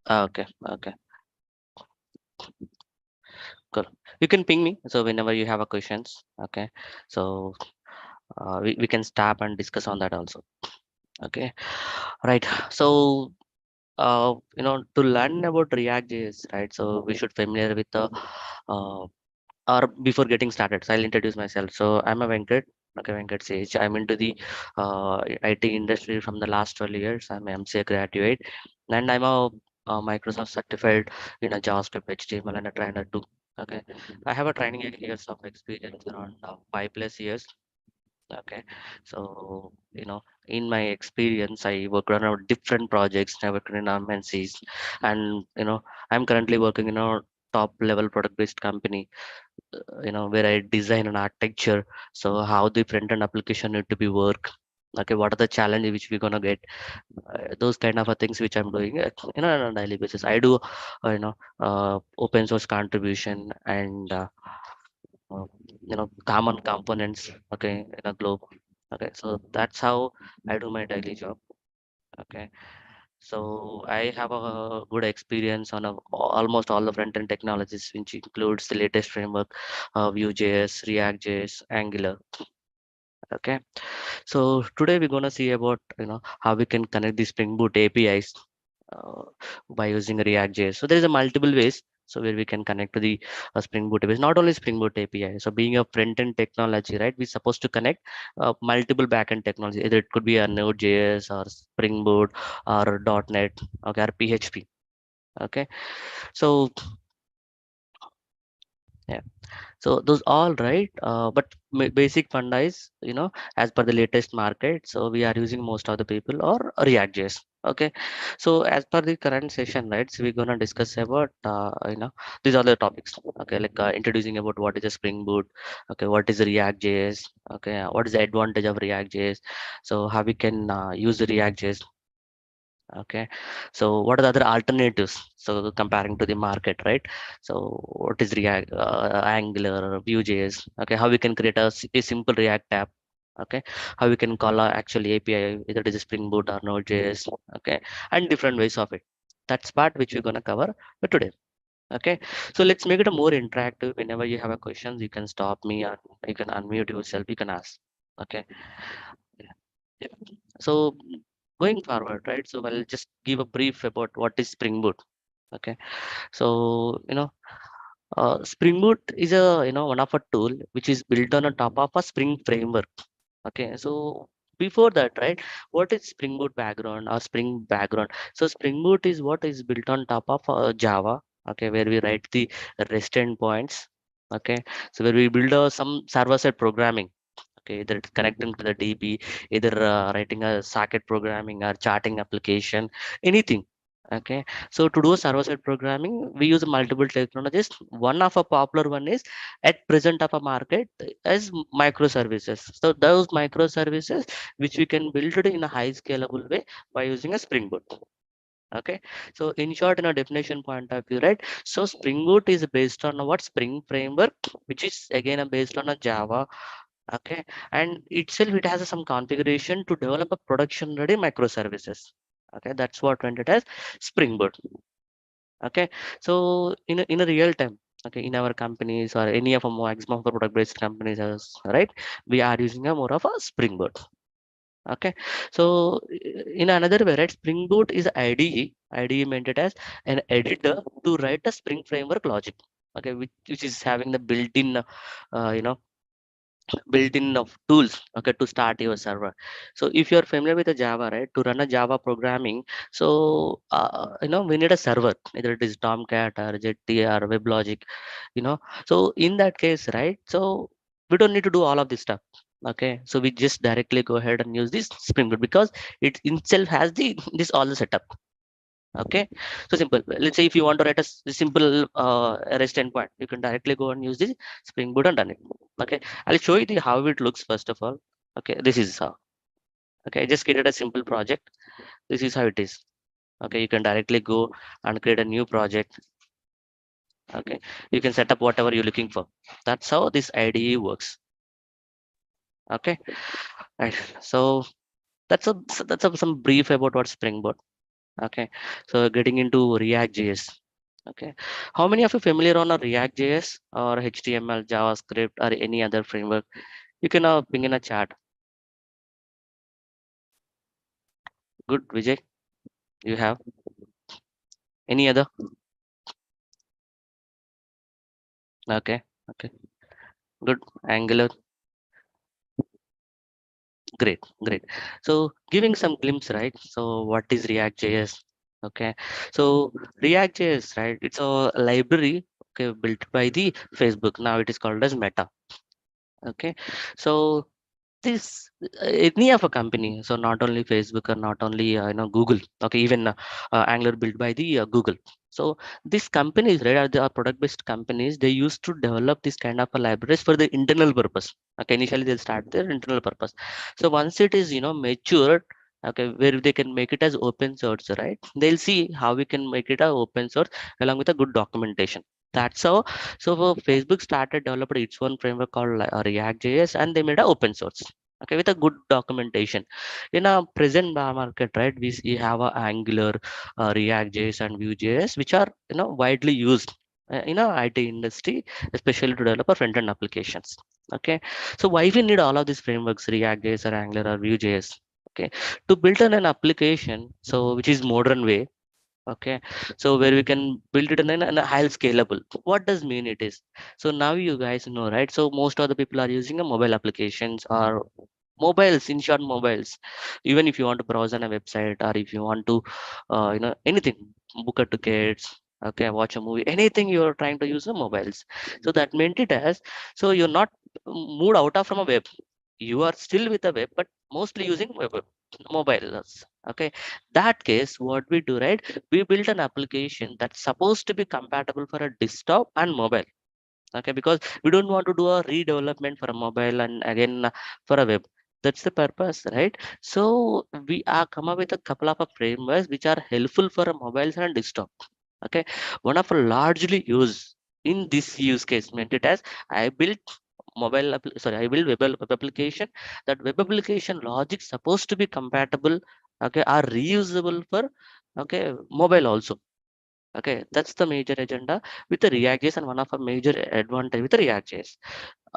Okay, okay, cool. You can ping me so whenever you have a questions. Okay, so we can stop and discuss on that also. Okay, right. So to learn about React.js, right? So we should familiar with the or before getting started. So I'll introduce myself. So I'm a Venkat. Okay, Venkat Sage. I'm into the IT industry from the last 12 years. I'm an MCA graduate, and I'm a Microsoft certified in a JavaScript, HTML, and a trainer too. Okay, I have a training years of experience around 5+ years. Okay, so in my experience, I worked on different projects. I worked in MNCs, and I'm currently working in a top level product based company, where I design an architecture. So how the front end application need to be work. Okay, what are the challenges which we're gonna get? Those kind of things which I'm doing, on a daily basis. I do, open source contribution and common components. Okay, in a globe. Okay, so that's how I do my daily job. Okay, so I have a good experience on almost all the front end technologies, which includes the latest framework, Vue.js, React.js, Angular. Okay, so today we're gonna see about how we can connect the Spring Boot APIs uh, by using React.js. So there is a multiple ways. So where we can connect to the Spring Boot APIs, not only Spring Boot API. So being a front-end technology, right? We're supposed to connect multiple backend technology. Either it could be a Node.js or Spring Boot or .NET, okay, or PHP. Okay, so yeah. So those all right, but basic funda is as per the latest market. So we are using most of the people or React.js. Okay, so as per the current session, right? So we're gonna discuss about these are the topics. Okay, like introducing about what is a Spring Boot. Okay, what is React.js. Okay, what is the advantage of React.js. So how we can use the React.js. Okay, so what are the other alternatives? So comparing to the market, right? So what is React, Angular, or Vue.js? Okay, how we can create a simple React app? Okay, how we can call a actual API, either it is a Spring Boot or Node.js? Okay, and different ways of it. That's part which we're gonna cover for today. Okay, so let's make it a more interactive. Whenever you have a questions, you can stop me or you can unmute yourself. You can ask. Okay. Yeah. Yeah. So going forward, right? So I'll just give a brief about what is Spring Boot. Okay. So Spring Boot is a one of a tool which is built on a top of a Spring framework. Okay. So before that, right? What is Spring Boot background or Spring background? So Spring Boot is what is built on top of Java. Okay, where we write the REST endpoints. Okay, so where we build some server-side programming. Okay, either it's connecting to the DB, either writing a socket programming or charting application, anything. Okay, so to do server-side programming, we use multiple technologies. One of a popular one is at present of a market as microservices. So those microservices which we can build it in a high scalable way by using a Spring Boot. Okay, so in short, in a definition point of view, right? So Spring Boot is based on what Spring framework, which is again based on a Java. Okay, and itself it has some configuration to develop a production ready microservices. Okay, that's what went it as Spring Boot. Okay, so in a real time, okay, in our companies or any of a maximum of the product based companies, as right, we are using a more of a Spring Boot. Okay, so in another way, right, Spring Boot is IDE. IDE meant it as an editor to write a Spring framework logic. Okay, which is having the built-in you know built-in of tools, okay, to start your server. So if you're familiar with the Java, right, to run a Java programming, so we need a server, either it is Tomcat or Jetty or WebLogic. So in that case, right, so we don't need to do all of this stuff. Okay, so we just directly go ahead and use this Spring Boot because it itself has the this all the setup. Okay, so simple. Let's say if you want to write a simple REST endpoint, you can directly go and use the Spring Boot and run it. Okay, I'll show you how it looks first of all. Okay, this is how. Okay, I just created a simple project. This is how it is. Okay, you can directly go and create a new project. Okay, you can set up whatever you're looking for. That's how this IDE works. Okay, right. So that's some brief about what Spring Boot. Okay, so getting into React.js. Okay, how many of you familiar on a React.js or HTML, JavaScript, or any other framework? You can ping in a chat. Good, Vijay. You have any other? Okay, okay, good. Angular, great, great. So giving some glimpse, right? So what is React.js? Okay, so React.js, right? It's a library, okay, built by the Facebook. Now it is called as Meta. Okay, so this any of a company, so not only Facebook or not only Google, okay, even Angular built by the Google. So these companies, right, are product based companies. They used to develop this kind of a libraries for the internal purpose. Okay, initially they'll start their internal purpose. So once it is matured, okay, where they can make it as open source, right, they'll see how we can make it a open source along with a good documentation. That's how. So Facebook started developed its own framework called React.js, and they made a open source. Okay, with a good documentation. In a present market, right, we have a Angular, React.js, and Vue.js, which are widely used in a IT industry, especially to develop a front-end applications. Okay, so why we need all of these frameworks, React.js or Angular or Vue.js? Okay, to build an application, so which is modern way. Okay, so where we can build it in a high scalable. What does mean it is? So now you guys know, right? So most of the people are using a mobile applications or mobiles, in short mobiles. Even if you want to browse on a website, or if you want to anything, book a tickets, okay, watch a movie, anything, you're trying to use the mobiles. So that meant it as, so you're not moved out of from a web, you are still with a web, but mostly using web mobiles. Okay, that case, what we do, right, we build an application that's supposed to be compatible for a desktop and mobile. Okay, because we don't want to do a redevelopment for a mobile and again for a web. That's the purpose, right? So we are come up with a couple of frameworks which are helpful for a mobiles and desktop. Okay, one of largely used in this use case meant it as, I built I build web application. That web application logic supposed to be compatible, okay, are reusable for, okay, mobile also. Okay, that's the major agenda with the React.js, and one of a major advantage with the React.js.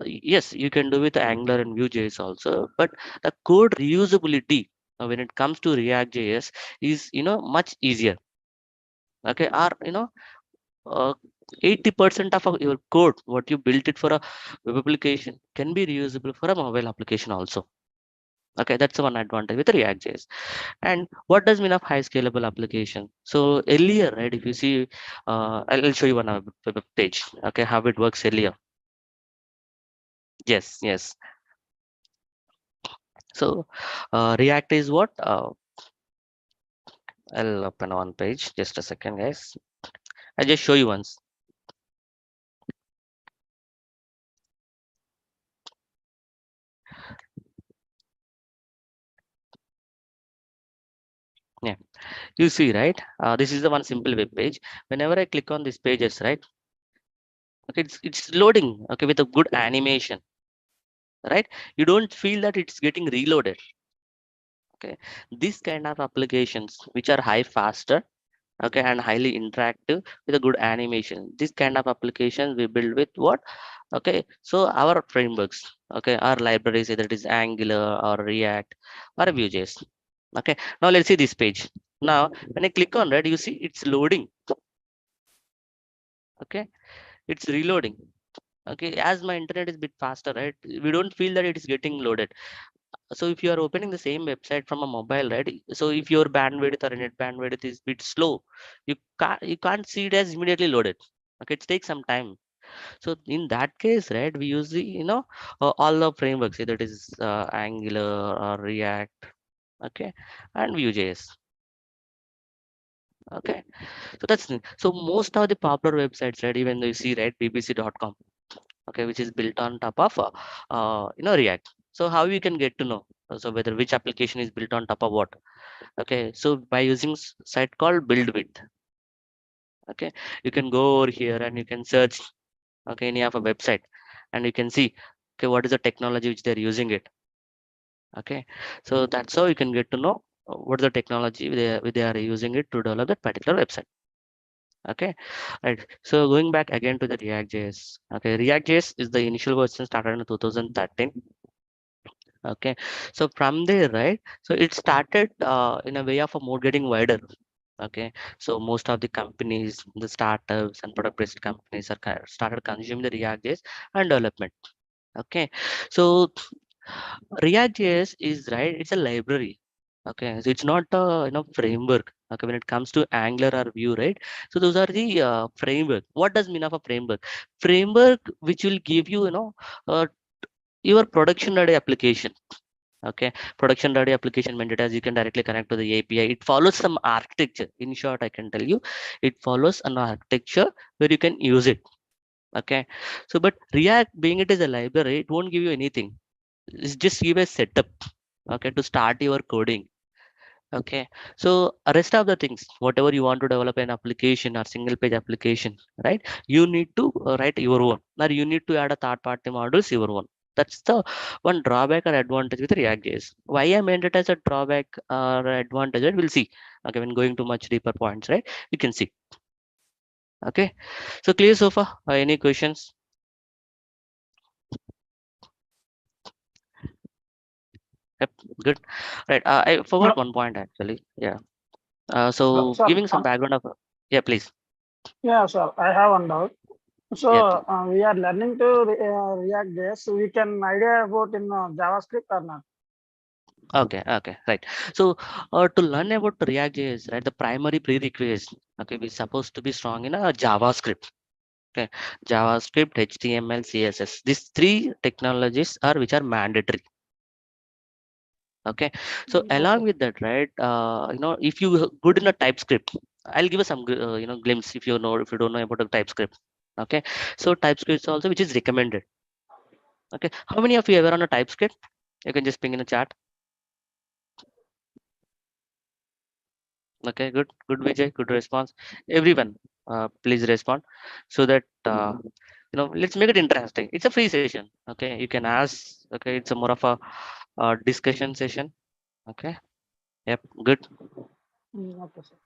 Yes, you can do with Angular and Vue.js also, but the code reusability when it comes to React.js is much easier. Okay, or 80% of your code, what you built it for a web application, can be reusable for a mobile application also. Okay, that's one advantage with React.js. And what does mean of high scalable application? So earlier, right, if you see, I'll show you one web page. Okay, how it works earlier. Yes, yes. So React is what? I'll open one page. Just a second, guys. I'll just show you once. Yeah, you see, right? This is the one simple web page. Whenever I click on these pages, right? Okay, it's loading. Okay, with a good animation, right? You don't feel that it's getting reloaded. Okay, this kind of applications which are high faster, okay, and highly interactive with a good animation, this kind of applications we build with what? Okay, so our frameworks, okay, our libraries, either it is Angular or React or Vue.js. Okay, now let's see this page. Now when I click on it, you see it's loading. Okay, it's reloading. Okay, as my internet is bit faster, right, we don't feel that it is getting loaded. So if you are opening the same website from a mobile, right, so if your bandwidth or net bandwidth is bit slow, you can't see it as immediately loaded. Okay, it takes some time. So in that case, right, we use the all the frameworks, either it is Angular or React, okay, and Vue.js. Okay, so so most of the popular websites, right, even though you see, right, bbc.com, okay, which is built on top of React. So how you can get to know, so whether which application is built on top of what? Okay, so by using site called buildwith. Okay, you can go over here and you can search, okay, any of a website, and you can see, okay, what is the technology which they're using it. Okay, so that's how you can get to know what is the technology they are using it to develop that particular website. Okay, right. So going back again to the React.js. Okay, React.js is the initial version started in 2013. Okay, so from there, right? So it started in a way of a more getting wider. Okay, so most of the companies, the startups and product-based companies are started consuming the React.js and development. Okay, so React.js is right. It's a library. Okay, so it's not a framework. Okay, when it comes to Angular or Vue, right? So those are the framework. What does mean of a framework? Framework which will give you uh, your production ready application. Okay, production ready application meant it as you can directly connect to the API. It follows some architecture. In short, I can tell you, it follows an architecture where you can use it. Okay, so but React being it is a library, it won't give you anything. It's just give a setup. Okay, to start your coding. Okay, so rest of the things, whatever you want to develop an application or single page application, right? You need to write your own, or you need to add a third party modules your own. That's the one drawback or advantage with React.js. Why I meant it as a drawback or advantage, right? We'll see. Okay, when going to much deeper points, right? You can see. Okay, so clear so far? Any questions? Yep, good. Right. I Yeah, forgot one point actually. Yeah. sir, So sir, giving some background of, yeah, please. yeah, sir. I have one doubt. So Yeah, please. we are learning to React this. We can idea about in JavaScript or not? Okay, okay, right. So to learn about React.js, right, the primary prerequisite, okay, we're supposed to be strong in a JavaScript. Okay, JavaScript, HTML, CSS. These three technologies are which are mandatory. Okay, so along Okay. with that, right, if you good in a TypeScript, I'll give you some glimpse if you don't know about the TypeScript. Okay, so TypeScript is also which is recommended. Okay, how many of you ever on a TypeScript? You can just ping in the chat. Okay, good Vijay, good response. Everyone, please respond so that let's make it interesting. It's a free session. Okay, you can ask. Okay, it's a more of a discussion session. Okay, yep, good. Okay, sir.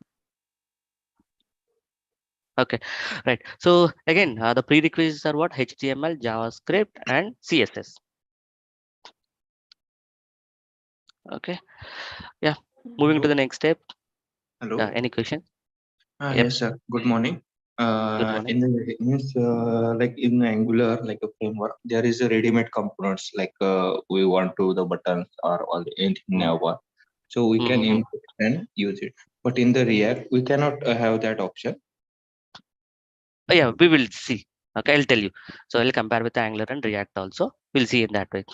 Okay, right. So again, the prerequisites are what? HTML, JavaScript, and CSS. Okay, yeah. Moving to Hello. the next step. Hello. Any question? Yep. Yes, sir. Good morning. Good morning. In the means like in Angular, like a framework, there is a ready-made components like we want to the buttons or all anything Mm. now. So we can Mm-hmm. input and use it. But in the React, we cannot have that option. Yeah, we will see. Okay, I'll tell you. So I'll compare with Angular and React also. We'll see in that way.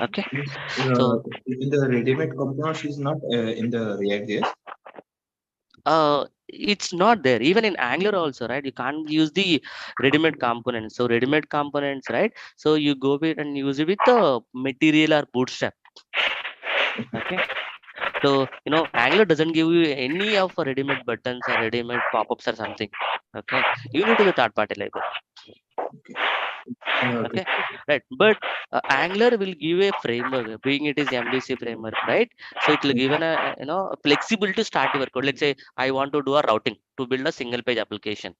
Okay. Means, So in the ready-made components is not in the React. Yes. it's not there. Even in Angular also, right? You can't use the ready-made components. So ready-made components, right? So you go with and use it with the material or bootstrap. Okay. So Angular doesn't give you any of a ready-made buttons or ready-made pop-ups or something. Okay. You need to the third-party library. Okay. I have to Okay, right. But Angular will give a framework, being it is MVC framework, right? So it will give an flexible to start your code. Let's say I want to do a routing to build a single page application.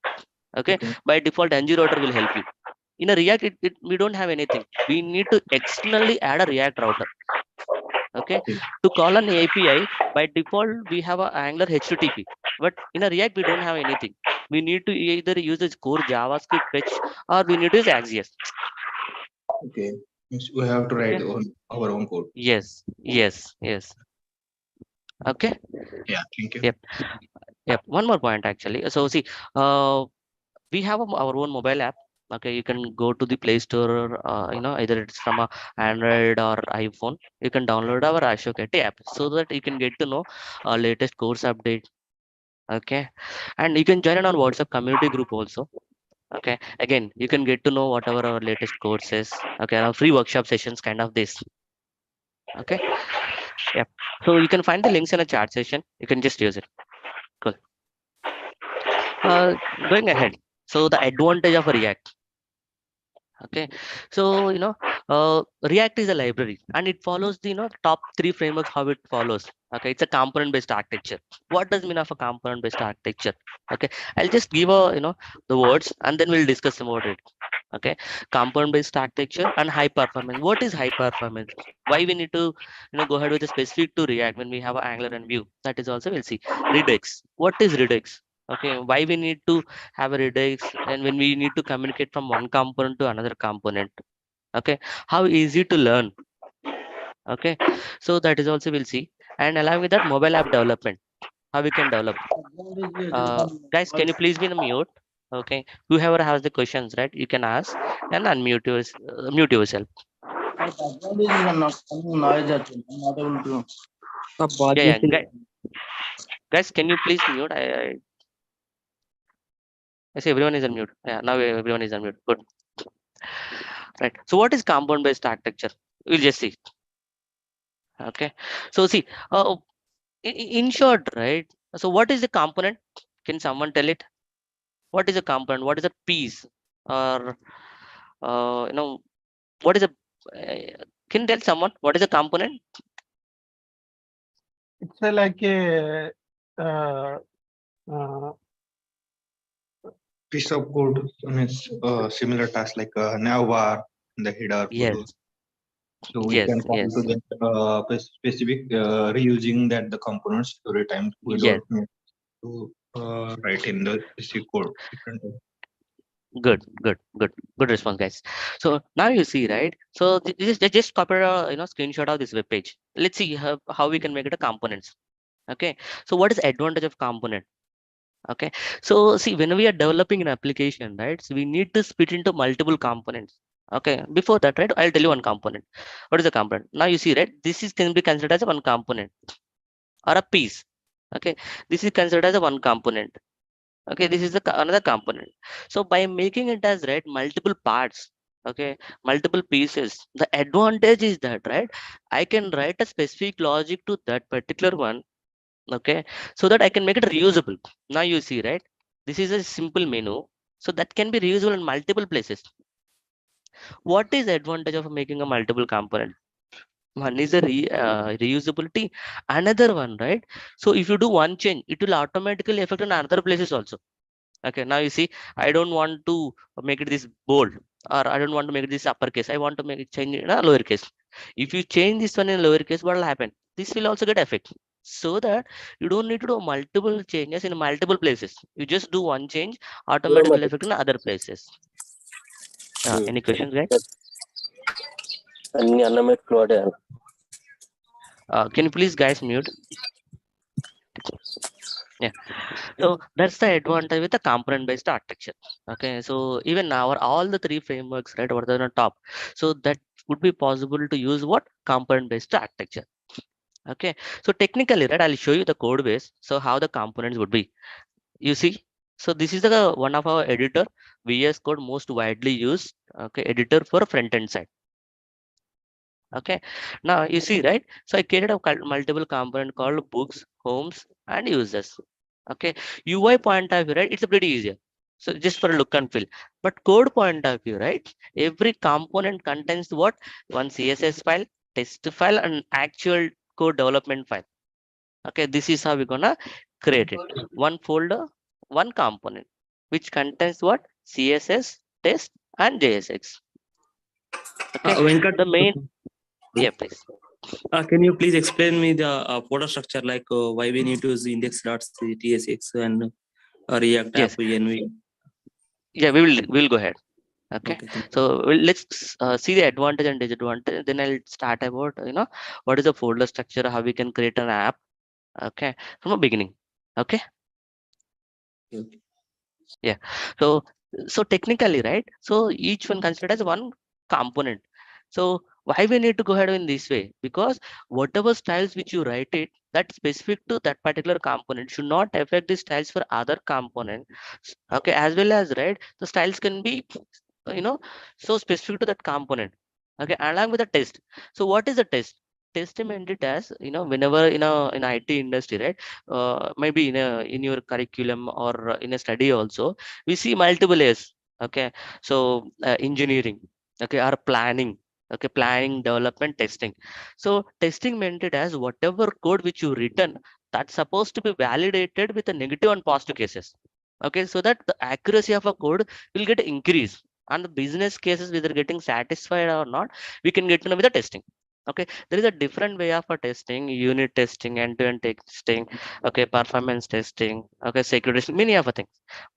Okay, okay. by default, ng router will help you. In a React, we don't have anything. We need to externally add a React router. Okay, Okay. to call an API, by default we have a Angular HTTP, but in a React we don't have anything. We need to either use the core JavaScript fetch or we need to use Axios. Okay. Means we have to write Okay. our own code. Yes, yes, yes. Okay. Yeah. Thank you. Yep. Yep. One more point actually. So see, we have our own mobile app. Okay, you can go to the Play Store. Either it's from a Android or iPhone. You can download our Ashok IT app so that you can get to know latest course update. Okay, and you can join in our WhatsApp community group also. Okay, again, you can get to know whatever our latest courses. Okay, our free workshop sessions, kind of this. Okay. Yep. So you can find the links in a chat session. You can just use it. Cool. Uh, Going ahead. So the advantage of a React. Okay, so React is a library and it follows the top three frameworks how it follows. Okay, it's a component based architecture. What does mean of a component based architecture? Okay, I'll just give a the words and then we'll discuss about it. Okay, component based architecture and high performance. What is high performance? Why we need to go ahead with a specific to React when we have a Angular and Vue? That is also we'll see. Redux, what is Redux? Okay, why we need to have a Redux and when we need to communicate from one component to another component? Okay, how easy to learn? Okay, so that is also we'll see. And along with that, mobile app development, how we can develop. Guys, can you please be in the mute? Okay, whoever has the questions, right, you can ask and unmute mute yourself. Yeah, yeah, guys, can you please mute? I see everyone is on mute. Yeah, now everyone is on mute. Good. Right. So what is component based architecture? We'll just see. Okay. So see, in short, right? So what is the component? Can someone tell it? What is a component? What is a piece? Or what is a can you tell someone what is a component? It's like a uh, uh, Piece of code means similar task like navbar in the header footer. Yes, So we yes, can come to yes, that specific reusing that the components every time we yes. don't need to write in the C code different. Good, good, good, good response, guys. So now you see, right? So just copy a screenshot of this web page. Let's see how we can make it a components. Okay. So what is advantage of component? Okay. So see, when we are developing an application, right? So we need to split into multiple components. Okay. Before that, right? I'll tell you one component. What is a component? Now you see, right? This is can be considered as a one component or a piece. Okay. This is considered as a one component. Okay, this is another component. So by making it as right multiple parts, okay, multiple pieces, the advantage is that right I can write a specific logic to that particular one, okay, so that I can make it reusable. Now you see, right, this is a simple menu, so that can be reusable in multiple places. What is the advantage of making a multiple component? One is the reusability, another one, right? So if you do one change, it will automatically affect on other places also. Okay, now you see, I don't want to make it this bold, or I don't want to make it this uppercase. I want to make it change in a lowercase. If you change this one in lowercase, what will happen? This will also get effect. So that you don't need to do multiple changes in multiple places. You just do one change, automatically affect in other places. Any questions, guys? Can you please guys mute? Yeah. So that's the advantage with the component based architecture. Okay, so even now all the three frameworks, right, over the top, so that would be possible to use what component based architecture. Okay, so technically, right, I'll show you the code base, so how the components would be. You see, so this is the one of our editor, VS Code, most widely used, okay, editor for front end side. Okay, now you see, right, so I created a multiple component called books, homes, and users. Okay, UI point of view, right, it's a pretty easier. So just for a look and feel, but code point of view, right, every component contains what? One CSS file, test file, and actual code development file. Okay, this is how we're gonna create it. One folder, one component, which contains what? CSS, test, and JSX. Okay, Venkat, the main, yeah, please. can you please explain me the folder structure, like why we need to use index.tsx and React app Yes, env? yeah, we will go ahead. Okay, Okay, thank so let's see the advantage and disadvantage. Then I'll start about what is the folder structure, how we can create an app. Okay, from the beginning. Okay, you. Okay. yeah. So technically, right? So each one considered as one component. So why we need to go ahead in this way? Because whatever styles which you write it, that specific to that particular component should not affect the styles for other component. Okay, as well as right, the styles can be you know so specific to that component. Okay, along with the test. So what is the test? Test meant it as whenever in IT industry, right, maybe in your curriculum or in a study also, we see multiple layers. Okay, so engineering, okay, or planning, okay, planning, development, testing. So testing meant it as whatever code which you written that's supposed to be validated with a negative and positive cases. Okay, so that the accuracy of a code will get increased, and the business cases whether getting satisfied or not, we can get to know with the testing. Okay, there is a different way of a testing: unit testing, end-to-end testing, okay, performance testing, okay, security testing, many of the things.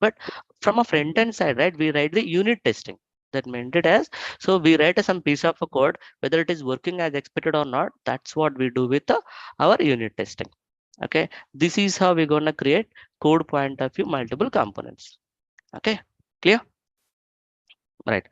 But from a front end side, right, we write the unit testing. That meant it as, so we write some piece of a code, whether it is working as expected or not. That's what we do with our unit testing. Okay, this is how we're gonna create code point of view multiple components. Okay, clear? Right.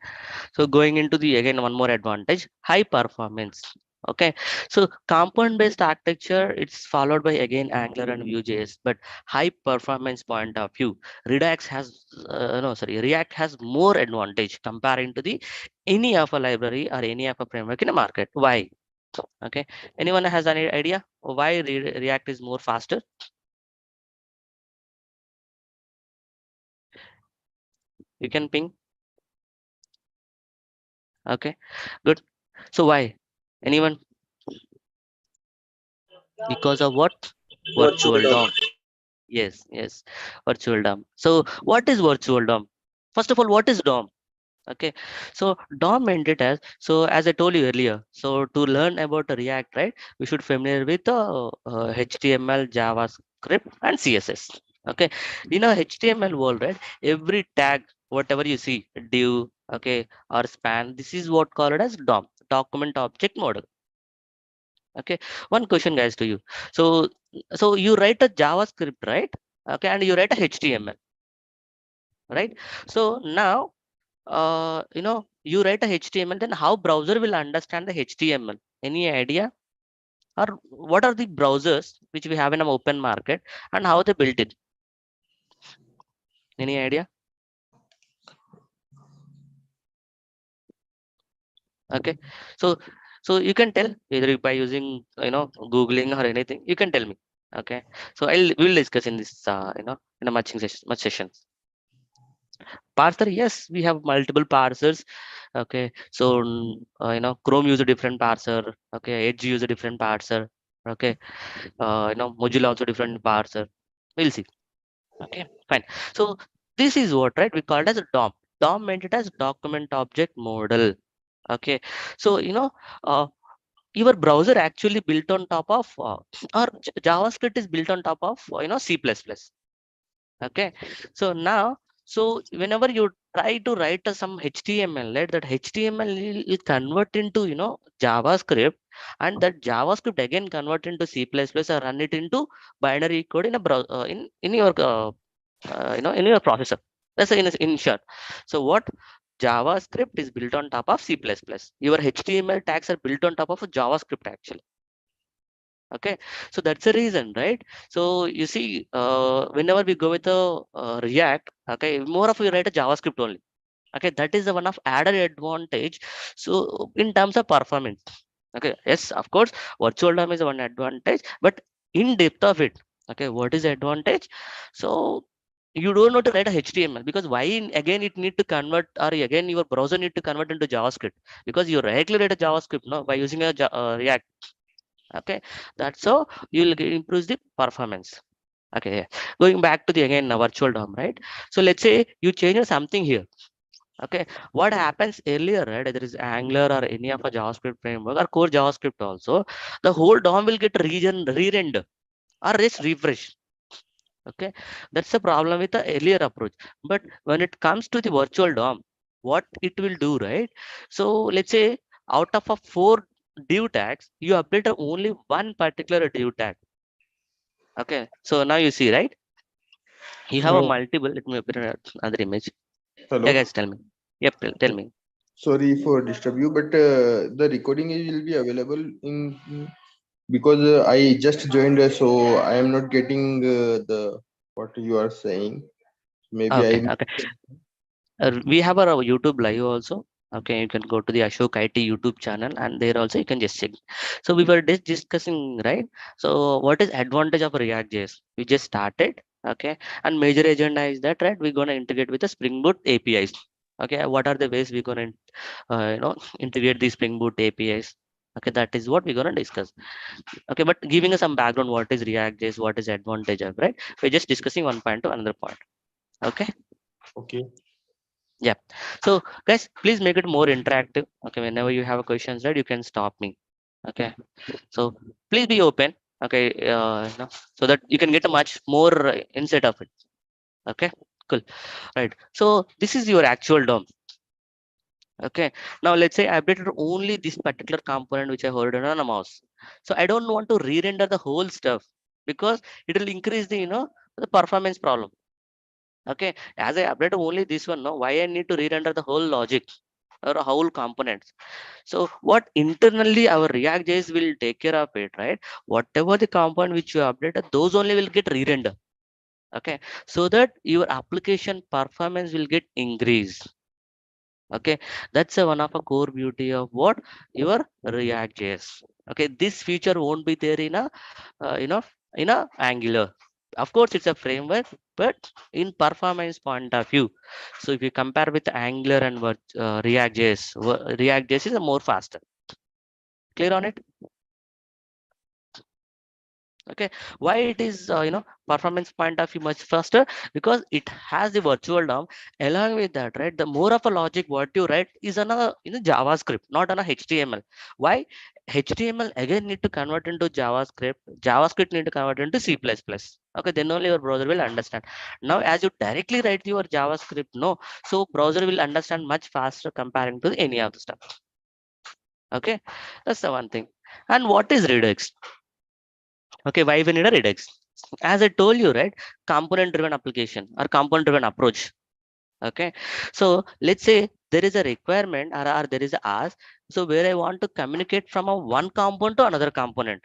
So going into the again one more advantage, high performance. Okay, so component based architecture, it's followed by again Angular and Vue.js, but high performance point of view, Redux has no sorry React has more advantage comparing to the any of a library or any of a framework in the market. Why? Okay, anyone has any idea why React is more faster? You can ping. Okay, good. So why? Anyone? Because of what? Virtual Virtual DOM. Yes, yes, virtual DOM. So what is virtual DOM? First of all, what is DOM? Okay, so DOM meant it as, so as I told you earlier, so to learn about React, right, we should familiar with HTML, JavaScript, and CSS. Okay, in a HTML world, right, every tag, whatever you see, div, okay, or span, this is what called as DOM, document object model. Okay, one question, guys, to you. So you write a JavaScript, right? Okay, and you write a HTML, right? So now, you write a HTML, then how browser will understand the HTML? Any idea? Or what are the browsers which we have in an open market and how they built it? Any idea? Okay, so you can tell either by using Googling or anything. You can tell me. Okay, so we'll discuss in this in a much sessions. Parser, yes, we have multiple parsers. Okay, so Chrome use a different parser. Okay, Edge use a different parser. Okay, Mozilla also different parser. We'll see. Okay, fine. So this is what, right, we call it as a DOM meant it as document object model. Okay, so uh, your browser actually built on top of or JavaScript is built on top of C++. Okay, so now, so whenever you try to write some HTML, right, that HTML is convert into JavaScript, and that JavaScript again convert into C++ or run it into binary code in a in your in your processor. That's in short. So what, JavaScript is built on top of C++. Your HTML tags are built on top of a JavaScript actually. Okay, so that's the reason, right? So you see, whenever we go with a React, okay, more of we write a JavaScript only. Okay, that is the one of added advantage. So in terms of performance, okay, yes, of course, virtual DOM is one advantage, but in depth of it, okay, what is the advantage? So you don't know to write a HTML, because why again it need to convert, or again your browser need to convert into JavaScript, because you directly write a JavaScript no by using a React. Okay, that's how you will improve the performance. Okay, yeah. Going back to the again virtual DOM, right? So let's say you change something here. Okay, what happens earlier, right? There is Angular or any of a JavaScript framework or core JavaScript also, the whole DOM will get re-render or just refresh. Okay, that's the problem with the earlier approach. But when it comes to the virtual DOM, what it will do, right? So let's say out of a 4 div tags, you update only one particular div tag. Okay, so now you see, right? You have a Uh, multiple. Let me open another image. Yeah, Hello. guys, tell me. Yep, tell me. Sorry for disturb you, but the recording will be available in because I just joined, so I am not getting the what you are saying. Maybe Okay, I okay. We have our YouTube live also. Okay, you can go to the Ashok IT YouTube channel, and there also you can just check. So we were just discussing, right? So what is advantage of ReactJS? We just started, okay, and major agenda is that, right? We're gonna integrate with the Spring Boot APIs. Okay, what are the ways we're going to integrate these Spring Boot APIs? Okay, that is what we're going to discuss. Okay, but giving us some background, what is ReactJS, what is advantage of, right? We're just discussing one point to another point. Okay. Okay. Yeah. So guys, please make it more interactive. Okay, whenever you have questions, right, you can stop me. Okay. So please be open. Okay. So that you can get a much more insight of it. Okay. Cool. Right. So this is your actual DOM. Okay. Now let's say I updated only this particular component which I hold on a mouse. So I don't want to re-render the whole stuff because it will increase the performance problem. Okay, as I update only this one, no, why I need to re-render the whole logic or whole components? So what internally our React.js will take care of it, right? Whatever the component which you updated, those only will get re-render. Okay, so that your application performance will get increased. Okay, that's one of a core beauty of what your React.js. Okay, this feature won't be there in a in a Angular. Of course, it's a framework, but in performance point of view. So if you compare with Angular and what React.js, React.js is a more faster. Clear on it? Okay, why it is performance point of view much faster? Because it has the virtual DOM. Along with that, right, the more of a logic what you write is on a JavaScript, not on a HTML. Why? HTML again need to convert into JavaScript need to convert into C++. Okay, then only your browser will understand. Now as you directly write your JavaScript, no, so browser will understand much faster comparing to any of the stuff. Okay, that's the one thing. And what is Redux? Okay, why we need a Redux? As I told you, right, component driven application or component driven approach. Okay, so let's say there is a requirement or there is a ask, so where I want to communicate from a one component to another component.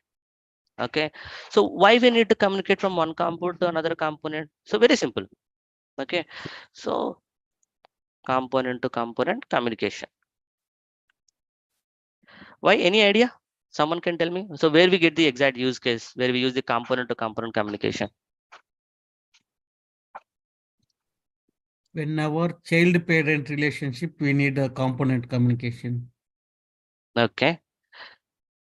Okay, so why we need to communicate from one component to another component? So very simple. Okay, so component to component communication. Why? Any idea? Someone can tell me. So where we get the exact use case where we use the component to component communication? Whenever child parent relationship, we need a component communication. Okay,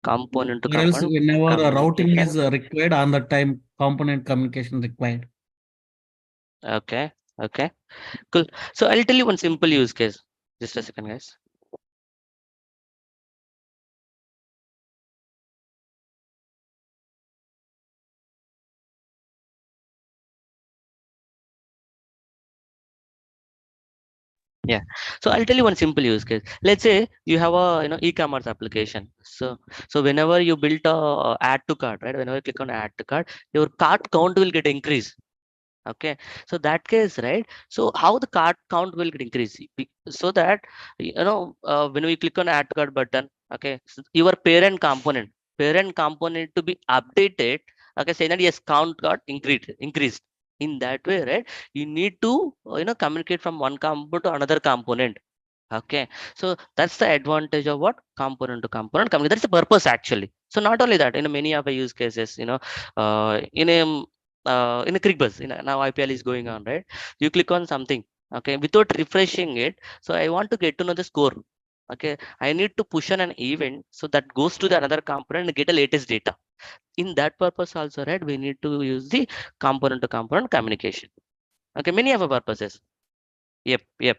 component to Or else component whenever a routing communication. is required, on the time component communication required. Okay, okay, cool. So I'll tell you one simple use case. Just a second, guys. Yeah, so I'll tell you one simple use case. Let's say you have a e-commerce application. So whenever you build a add to cart, right? Whenever you click on add to cart, your cart count will get increased. Okay, so that case, right? So how the cart count will get increased? So that when we click on add to cart button, okay, so your parent component to be updated. Okay, saying that yes, count got increased. In that way, right? You need to communicate from one component to another component. Okay, so that's the advantage of what component to component communication. That's the purpose actually. So not only that, in many of the use cases, in a ClickBus, now IPL is going on, right? You click on something, okay, without refreshing it. So I want to get to know the score. Okay, I need to push on an event so that goes to the another component and get a latest data. In that purpose also, right? We need to use the component to component communication. Okay, many of our purposes. Yep, yep.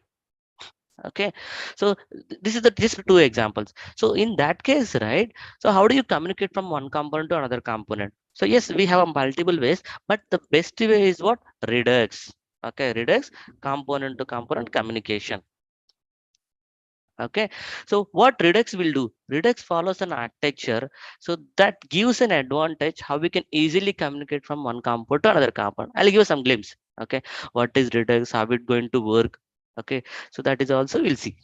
Okay, so this is the just two examples. So in that case, right, so how do you communicate from one component to another component? So yes, we have a multiple ways, but the best way is what? Redux. Okay, Redux, component to component communication. Okay, so what Redux will do? Redux follows an architecture, so that gives an advantage how we can easily communicate from one component to another component. I'll give you some glimpse. Okay, what is Redux, how it going to work? Okay, so that is also we'll see.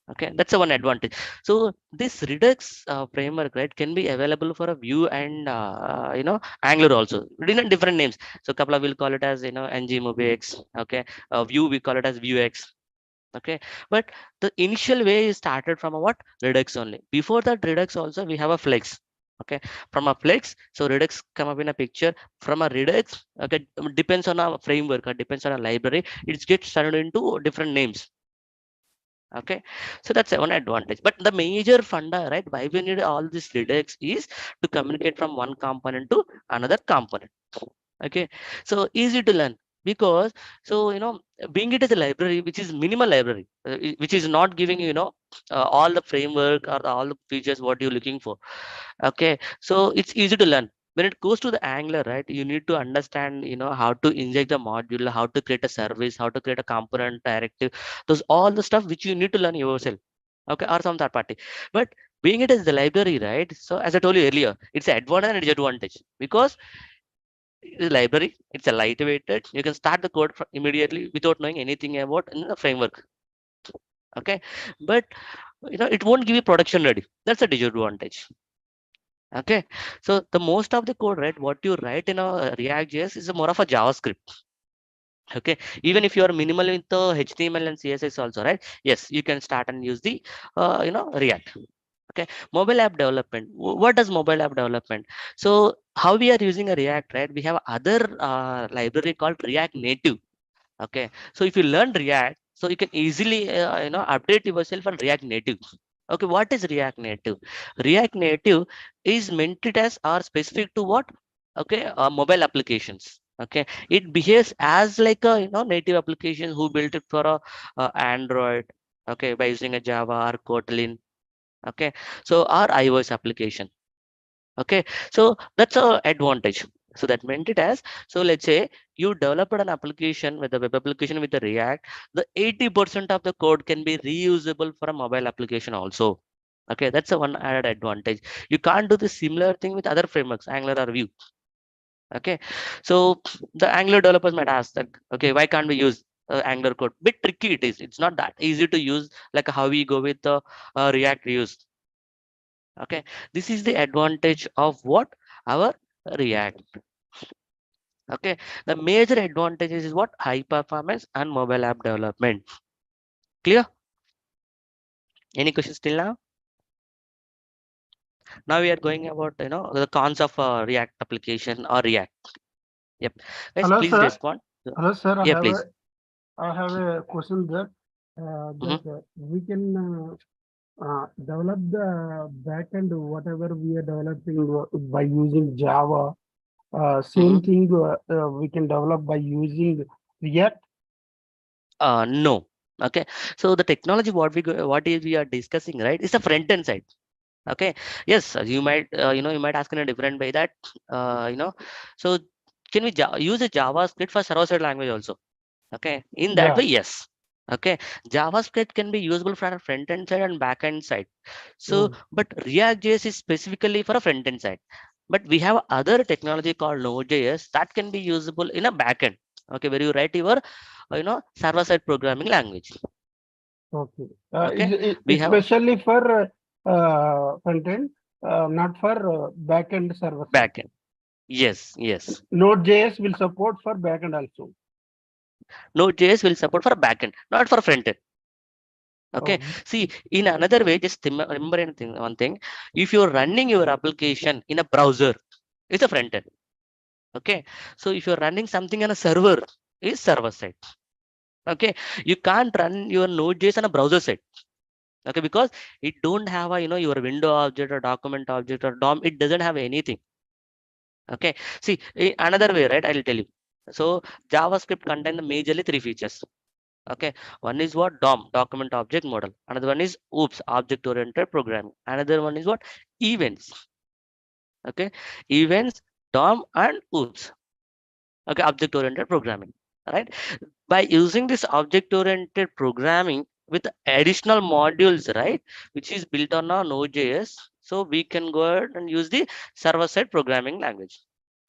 Okay, that's the one advantage. So this Redux framework, right, can be available for a Vue and Angular also, different names. So couple of will call it as ngMobiX. Okay, Vue we call it as Vuex. Okay, but the initial way is started from a what? Redux only. Before that Redux also we have a Flex. Okay, from a Flex, so Redux come up in a picture. From a Redux, okay, depends on a framework or depends on a library, it gets turned into different names. Okay, so that's one advantage. But the major funda, right, why we need all this Redux is to communicate from one component to another component. Okay, so easy to learn because, so being it as a library which is minimal library, which is not giving all the framework or all the features what you're looking for. Okay, so it's easy to learn. When it goes to the Angular, right, you need to understand how to inject the module, how to create a service, how to create a component directive, those all the stuff which you need to learn yourself. Okay, or some third party. But being it as the library, right, so as I told you earlier, it's an advantage and disadvantage because the library, it's a lightweighted, you can start the code immediately without knowing anything about in the framework. Okay, but it won't give you production ready. That's a disadvantage. Okay, so the most of the code, right, what you write in a React.js is more of a JavaScript. Okay, even if you are minimal with the HTML and CSS also, right, yes, you can start and use the React. Okay, mobile app development. What does mobile app development? So how we are using a React, right, we have other library called React Native. Okay, so if you learn React, so you can easily update yourself on React Native. Okay, what is React Native? React Native is meant it as or specific to what? Okay, mobile applications. Okay, it behaves as like a native application who built it for a Android. Okay, by using a Java or Kotlin. Okay, so our iOS application. Okay, so that's a advantage. So that meant it as, so let's say you developed an application with a web application with the React, the 80% of the code can be reusable for a mobile application also. Okay, that's a one added advantage. You can't do the similar thing with other frameworks, Angular or Vue. Okay, so the Angular developers might ask that, okay, why can't we use Angular code? Bit tricky it is. It's not that easy to use like how we go with the React reuse. Okay, this is the advantage of what our React. Okay, the major advantages is what? High performance and mobile app development. Clear? Any questions till now? Now we are going about the cons of React application or React. Yep, guys, Hello, please sir. respond. Hello, sir. Yeah, please. I have a question that Mhm. we can develop the backend whatever we are developing by using Java. Same Mhm. thing we can develop by using React. No. Okay, so the technology what is we are discussing, right, is the front end side. Okay, yes, you might you might ask in a different way that so can we use a JavaScript for server side language also? Okay, in that Yeah. way, yes. Okay, JavaScript can be usable for a front end side and back end side. So, Mm. but React.js is specifically for a front end side. But we have other technology called NodeJS that can be usable in a back end. Okay, where you write your server side programming language. Okay. Okay, we It's have specially for front end, not for back end server side. back end. Yes, yes. Node.js will support for back end also. Node.js will support for back end, not for front end. Okay, Oh, see, in another way, just remember anything, one thing. If you're running your application in a browser, it's a front end. Okay, so if you're running something on a server, is server side. Okay, you can't run your Node.js on a browser side. Okay, because it don't have a your window object or document object or DOM. It doesn't have anything. Okay, see, another way, right? I'll tell you. So JavaScript contain majorly three features. Okay, one is what? DOM, document object model. Another one is OOPS, object oriented programming. Another one is what? Events. Okay, events, DOM and OOPS. Okay, object oriented programming. Right, by using this object oriented programming with additional modules, right, which is built on our Node.js, so we can go ahead and use the server side programming language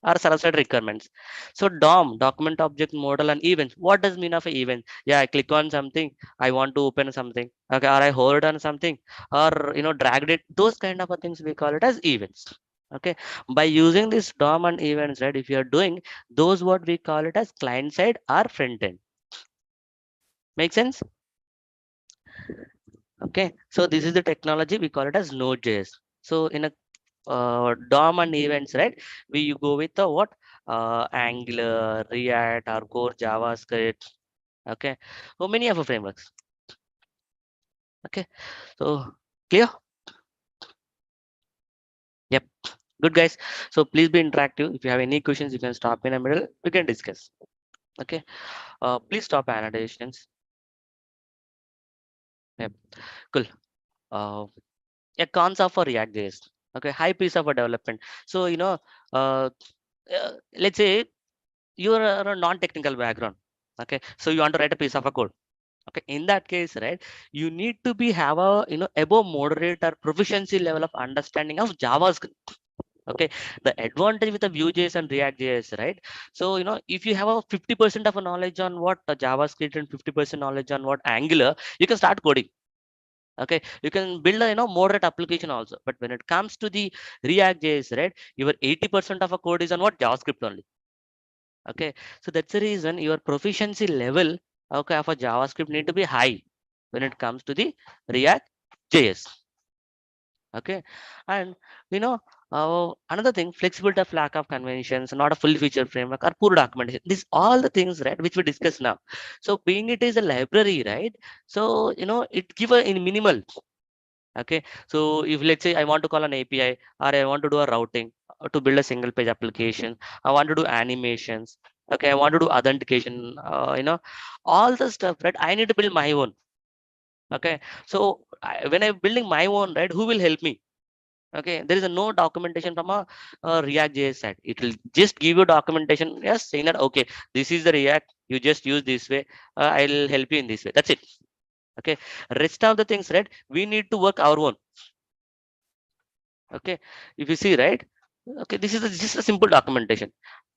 or server side requirements. So DOM, document object model and events. What does mean of an event? Yeah, I click on something, I want to open something, okay, or I hold on something, or dragged it, those kind of things we call it as events. Okay, by using this DOM and events, right, if you are doing those, what we call it as client side or front end. Make sense? Okay, so this is the technology, we call it as Node.js. So in a DOM and events, right, we you go with the what, Angular, React or core JavaScript. Okay, so many of the frameworks. Okay, so clear? Yep, good guys. So please be interactive. If you have any questions, you can stop in the middle, we can discuss. Okay, please stop annotations. Yep, cool. A concept for ReactJS. Okay, high piece of a development. So uh, let's say you are a non-technical background. Okay, so you want to write a piece of a code. Okay, in that case, right, you need to be have a above moderate or proficiency level of understanding of JavaScript. Okay, the advantage with the Vue.js and React.js, right? So if you have a 50% of a knowledge on what JavaScript and 50% knowledge on what Angular, you can start coding. Okay, you can build a moderate application also. But when it comes to the React.js, right, your 80% of a code is on what JavaScript only. Okay, so that's the reason your proficiency level, okay, of a JavaScript need to be high when it comes to the React.js. Okay, and another thing, flexibility of lack of conventions, not a full feature framework or poor documentation. These all the things, right, which we discuss now. So being it is a library, right, so it give a in minimal. Okay, so if let's say I want to call an API or I want to do a routing to build a single page application, I want to do animations. Okay, I want to do authentication, all the stuff, right, I need to build my own. Okay, so when I'm building my own, right, who will help me? Okay, there is a no documentation from a React.js side. It will just give you documentation, yes, saying that okay, this is the React, you just use this way, I'll help you in this way, that's it. Okay, rest of the things, right, we need to work our own. Okay, if you see, right, okay, this is just a simple documentation.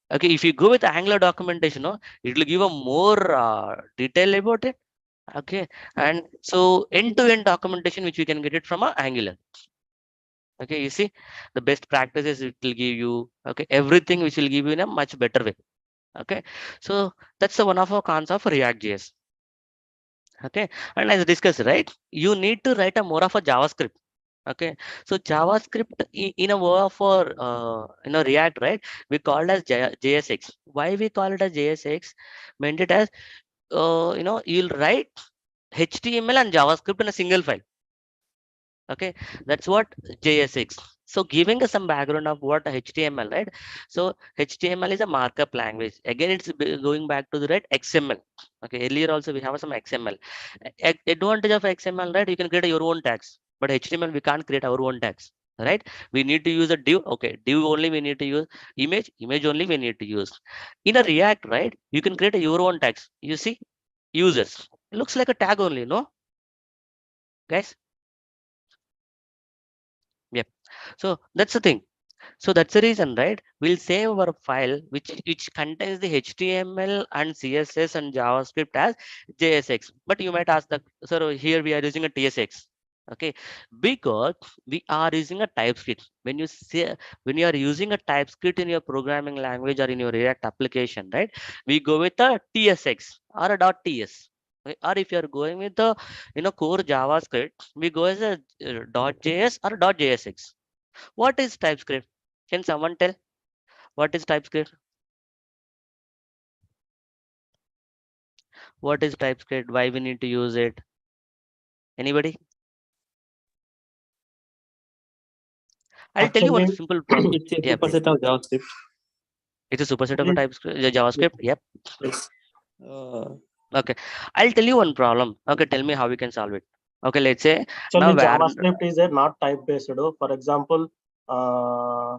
Okay, if you go with Angular documentation, no, it will give a more detail about it. Okay, and so end-to-end documentation which we can get it from a Angular. Okay, you see the best practices it will give you. Okay, everything which will give you in a much better way. Okay, so that's the one of our concept for React.js. Okay, and as discussed, right, you need to write a more of a JavaScript. Okay, so JavaScript in a word for React, right, we call it as JSX. Why we call it as JSX? Meant it as you'll write HTML and JavaScript in a single file. Okay, that's what JSX. So giving us some background of what HTML, right? So HTML is a markup language. Again, it's going back to the right XML. Okay, earlier also we have some XML. Advantage of XML, right, you can create your own tags, but HTML we can't create our own tags, right? We need to use a div. Okay, div only we need to use. Image only we need to use. In a React, right, you can create your own tags. You see, users, it looks like a tag only, no, guys? Yep, so that's the thing. So that's the reason, right? We'll save our file which contains the HTML and CSS and JavaScript as JSX. But you might ask that, sir, here we are using a TSX. Okay, because we are using a TypeScript. When you are using a TypeScript in your programming language or in your React application, right? We go with a TSX or a .ts. Okay? Or if you are going with the core JavaScript, we go as a .js or .jsx. What is TypeScript? Can someone tell what is TypeScript? What is TypeScript? Why we need to use it? Anybody? I'll tell you one Actually, simple problem. it's a Yeah, please. superset of JavaScript. It's a superset of a Yes. TypeScript, JavaScript. Yep. Yes. Uh, Okay. I'll tell you one problem. Okay, tell me how we can solve it. Okay, let's say now Actually, where. JavaScript is a not type based. For example, uh,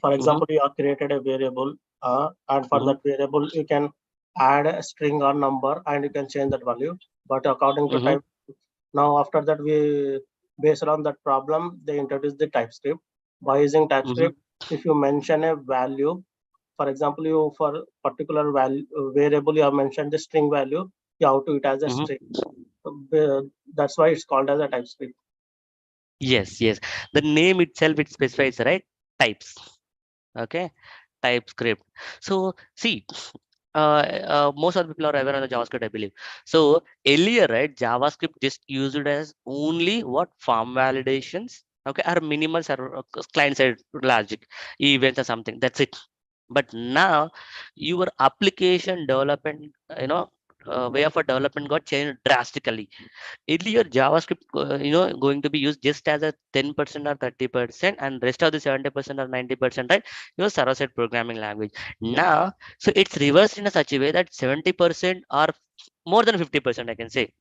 Mhm, you have created a variable, and for mhm, that variable, you can add a string or number, and you can change that value. But according to mhm, type, now after that, based on that problem, they introduce the TypeScript. By using mhm. TypeScript, if you mention a value, for example, you for particular value variable, you have mentioned the string value, you have to it as a Mhm. string. That's why it's called as a TypeScript. Yes, yes. The name itself it specifies, right? Types. Okay, TypeScript. So see, most of the people are aware of the JavaScript, I believe. So earlier, right, JavaScript just used it as only what form validations, okay, or minimal server client side logic, events or something. That's it. But now your application development, way of a development got changed drastically. Earlier JavaScript, going to be used just as a 10% or 30%, and rest of the 70% or 90%, right? Your server-side programming language. Now, so it's reversed in a such a way that 70% or more than 50%, I can say.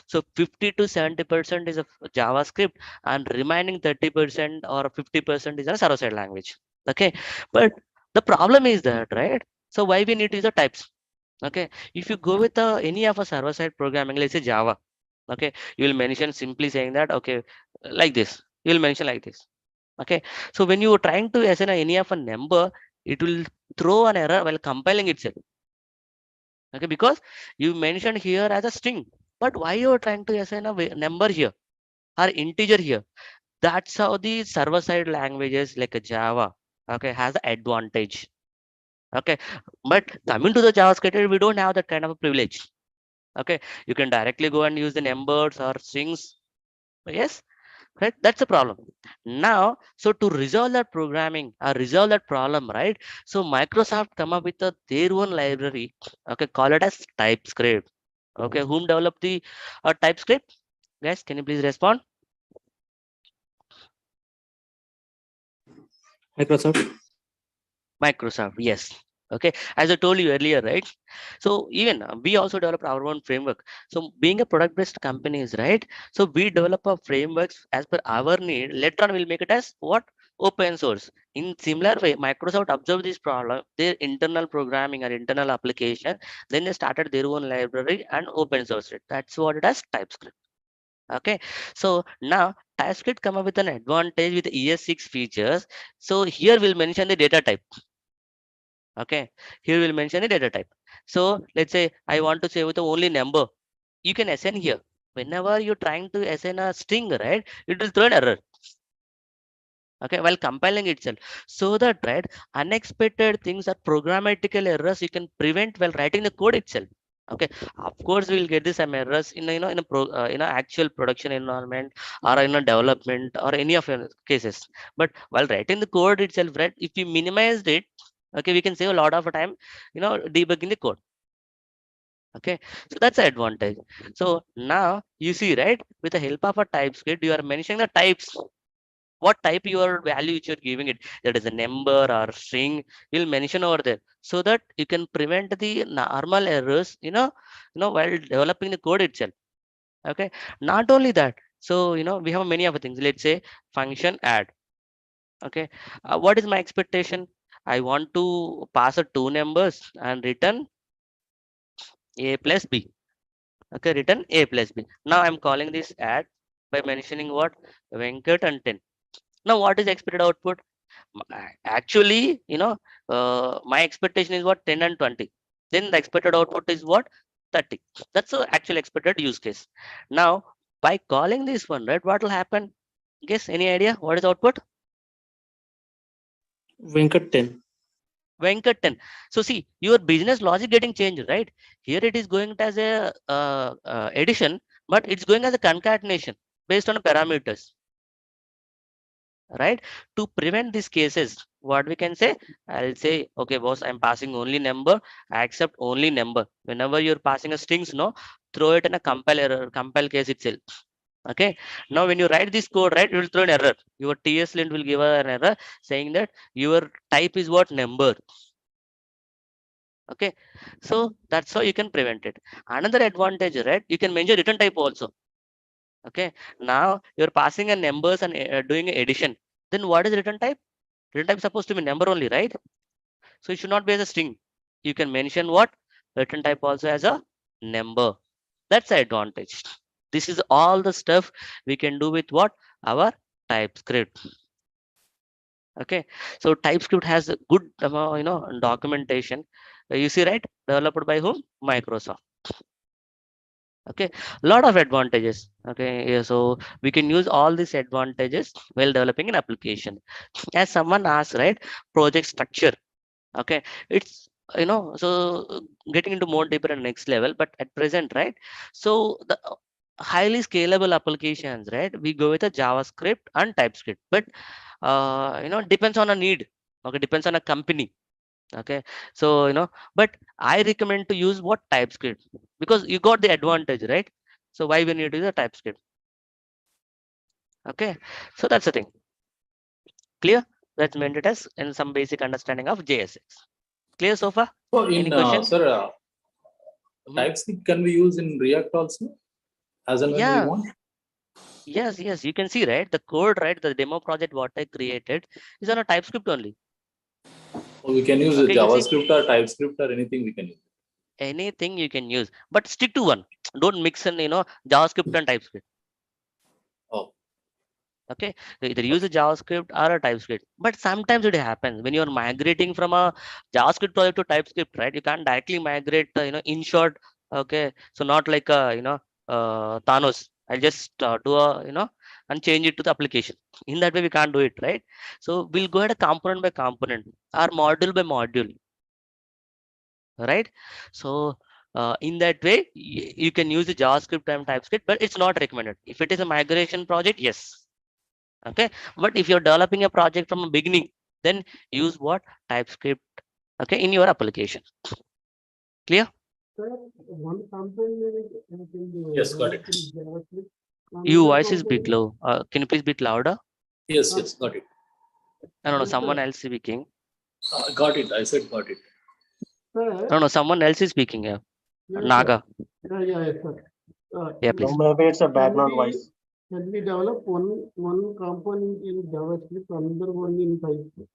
So 50 to 70% is a JavaScript, and remaining 30% or 50% is a server-side language. Okay, but the problem is that, right? So why we need to use the types? Okay, if you go with any of a server-side programming, let's say Java, okay, you will mention simply saying that, okay, like this, you will mention like this. Okay, so when you are trying to assign any of a number, it will throw an error while compiling itself. Okay, because you mentioned here as a string, but why you are trying to assign a number here or integer here? That's how the server-side languages like a Java, okay, has the advantage. Okay, but coming to the JavaScript, we don't have that kind of a privilege. Okay, you can directly go and use the numbers or strings. Yes, right, that's the problem. Now, so to resolve that programming or resolve that problem, right? So Microsoft come up with their own library, okay, call it as TypeScript. Okay, whom developed the TypeScript? Guys, can you please respond? Microsoft, yes. Okay, as I told you earlier, right? So even we also develop our own framework. So being a product-based companies, right? So we develop our frameworks as per our need. Later on, we'll make it as what? Open source. In similar way, Microsoft observed this problem, their internal programming or internal application, then they started their own library and open source it. That's what it has TypeScript. Okay, so now TypeScript come up with an advantage with ES6 features. So here we'll mention the data type. Okay, here we'll mention a data type. So let's say I want to say with the only number, you can assign here. Whenever you're trying to assign a string, right, it will throw an error. Okay, while compiling itself. So that, right, unexpected things are programmatical errors you can prevent while writing the code itself. Okay, of course we'll get this some errors in in a actual production environment or in a development or any of your cases. But while writing the code itself, right, if we minimized it, okay, we can save a lot of time, debugging the code. Okay, so that's the advantage. So now you see, right, with the help of a TypeScript, you are mentioning the types, what type your value which you're giving it, that is a number or string, you'll mention over there, so that you can prevent the normal errors, while developing the code itself. Okay, not only that, so we have many other things. Let's say function add. Okay, what is my expectation? I want to pass a two numbers and return a plus b. Okay, return a plus b. Now I'm calling this add by mentioning what? Venkat and 10. Now what is expected output? Actually, my expectation is what? 10 and 20. Then the expected output is what? 30. That's the actual expected use case. Now by calling this one, right, what will happen? Guess, any idea what is output? Venkat 10. Venkat 10. So see, your business logic getting changed, right? Here it is going as a addition, but it's going as a concatenation based on parameters, right? To prevent these cases, what we can say, I'll say, okay boss, I'm passing only number, I accept only number. Whenever you're passing a strings, no, throw it in a compile case itself. Okay, now when you write this code, right, it will throw an error. Your ts lint will give an error saying that your type is what? Number. Okay, so that's how you can prevent it. Another advantage, right, you can mention return type also. Okay, now you're passing a numbers and doing addition, then what is return type? Return type is supposed to be number only, right? So it should not be as a string. You can mention what? Return type also as a number. That's the advantage. This is all the stuff we can do with what? Our TypeScript. Okay, so TypeScript has a good documentation. You see, right, developed by whom? Microsoft. Okay, a lot of advantages. Okay, yeah, so we can use all these advantages while developing an application. As someone asked, right, project structure. Okay, it's getting into more deeper and next level, but at present, right, so the highly scalable applications, right, we go with a JavaScript and TypeScript, but depends on a need. Okay, depends on a company. Okay, so but I recommend to use what TypeScript, because you got the advantage, right? So why we need to use a TypeScript? Okay, so that's the thing. Clear? That's meant it as in some basic understanding of JSX. Clear so far? So Any in question? sir, Mhm. TypeScript can be used in React also, as and when we Yeah, want. yes, you can see, right? The code, right? The demo project what I created is on a TypeScript only. Or we can use Okay, you see, JavaScript or TypeScript or anything we can use. anything you can use, but stick to one. Don't mix in, JavaScript and TypeScript. Oh, Okay, so either use a JavaScript or a TypeScript. But sometimes it happens when you're migrating from a JavaScript project to TypeScript, right? You can't directly migrate, in short. Okay, so not like Thanos. I'll just do a, and change it to the application. In that way, we can't do it, right? So we'll go ahead component by component or module by module, right? So in that way, you can use the JavaScript and TypeScript, but it's not recommended. If it is a migration project, yes. Okay, but if you're developing a project from the beginning, then use what? TypeScript, okay, in your application. Clear? Sir, one component yes, got it. is JavaScript, Your another voice is bit component. low. Can you please bit louder? Yes, Uh, yes, got it. No, yes, someone sir. else is speaking. Got it. I said got it. Sir, No, someone else is speaking here. yes, sir. Naga. Yes, sir. Yeah, No, please. maybe it's a Can background we voice. develop one component in JavaScript, another one in TypeScript?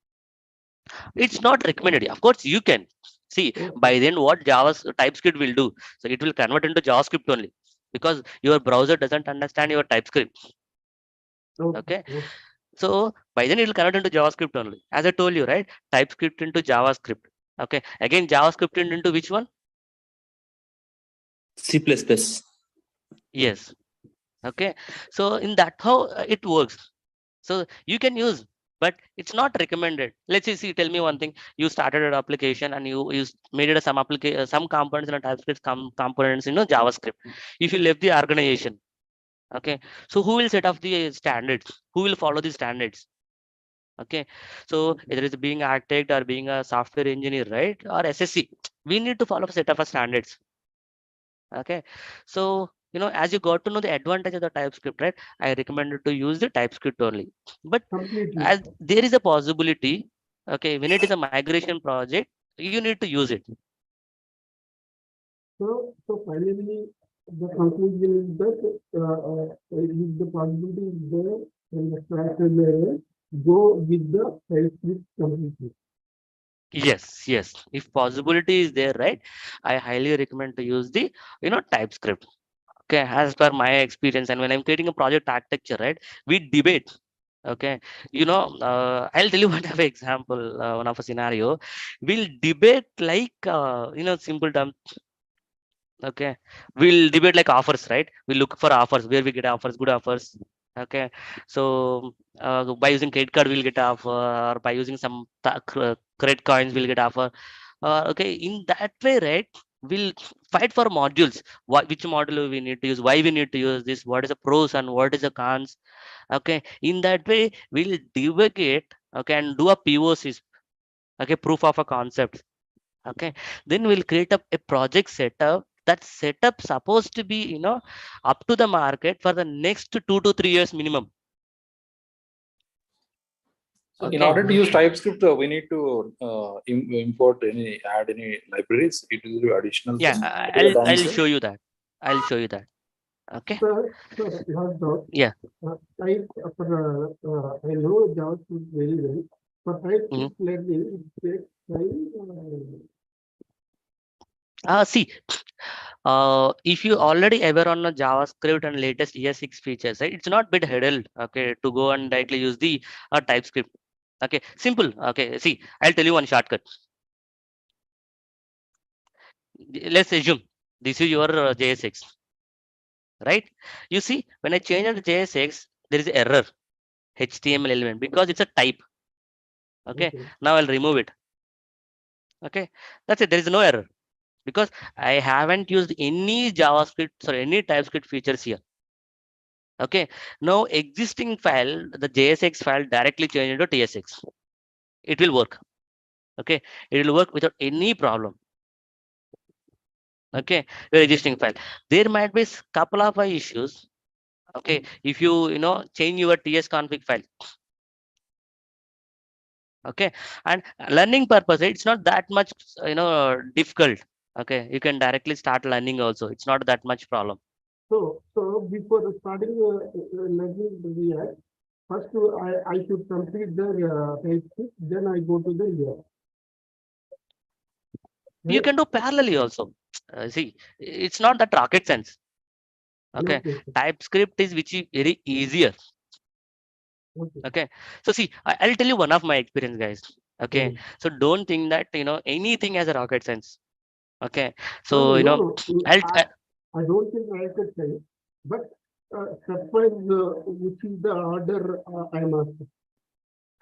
It's not recommended. Of course, you can see Yes, by sir. then what TypeScript will do. So it will convert into JavaScript only, because your browser doesn't understand your TypeScript. Okay, Okay. so by then it will convert into JavaScript only. As I told you, right? TypeScript into JavaScript. Okay, again JavaScript into which one? C++. Yes. Okay, so in that how it works. So you can use, but it's not recommended. Let's see, tell me one thing. You started an application and you made it a some application, some components in a TypeScript, components in a JavaScript. If you left the organization, okay, so who will set up the standards? Who will follow the standards? Okay, so either it's being architect or being a software engineer, right, or SSC, we need to follow a set of standards. Okay, so as you got to know the advantage of the TypeScript, right, I recommended to use the TypeScript only. But Completely. as there is a possibility, okay, when it is a migration project, you need to use it. So finally, the conclusion is that if the possibility is there in the software layer, go with the TypeScript completely. Yes, if possibility is there, right, I highly recommend to use the TypeScript. Okay, as per my experience, and when I'm creating a project architecture, right, we debate. Okay, I'll tell you one of example, one of a scenario. We'll debate like simple terms. Okay, we'll debate like offers, right? We look for offers, where we get offers, good offers. Okay, so by using credit card we'll get offer, or by using some credit coins we'll get offer. Okay, in that way, right, we'll fight for modules. Which module we need to use, why we need to use this, what is the pros and what is the cons. Okay, in that way we'll debate, okay, and do a POCs, okay, proof of a concept. Okay, then we'll create a project setup. That setup supposed to be up to the market for the next 2 to 3 years minimum. So in Okay, order to use TypeScript, we need to add any libraries. It will be additional yeah, thing. What is I'll the I'll answer? show you that. I'll show you that. Okay, So you have the yeah. type I know JavaScript very well. For Mhm. TypeScript learning, it takes time. See, if you already ever on a JavaScript and latest ES6 features, right, it's not bit hurdle, okay, to go and directly use the TypeScript. Okay, simple. Okay, see, I'll tell you one shortcut. Let's assume this is your JSX, right? You see, when I change the JSX, there is error HTML element because it's a type. Okay, Okay. now I'll remove it. Okay, that's it. There is no error because I haven't used any JavaScript or any TypeScript features here. Okay, now existing file, the JSX file directly change into TSX. It will work. Okay, it will work without any problem. Okay, your existing file. There might be couple of issues. Okay, if you change your ts config file. Okay, and learning purpose, it's not that much difficult. Okay, you can directly start learning also. It's not that much problem. So before starting learning the React, first I should complete the TypeScript, then I go to the React. You can do parallelly also. See, it's not that rocket science. Okay, TypeScript is which is very easier. Okay, so see, I'll tell you one of my experience, guys. Okay, so don't think that anything has a rocket science. Okay, so I I'll don't think I could say, but stepwise, which is the order I am asking.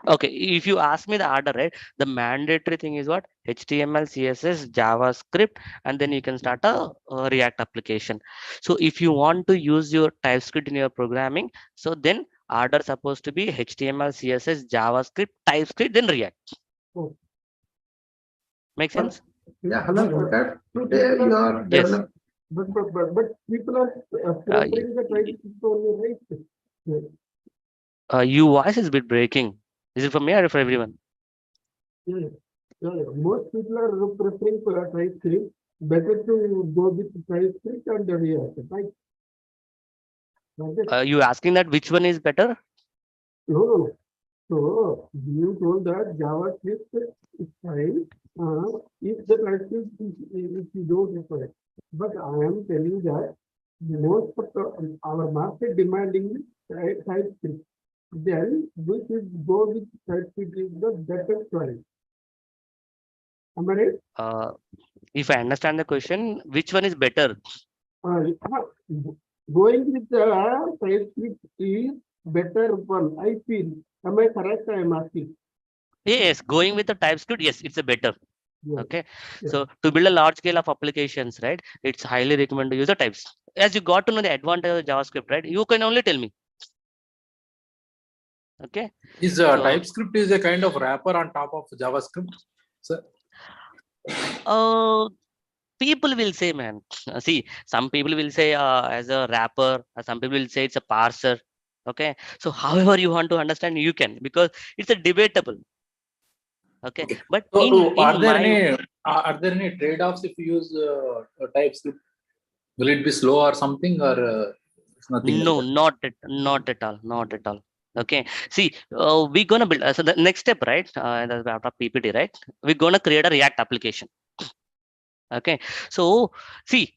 okay, if you ask me the order, right, the mandatory thing is what? HTML, CSS, JavaScript, and then you can start a React application. So if you want to use your TypeScript in your programming, so then order supposed to be HTML, CSS, JavaScript, TypeScript, then React. Oh. Make sense? Yeah, hello. Today you are Yes. But people are preferring the TypeScript only, right? Your voice is a bit breaking. Is it for me or for everyone? Yeah. Most people are preferring for TypeScript. Better to go with TypeScript and the React, right? You asking that which one is better? No. So you told that JavaScript is fine if the TypeScript if you don't require. But I am telling that most of our market demanding TypeScript. Then we should go with TypeScript is the better choice. Am I right? If I understand the question, which one is better? Going with the TypeScript is better one, I feel. Am I correct? I am asking. Yes, going with the TypeScript, yes, it's a better. Yeah. Okay, so to build a large scale of applications, right, it's highly recommended to use the types. As you got to know the advantage of JavaScript, right, you can only tell me. Okay, Is TypeScript is a kind of wrapper on top of JavaScript, sir? People will say, man, see, some people will say as a wrapper, some people will say it's a parser. Okay, so however you want to understand, you can, because it's a debatable. Okay, but so are there any trade-offs if you use TypeScript? Will it be slow or something, or it's nothing? No, not at all. Okay, see, we're gonna build. So the next step, right? After PPT, right? We're gonna create a React application. Okay, so see,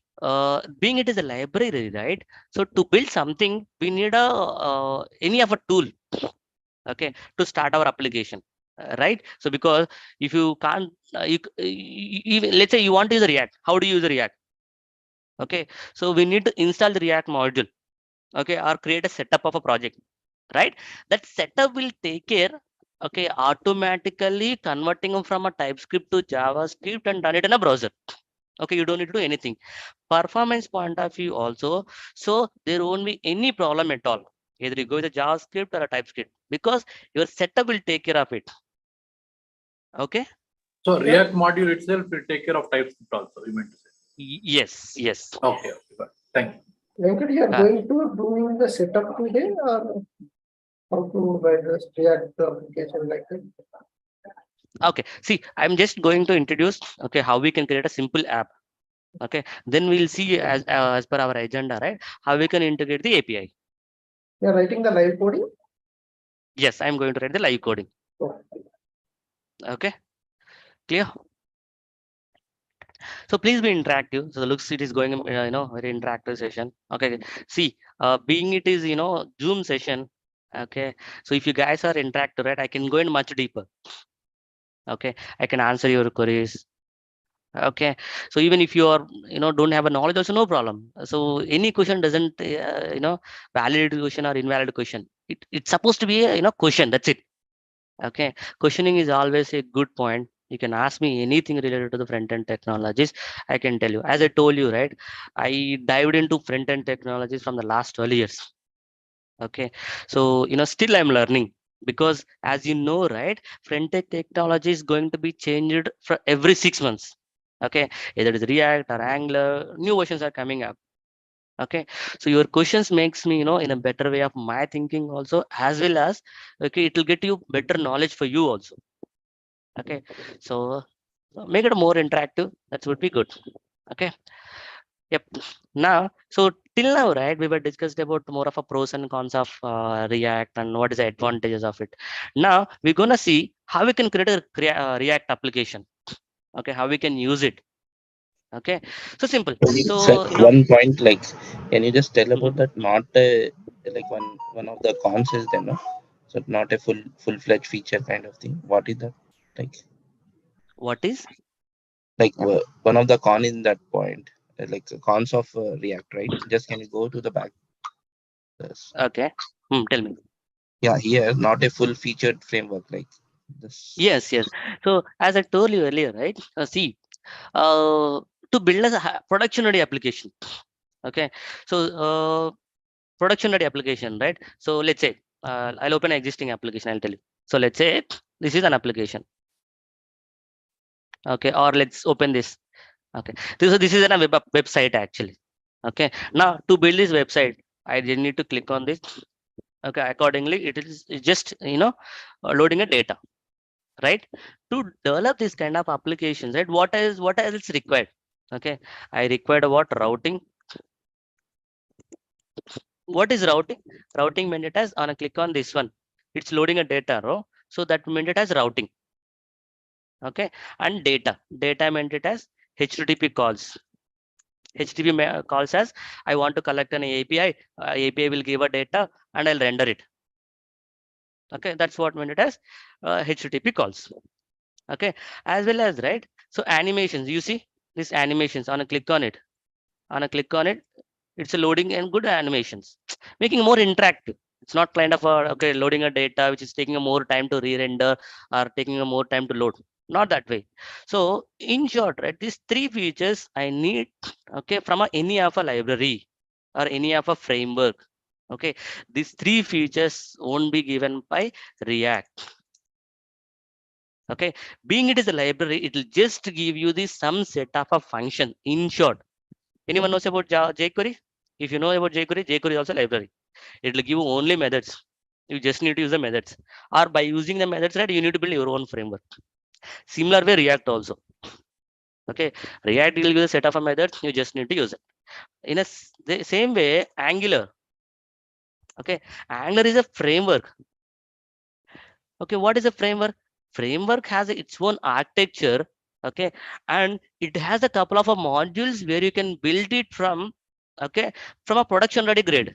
being it is a library, right? So to build something, we need any of a tool. Okay, to start our application. Right, so because if you can't even let's say you want to use React, how do you use React? Okay, so we need to install the React module, okay, or create a setup of a project, right? That setup will take care, okay, automatically converting from a TypeScript to JavaScript and run it in a browser. Okay, you don't need to do anything. Performance point of view also, so there won't be any problem at all. Either you go with a JavaScript or a TypeScript, because your setup will take care of it. Okay. So React module itself will take care of TypeScript also, you meant to say? Yes. Okay, thank you. Venkat, you are going to do the setup today, or how to build the React application like that? Okay, see, I'm just going to introduce, okay, how we can create a simple app. Okay, then we'll see as per our agenda, right, how we can integrate the API. You are writing the live coding? Yes, I'm going to write the live coding. Okay, clear? So please be interactive. So the looks it is going, very interactive session. Okay, see, being it is, Zoom session. Okay, so if you guys are interactive, right, I can go in much deeper. Okay, I can answer your queries. Okay, so even if you are, don't have a knowledge, also no problem. So any question doesn't, valid question or invalid question. It's supposed to be a, question. That's it. Okay, questioning is always a good point. You can ask me anything related to the front-end technologies. I can tell you. As I told you, right, I dived into front-end technologies from the last 12 years. Okay, so still I'm learning. because as you know, right, front-end technology is going to be changed for every 6 months. Okay, either it is React or Angular, new versions are coming up. Okay, so your questions makes me, in a better way of my thinking also, as well as, okay, it will get you better knowledge for you also. Okay, so make it more interactive. That would be good. Okay. Yep. Now, so till now, right, we were discussed about more of a pros and cons of React and what is the advantages of it. Now we're gonna see how we can create a React application. Okay, how we can use it. Okay, so simple. So So one point, like, can you just tell mhm. about that? Not like one of the cons is there, no? So not a full-fledged feature kind of thing. What is that? Like, What is one of the con in that point, like the cons of React, right? Just can you go to the back? This. okay? Tell me. Yeah, here not a full featured framework like this. Yes, yes. So as I told you earlier, right? See, to build a production ready application. Okay, so production ready application, right? So let's say I'll open an existing application. I'll tell you. So let's say this is an application. Okay, or let's open this. Okay, this is a website actually. Okay, now to build this website, I just need to click on this. Okay, accordingly, it is just loading a data, right? To develop this kind of applications, right? What else required? Okay, I required what routing. What is routing? Routing meant it as on a click on this one, it's loading a data row. So that meant it as routing. Okay, and data meant it as HTTP calls. HTTP calls as I want to collect an API. API will give a data and I'll render it. Okay, that's what meant it as HTTP calls. Okay, as well as right. So animations, you see these animations on a click on it. On a click on it, it's a loading and good animations, making more interactive. It's not kind of a okay loading a data which is taking a more time to re-render or taking a more time to load. Not that way. So in short, right, these three features I need okay from any of a library or any of a framework. Okay, these three features won't be given by React. Okay, being it is a library, it will just give you the some set of a function. In short, anyone knows about jQuery? If you know about jQuery, jQuery is also library. It will give you only methods. You just need to use the methods. Or by using the methods, right, you need to build your own framework. Similar way, React also. Okay, React will give you a set of a methods. You just need to use it. In the same way, Angular. Okay, Angular is a framework. Okay, what is a framework? Framework has its own architecture. Okay, and it has a couple of modules where you can build it from. Okay, from a production ready grade.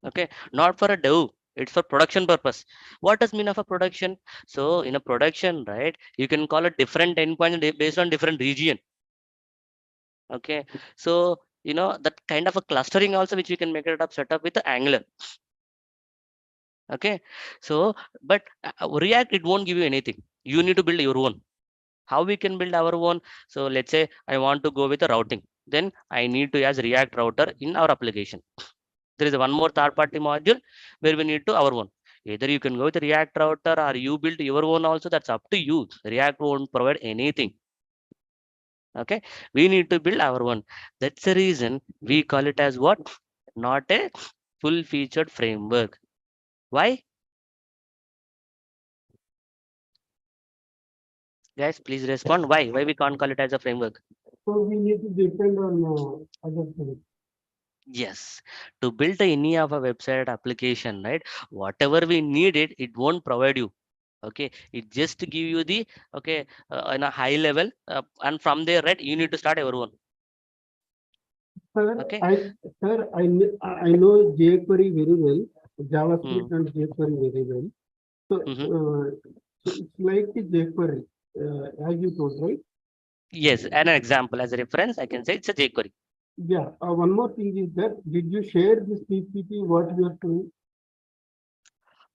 Okay, not for a dev, it's for production purpose. What does mean of a production? So in a production, right, you can call it different endpoints based on different region. Okay, so that kind of a clustering also which we can make it up set up with the Angular. Okay, so but React, it won't give you anything. You need to build your own. How we can build our own? So let's say I want to go with a routing, then I need to use React router in our application. There is one more third party module where we need to our own. Either you can go with React router or you build your own also, that's up to you. React won't provide anything. Okay, we need to build our own. That's the reason we call it as what? Not a full featured framework. Why? Guys, please respond. Why we can't call it as a framework? So we need to depend on other things. Yes, to build any of a website application, right? Whatever we need it won't provide you. Okay, it just give you the okay in a high level, and from there, right, you need to start your own. Sir, Okay. I know jQuery very well, JavaScript Hmm. and jQuery very well. So, Mm-hmm. so it's like a jQuery, as you told, right? Yes, and an example as a reference, I can say it's a jQuery. Yeah. One more thing is that did you share this PPT? What you are doing?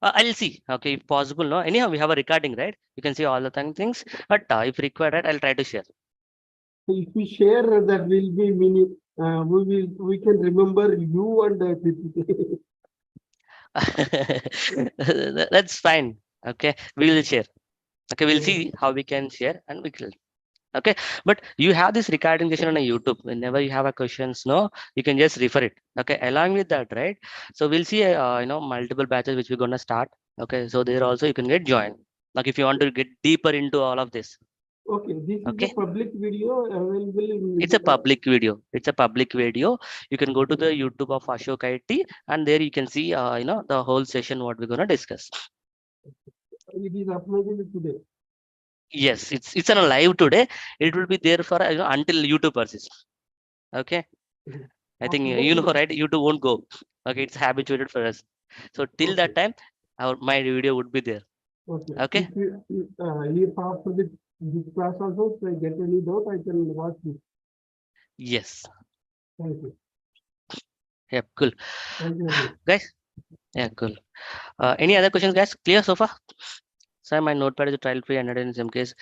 I'll see. Okay, if possible, no. Anyhow, we have a recording, right? You can see all the things. But if required, right, I'll try to share. So if we share, that will be mini. We can remember you and PPT. That's fine. Okay, we will share. Okay, we'll see how we can share and we will. Okay, but you have this recording session on a YouTube. Whenever you have a questions, no, you can just refer it. Okay, along with that, right? So we'll see, multiple batches which we're gonna start. Okay, so there also you can get joined. Like if you want to get deeper into all of this. Okay, this is a Okay, public video available in it's a public video. It's a public video. You can go to the YouTube of Ashok IT, and there you can see, the whole session what we're gonna discuss. it is uploaded today. Yes, it's on a live today. It will be there for until YouTube persists. Okay. I think After that, you know, right? YouTube won't go. Okay, it's habituated for us. So till that time, my video would be there. okay. Okay. If after this class also, if I get any doubt, I can watch this. Yes. Thank you. Yeah. Cool. Thank you very much. Guys. Yeah. Cool. Any other questions, guys? Clear so far? So my notepad is trial free and in some case.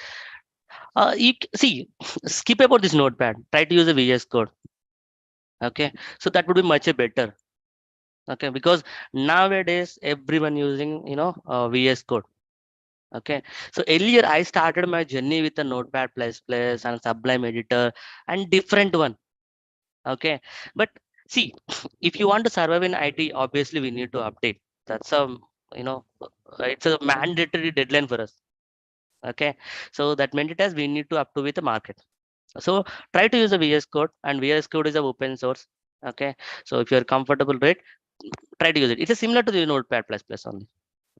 See, skip about this notepad. Try to use a VS Code. Okay. So that would be much better. Okay, because nowadays everyone using VS Code. Okay, so earlier I started my journey with a Notepad plus and Sublime editor and different one. Okay, but see, if you want to survive in IT, obviously we need to update. That's a you know it's a mandatory deadline for us. Okay, so that meant it as we need to up to with the market. So try to use a VS Code, and VS Code is a open source. Okay, so if you're comfortable with it, try to use it. It's a similar to the Notepad plus only.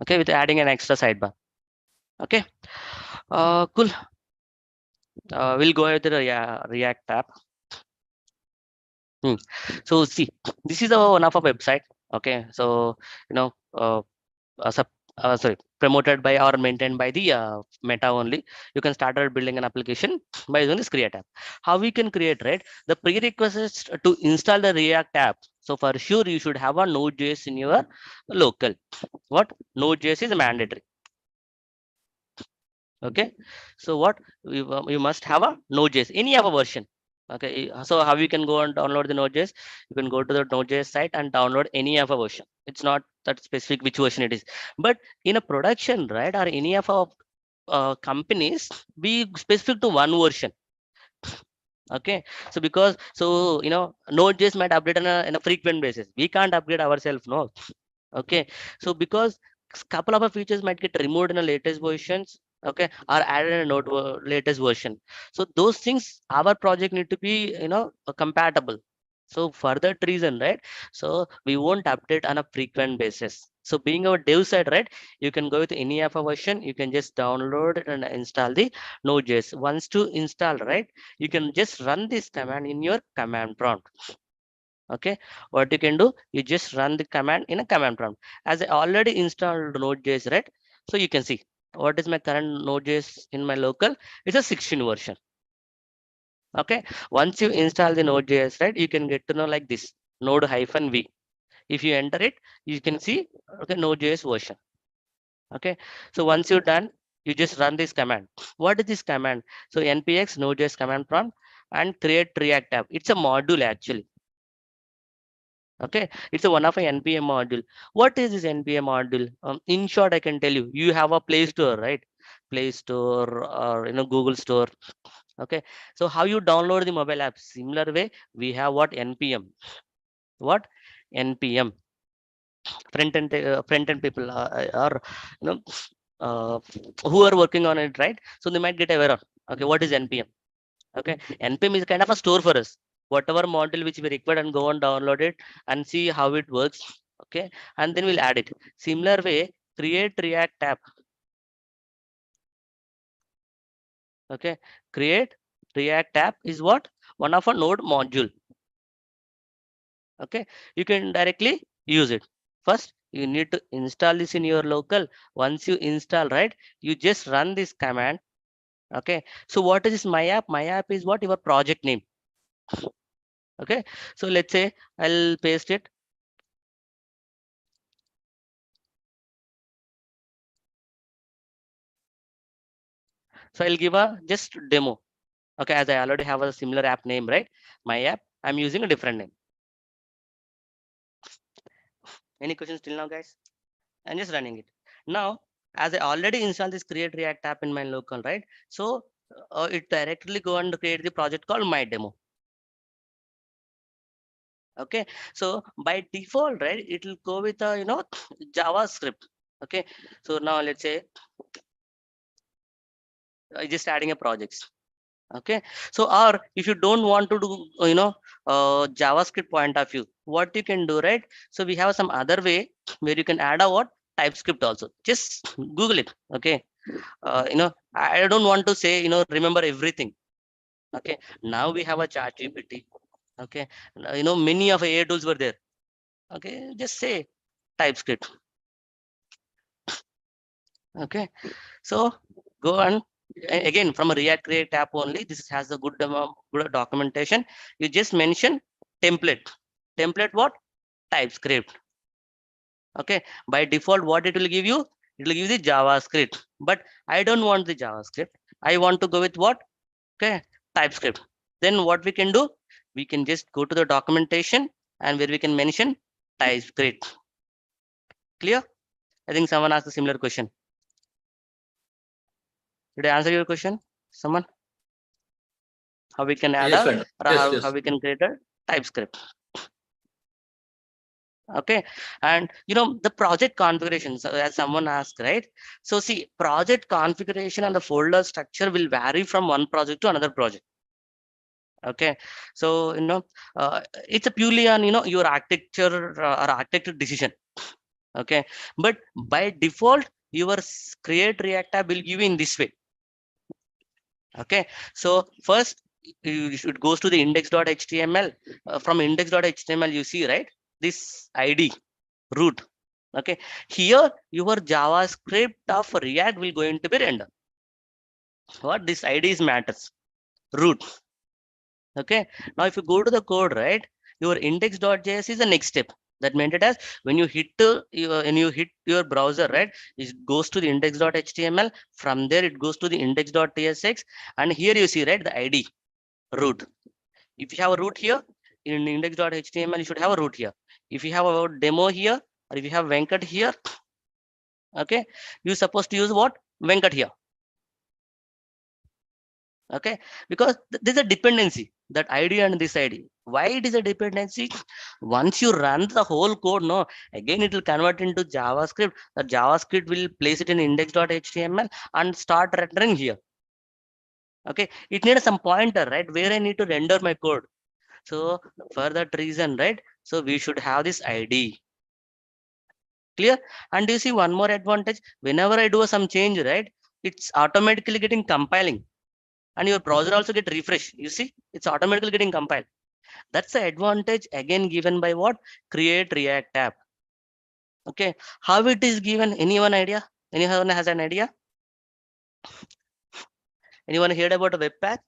Okay, with adding an extra sidebar. Okay, cool. We'll go ahead with the React tab. So see, this is one of our website. Okay, so sub, sorry, promoted by or maintained by the Meta only. You can start building an application by using this Create app. How we can create, right? The prerequisites to install the React app. So for sure, you should have a Node.js in your local. What Node.js is mandatory. Okay, so what you must have a Node.js, any of a version. Okay, so how you can go and download the Node.js? You can go to the Node.js site and download any of a version. It's not that specific which version it is, but in a production, right, or any of our companies, be specific to one version. Okay, so because Node.js might update on a frequent basis. We can't upgrade ourselves, no. Okay, so because couple of features might get removed in the latest versions, okay, or added in a latest version. So those things our project need to be compatible. So for that reason, right, so we won't update on a frequent basis. So being our dev side, right, you can go with any of a version, you can just download it and install the Node.js. Once to install, right, you can just run this command in your command prompt. Okay, what you can do, you just run the command in a command prompt. As I already installed Node.js, right, so you can see what is my current Node.js in my local. It's a 16 version. Okay, once you install the Node.js, right, you can get to know like this node-v. If you enter it, you can see, okay, Node.js version. Okay, so once you're done, you just run this command. What is this command? So npx Node.js command prompt and create React app. It's a module actually. Okay, it's a one of a npm module. What is this npm module? In short, I can tell you, you have a Play Store, right? Play Store or Google Store. Okay, so how you download the mobile app? Similar way, we have what npm. What npm front end people are you know uh, who are working on it, right? So they might get aware of, okay, what is npm. Okay, npm is kind of a store for us. Whatever module which we require, and go and download it and see how it works. Okay, and then we'll add it. Similar way, create React app. Okay, create React app is what? One of a node module. Okay, you can directly use it. First, you need to install this in your local. Once you install, right, you just run this command. Okay, so what is this my app? My app is what? Your project name. Okay, so let's say I'll paste it. So I'll give a just demo. Okay, as I already have a similar app name, right? My app, I'm using a different name. Any questions till now, guys? and just running it. Now, as I already installed this create React app in my local, right? So it directly go and create the project called my demo. Okay, so by default, right, it will go with a JavaScript. Okay, so now let's say just adding a project. Okay, so or if you don't want to do JavaScript point of view, what you can do, right? So we have some other way where you can add a what TypeScript also. Just Google it. Okay, I don't want to say remember everything. Okay, now we have a chat GPT. Okay, many of AI tools were there. Okay, just say TypeScript. Okay, so go on again from a React Create app only. This has a good documentation. You just mention template. Template what? TypeScript. Okay, by default, what it will give you? It will give you the JavaScript. But I don't want the JavaScript. I want to go with what? Okay, TypeScript. Then what we can do? We can just go to the documentation and where we can mention TypeScript. Clear? I think someone asked a similar question. Did I answer your question? Someone? How we can add Yes, a friend. or Yes, how yes. we can create a TypeScript. Okay, and the project configuration. So as someone asked, right? So see, project configuration and the folder structure will vary from one project to another project. Okay, so it's a purely on your architecture or architecture decision. Okay, but by default your create React app will give you in this way. Okay, so first you should goes to the index.html. From index.html you see, right, this id root. Okay, here your JavaScript of React will going to be rendered. What this id is matters, root. Okay, now if you go to the code, right, your index.js is the next step. That meant it as when you hit your browser, right, it goes to the index.html. From there it goes to the index.tsx, and here you see, right, the id root. If you have a root here in index.html, you should have a root here. If you have a demo here, or if you have Venkat here, okay, you're supposed to use what? Venkat here. Okay, because there's a dependency, that id and this id. Why it is a dependency? Once you run the whole code, no, again it will convert into JavaScript. The JavaScript will place it in index.html and start rendering here. Okay, it needs some pointer, right, where I need to render my code. So for that reason, right, so we should have this id. Clear? And you see one more advantage, whenever I do some change, right, it's automatically getting compiling, and your browser also get refresh. You see, it's automatically getting compiled. That's the advantage again given by what? Create React app. Okay, how it is given? Anyone idea? Anyone has an idea? Anyone heard about a webpack?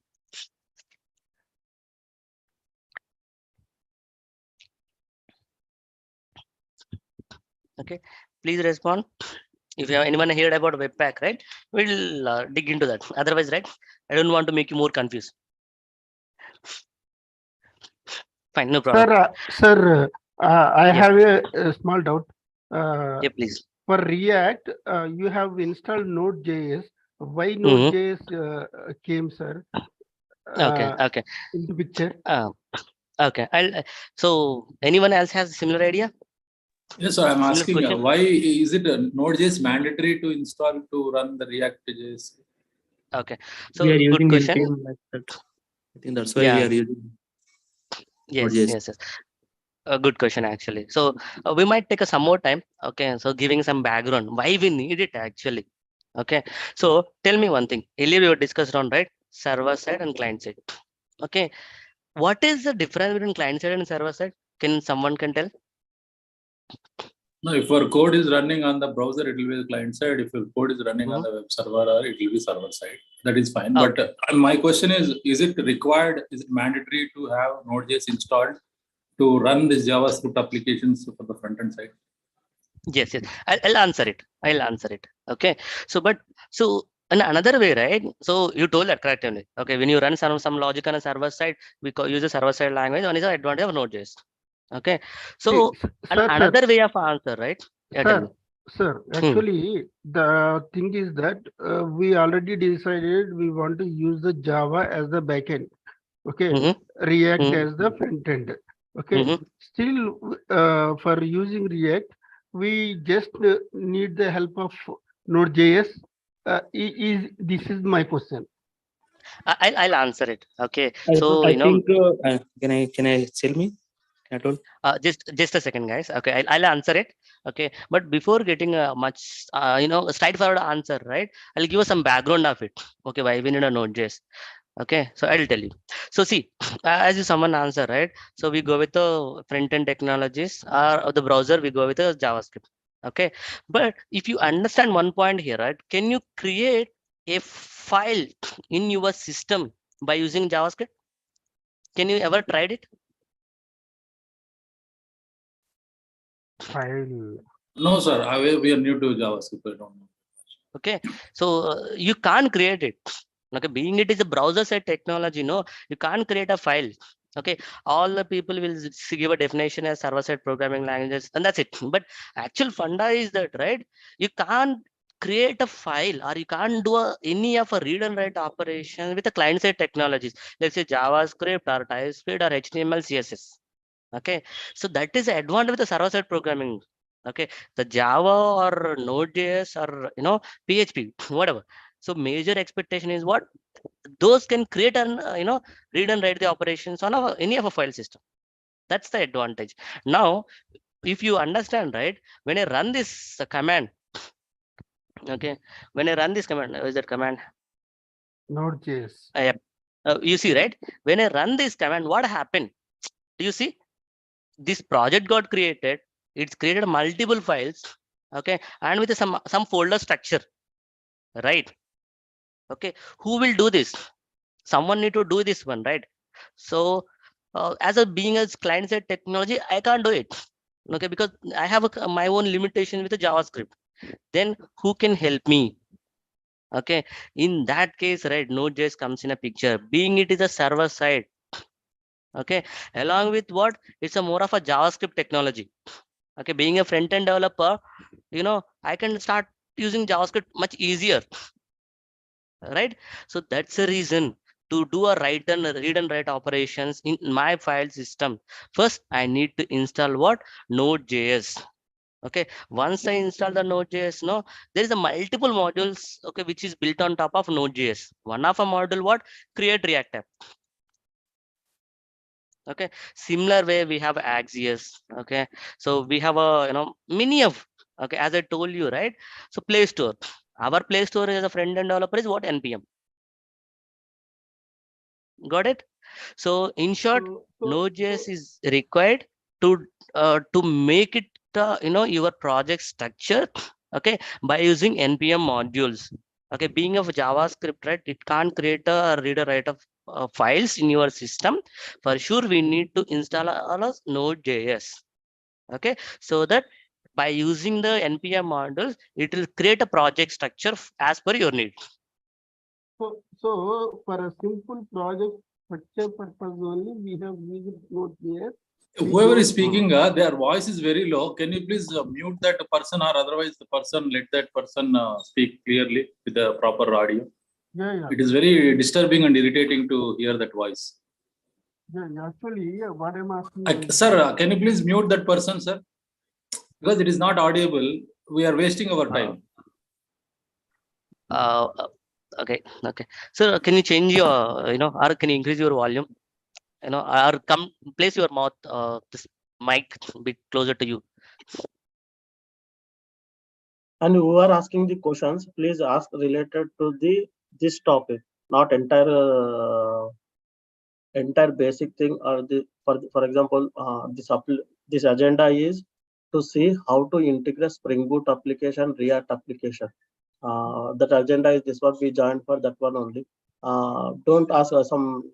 Okay, please respond. If you have anyone heard about webpack, right, we'll dig into that. Otherwise, right, I don't want to make you more confused. Fine, no problem. Sir, I Yes. have a small doubt. Yeah, please. For React, you have installed Node.js. Why Node.js came, sir? Okay, okay, In the picture. okay. So anyone else has a similar idea? Yes, sir. I'm Similar asking question? why is it Node.js mandatory to install to run the React.js? Okay, We so are good using question. npm like that. I think that's why we Yeah, are using yes, Node.js. yes, yes. A good question actually. So we might take some more time. Okay, so giving some background why we need it actually. Okay, so tell me one thing. Earlier we were discussed on, right, server side and client side. Okay, what is the difference between client side and server side? Can someone can tell? No, if our code is running on the browser, it will be the client side. If your code is running on the web server, it will be server side. That is fine. But my question is it required? Is it mandatory to have Node.js installed to run these JavaScript applications for the front end side? Yes, yes. I'll answer it. I'll answer it. Okay. So, but so in another way, right? So you told that correctly. Okay. When you run some logic on a server side, we use a server side language. One is the advantage of Node.js. Okay. So Sir, another way of answer, right? Yeah, tell sir, me. Sir, actually, the thing is that we already decided we want to use the Java as the backend. Okay, React as the front end. Okay, still for using React, we just need the help of Node.js. This is my question. I'll answer it. Okay, I, so I think can I tell me? Can I tell? just a second, guys. Okay, I'll answer it. Okay, but before getting a much straightforward answer, right? I'll give you some background of it. Okay, why we need a Node.js. Okay, so I'll tell you. So see, as you someone answer, right? So we go with the front-end technologies, or the browser we go with the JavaScript. Okay, but if you understand one point here, right? Can you create a file in your system by using JavaScript? Can you ever tried it? File. No, sir. We are new to JavaScript. I don't know. Okay, so you can't create it. Okay, being it is a browser side technology, no, you can't create a file. Okay, all the people will give a definition as server side programming languages, and that's it. But actual funda is that, right? You can't create a file, or you can't do any of a read and write operation with the client side technologies. Let's say JavaScript or TypeScript or HTML, CSS. Okay, so that is advanced with the server side programming. Okay, the Java or Node.js or PHP, whatever. So major expectation is what those can create and read and write the operations on any of a file system. That's the advantage. Now, if you understand, right, when I run this command, okay, when I run this command, is that command? Node.js. Yep. You see, right? When I run this command, what happened? Do you see? This project got created. It's created multiple files, okay, and with some folder structure, right? Okay, who will do this? Someone need to do this one, right? So as a being as client side technology, I can't do it. Okay, because I have my own limitation with the JavaScript. Then who can help me? Okay, in that case, right, Node.js comes in a picture. Being it is a server side, okay, along with what, it's a more of a JavaScript technology. Okay, being a front end developer, I can start using JavaScript much easier, right? So that's the reason to do a read and write operations in my file system. First, I need to install what? Node.js. Okay, once I install the Node.js, no, there is a multiple modules, okay, which is built on top of Node.js. One of a module, what? Create React app. Okay, similar way we have Axios. Okay, so we have a many of, okay, as I told you, right? So Play Store, our Play Store as a front end developer is what? NPM. Got it? So in short, Node.js is required to make it your project structure, okay, by using npm modules. Okay, being of JavaScript, right, it can't create a read or write of files in your system. For sure, we need to install a Node.js. Okay, so that by using the npm modules, it will create a project structure as per your need. So for a simple project structure purpose only, we have used Node.js. Whoever is speaking, their voice is very low. Can you please mute that person, or otherwise the person, let that person speak clearly with the proper audio? Yeah. It is very disturbing and irritating to hear that voice. Yeah, actually, what I'm asking. Sir, can you please mute that person, sir? Because it is not audible. We are wasting our time. Okay. So can you change your, or can you increase your volume? Or come place your mouth, this mic a bit closer to you. And who are asking the questions, please ask related to this topic, not entire basic thing, or for example, this agenda is to see how to integrate Spring Boot application, React application. That agenda is this what we joined for, that one only. Don't ask some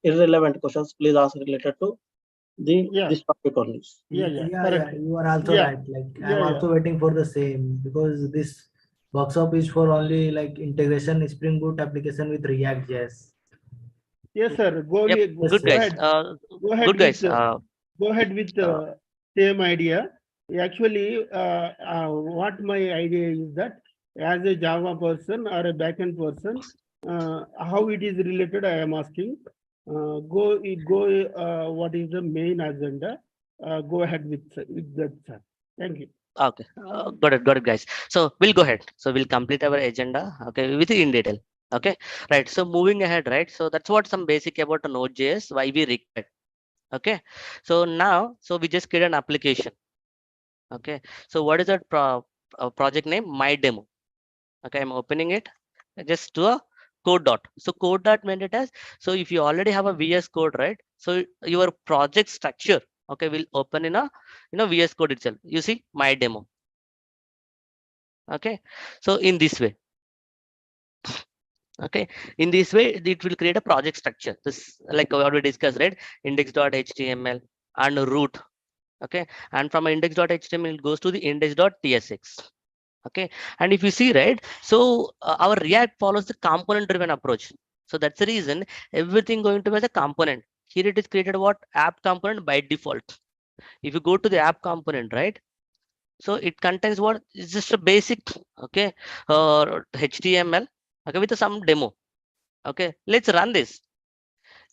irrelevant questions. Please ask related to this topic only. Yeah, you are also right. Like I'm also waiting for the same, because this workshop is for only like integration Spring Boot application with ReactJS. Yes, sir. Go Good guys. ahead. Go ahead Good guys. with go ahead with the same idea. Actually, what my idea is that as a Java person or a backend person, how it is related, I am asking. What is the main agenda? Go ahead with that, sir. Thank you. Okay, got it, guys. So we'll go ahead. So we'll complete our agenda, okay, with in detail. Okay, right. So moving ahead, right. So that's what some basic about Node.js, why we require. Okay, so now, so we just create an application. Okay, so what is that project name? My demo. Okay, I'm opening it. Just do a code dot. So code dot meant it as, so if you already have a VS code, right? So your project structure, okay, will open in a VS code itself. You see my demo. Okay, so in this way, okay, in this way it will create a project structure. This, like what we discussed, right? Index.html and root. Okay, and from index.html it goes to the index.tsx. Okay, and if you see, right, so our React follows the component driven approach. So that's the reason everything going to be as a component. Here it is created what app component by default. If you go to the app component, right, so it contains what is just a basic, okay, HTML, okay, with some demo. Okay, let's run this.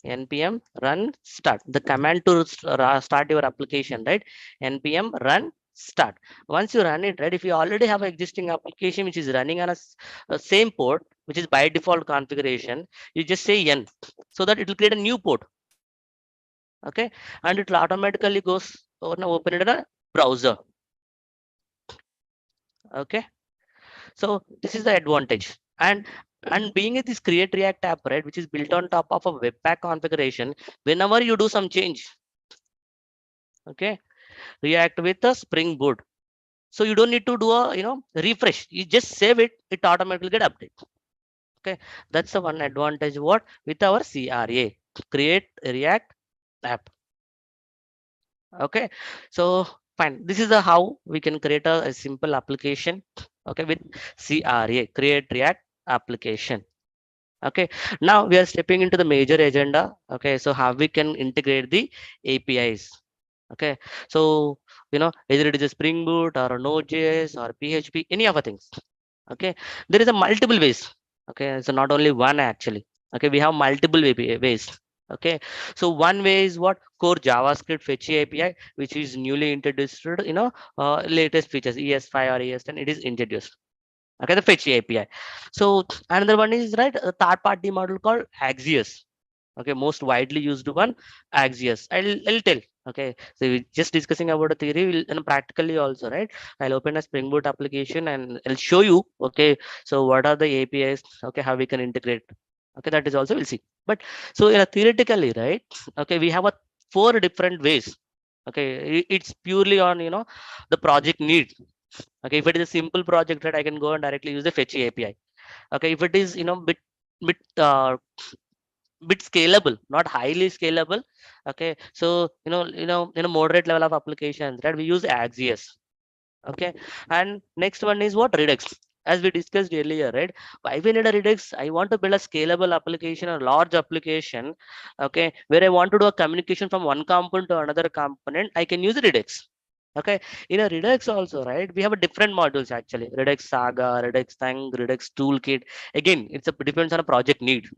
Npm run start, the command to start your application, right? Npm run start. Once you run it, right, if you already have an existing application which is running on a same port, which is by default configuration, you just say n, so that it will create a new port. Okay, and it will automatically goes open it in a browser. Okay, so this is the advantage. And being this create React app, right, which is built on top of a webpack configuration, whenever you do some change, okay, React with a Spring Boot, so you don't need to do a refresh. You just save it, it automatically get update. Okay, that's the one advantage what with our CRA, create React app. Okay, so fine, this is the how we can create a simple application, okay, with CRA, create React application. Okay, now we are stepping into the major agenda. Okay, so how we can integrate the APIs. Okay, so either it is a Spring Boot or a Node.js or PHP, any other things. Okay, there is a multiple ways. Okay, so not only one actually. Okay, we have multiple ways. Okay, so one way is what core JavaScript fetch API, which is newly introduced, latest features ES5 or ES10, it is introduced. Okay, the fetch API. So another one is, right, a third party model called Axios. Okay, most widely used one, Axios. I'll tell. Okay, so we're just discussing about a theory and practically also, right? I'll open a Spring Boot application and I'll show you. Okay, so what are the APIs? Okay, how we can integrate. Okay, that is also we'll see. But so theoretically, right? Okay, we have a 4 different ways. Okay, it's purely on the project need. Okay, if it is a simple project, right, I can go and directly use the fetch API. Okay, if it is bit bit scalable, not highly scalable. Okay, so moderate level of applications, right, we use Axios. Okay, and next one is what Redux, as we discussed earlier, right? Why we need a Redux? I want to build a scalable application, a large application, okay, where I want to do a communication from one component to another component. I can use Redux. Okay, in a Redux also, right, we have a different modules actually: Redux Saga, Redux Thang, Redux Toolkit. Again, it's a depends on a project need.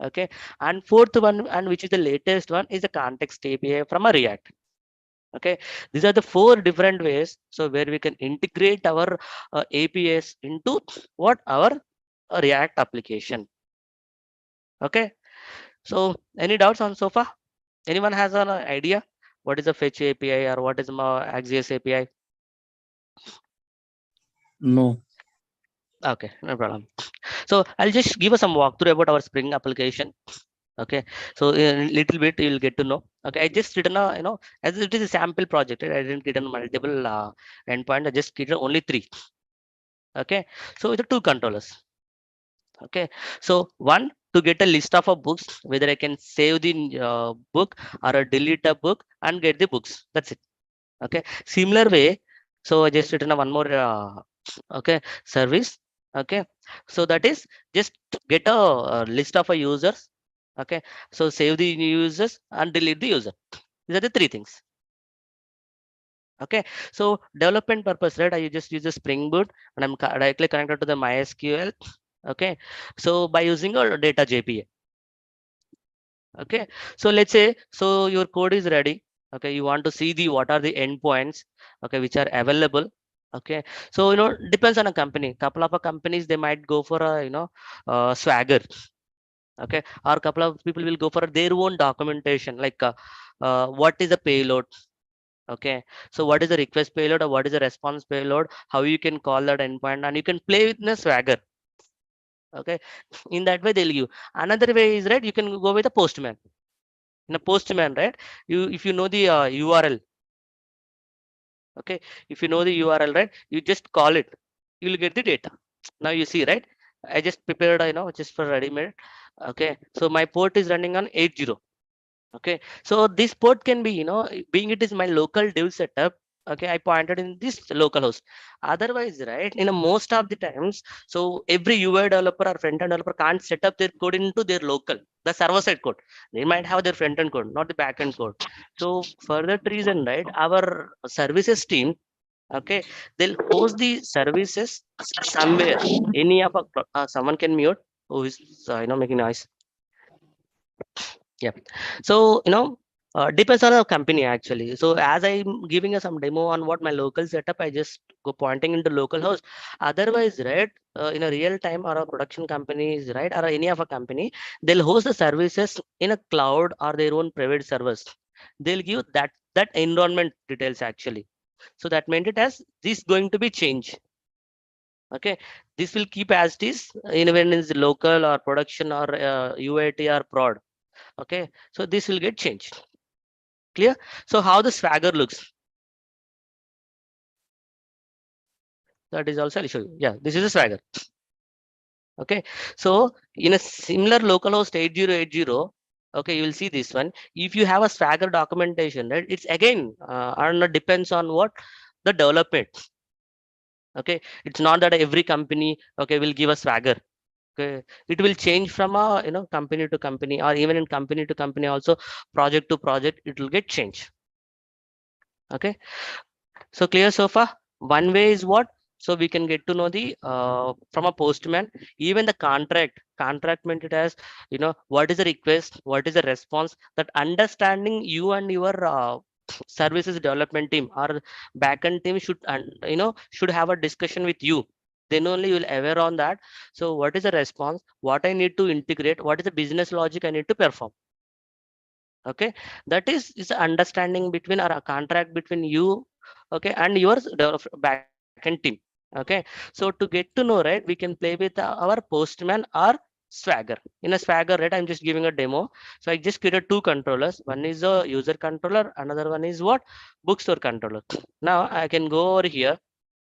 Okay, and fourth one, and which is the latest one, is the context API from a React. Okay, these are the 4 different ways, so where we can integrate our APIs into what our React application. Okay, so any doubts on so far? Anyone has an idea what is a fetch API or what is Axios API? No. Okay, no problem. So I'll just give us some walkthrough about our Spring application. Okay, so a little bit you'll get to know. Okay, I just written a as it is a sample project, right? I didn't get multiple endpoint. I just created only 3. Okay, so it's a 2 controllers. Okay, so one, to get a list of books, whether I can save the book or delete a book and get the books. That's it. Okay, similar way. So I just written a one more okay service. Okay, so that is just get a list of users. Okay, so save the users and delete the user. These are the 3 things. Okay, so development purpose, right? I just use a Spring Boot and I'm directly connected to the MySQL. Okay, so by using a data JPA. Okay, so let's say so your code is ready. Okay, you want to see the what are the endpoints, okay, which are available. Okay, so depends on a company. Couple of companies they might go for a Swagger. Okay, or a couple of people will go for their own documentation, like what is the payload. Okay, so what is the request payload or what is the response payload, how you can call that endpoint, and you can play with the Swagger. Okay, in that way they'll give. Another way is, right, you can go with a Postman. In a Postman, right, you if you know the URL. Okay, if you know the URL, right, you just call it, you'll get the data. Now you see, right, I just prepared just for ready made. Okay, so my port is running on 80. Okay, so this port can be being it is my local dev setup. Okay, I pointed in this local host. Otherwise, right, most of the times, so every UI developer or front end developer can't set up their code into their local, the server side code. They might have their front end code, not the back end code. So for that reason, right, our services team, okay, they'll host the services somewhere. Any of someone can mute who is making noise. Yeah, so depends on the company actually. So as I'm giving you some demo on what my local setup, I just go pointing into local host. Otherwise, right, in a real time or a production companies, right, or any of a company, they'll host the services in a cloud or their own private servers. They'll give that environment details actually. So that meant it as this going to be changed. Okay, this will keep as it is even in the local or production or UAT or prod. Okay, so this will get changed. Clear? So how the Swagger looks, that is also I'll show you. Yeah, this is a Swagger. Okay, so in a similar localhost 8080, okay, you will see this one. If you have a Swagger documentation, right, it's again and it depends on what the development. Okay, it's not that every company, okay, will give a Swagger. Okay, it will change from a company to company, or even in company to company also, project to project, it will get changed. Okay, so clear so far? One way is what? So we can get to know the from a Postman, even the contract meant it as what is the request, what is the response, that understanding you and your services development team or backend team should should have a discussion with you. Then only you will aware on that. So what is the response, what I need to integrate, what is the business logic I need to perform. Okay, that is the understanding between or a contract between you, okay, and your backend team. Okay, so to get to know, right, we can play with our Postman or Swagger. In a Swagger, right, I'm just giving a demo. So I just created two controllers. One is a user controller, another one is what, bookstore controller. Now I can go over here.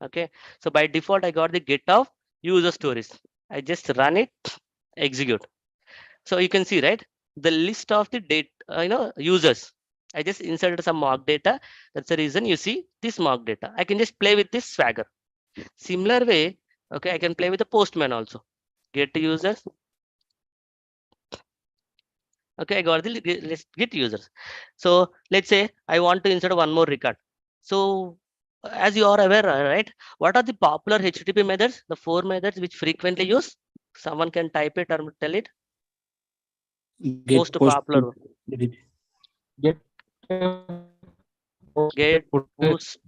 Okay, so by default I got the get of user stories. I just run it, execute. So you can see, right, the list of the date users. I just inserted some mock data. That's the reason you see this mock data. I can just play with this Swagger. Similar way, okay, I can play with the Postman also. Get users. Okay, I got the list get users. So let's say I want to insert one more record. So as you are aware, right, what are the popular HTTP methods? The 4 methods which frequently use. Someone can type it or tell it. Get Most post, popular one. delete. Get, post,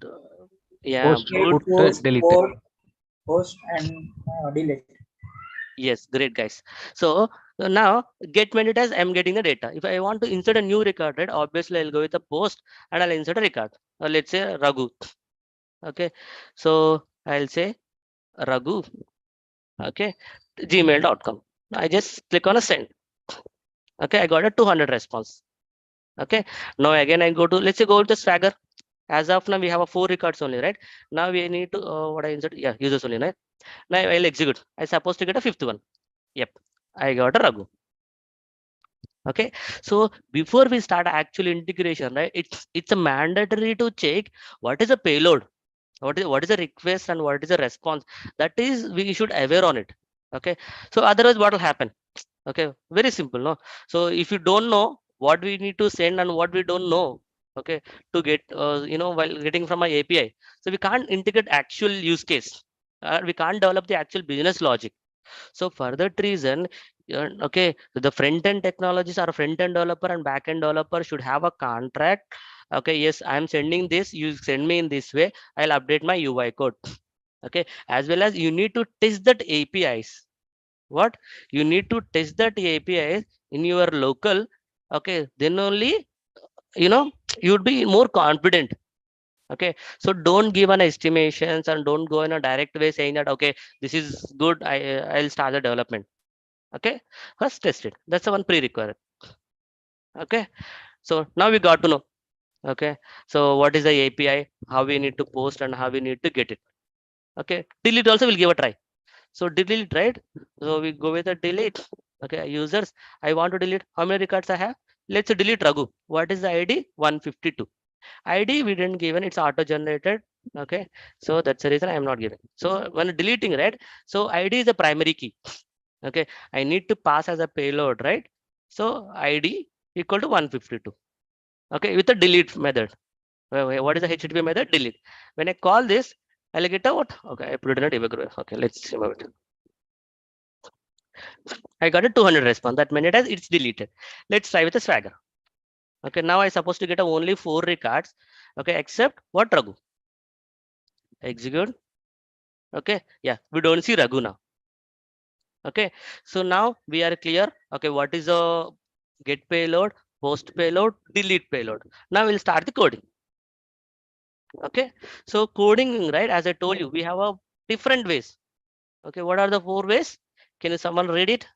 yeah, Post, put. delete. Post and delete. Yes, great guys. So now get when it as I'm getting the data. If I want to insert a new record, right, obviously I'll go with a post and I'll insert a record. Let's say Raghu. Okay, so I'll say Raghu. Okay, gmail.com. I just click on a send. Okay, I got a 200 response. Okay, now again I go to, let's say, go to Swagger. As of now we have a 4 records only, right? Now we need to what I insert, yeah, users only, right? Now I'll execute. I supposed to get a 5th one. Yep, I got a Raghu. Okay, so before we start actual integration, right, it's a mandatory to check what is the payload, what is the request, and what is the response. That is, we should aware on it. Okay, so otherwise what will happen? Okay, very simple, no? So if you don't know what we need to send and what we don't know, Okay, to get while getting from my API. So we can't integrate actual use case. We can't develop the actual business logic. So for that reason, okay, the front end technologies or front end developer and back end developer should have a contract. Okay, yes, I'm sending this, you send me in this way, I'll update my UI code. Okay, as well as you need to test that APIs. What you need to test that APIs in your local. Okay, then only you know you'd be more confident. Okay, so don't give an estimations and don't go in a direct way saying that okay, this is good, I'll start the development. Okay, first test it. That's the one prerequisite. Okay, so now we got to know. Okay, so what is the API, how we need to post and how we need to get it. Okay, delete also will give a try. So delete, right? So we go with a delete. Okay, users, I want to delete how many records I have. Let's delete Raghu. What is the ID? 152. ID we didn't given, it's auto generated. Okay, so that's the reason I am not giving. So when deleting, right, so ID is the primary key. Okay, I need to pass as a payload, right? So ID equal to 152. Okay, with the delete method. What is the HTTP method? Delete. When I call this, I'll get a what? Okay, I put it in a debugger. Okay, let's remove it. I got a 200 response. That meant it's deleted. Let's try with a Swagger. Okay, now I supposed to get only 4 records. Okay, except what? Raghu. Execute. Okay, yeah, we don't see Raghu now. Okay, so now we are clear. Okay, what is a get payload, post payload, delete payload? Now we'll start the coding. Okay, so coding, right, as I told you, we have a different ways. Okay, what are the 4 ways? Can you someone read it?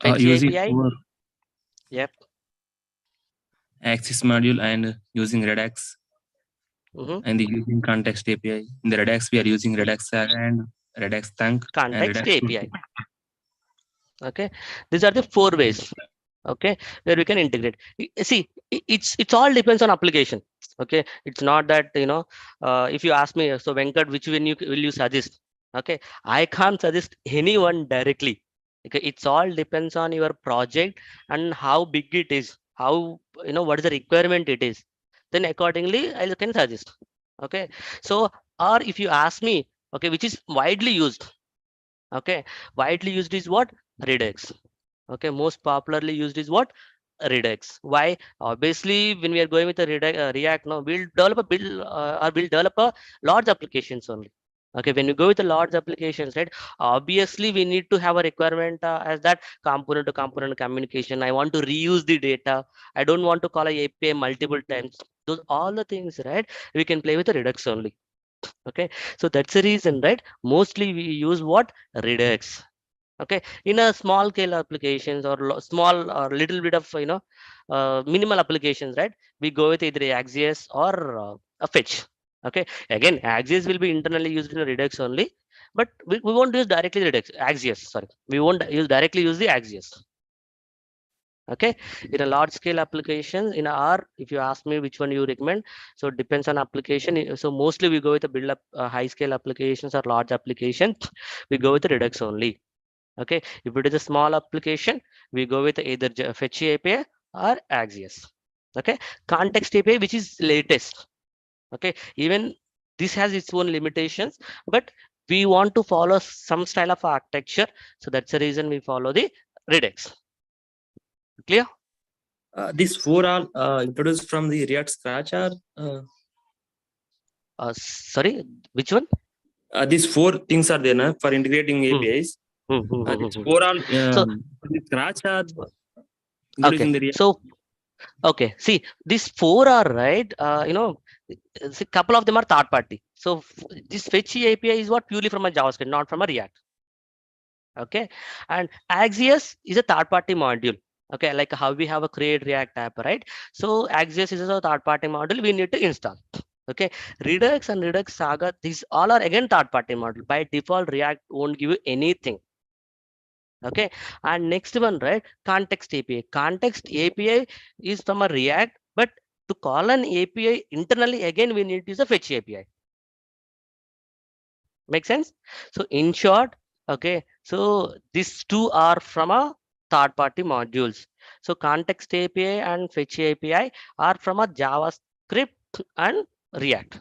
Fetch Using API. for Yep. access module and using Redux, and using context API. In the Redux, we are using Redux and Redux Tank and Context Redux API. Okay, these are the 4 ways. Okay, where we can integrate. See, it's all depends on application. Okay, it's not that if you ask me, so Venkat, which one will you suggest? Okay, I can't suggest anyone directly. Okay, it's all depends on your project and how big it is, how what is the requirement it is. Then accordingly I can suggest. Okay, so or if you ask me, okay, which is widely used. Okay, widely used is what? Redux. Okay, most popularly used is what? Redux. Why? Obviously, when we are going with a React, no, we'll develop a build or we'll develop a large applications only. Okay, when you go with the large applications, right? Obviously, we need to have a requirement as that component to component communication. I want to reuse the data. I don't want to call a API multiple times. Those all the things, right? We can play with the Redux only. Okay, so that's the reason, right? Mostly we use what? Redux. Okay, in a small scale applications or small or little bit of minimal applications, right, we go with either ReactJS or a fetch. Okay, again ReactJS will be internally used in Redux only, but we won't use directly Redux ReactJS, sorry, we won't use the ReactJS. Okay, in a large scale application in R, if you ask me which one you recommend, so it depends on application. So mostly we go with the build up high scale applications or large applications, we go with the Redux only. Okay, if it is a small application, we go with either fetch API or Axios. Okay, context API, which is latest. Okay, even this has its own limitations, but we want to follow some style of architecture, so that's the reason we follow the Redux. Clear? These 4 are introduced from the React scratch, or sorry, which one? These 4 things are there na, for integrating APIs. These 4 are so the scratch are okay, the React. so okay, see, these 4 are right. A couple of them are third party. So this fetch API is what purely from a JavaScript, not from a React. Okay, and Axios is a third party module. Okay, like how we have a create React app, right? So Axios is a third party module we need to install. Okay, Redux and Redux Saga, these all are again third party module. By default, React won't give you anything. Okay, and next one, right, context API. Context API is from a React, but to call an API internally, again we need to use a fetch API. Make sense? So in short, okay, so these 2 are from a third-party modules. So context API and fetch API are from a JavaScript and React.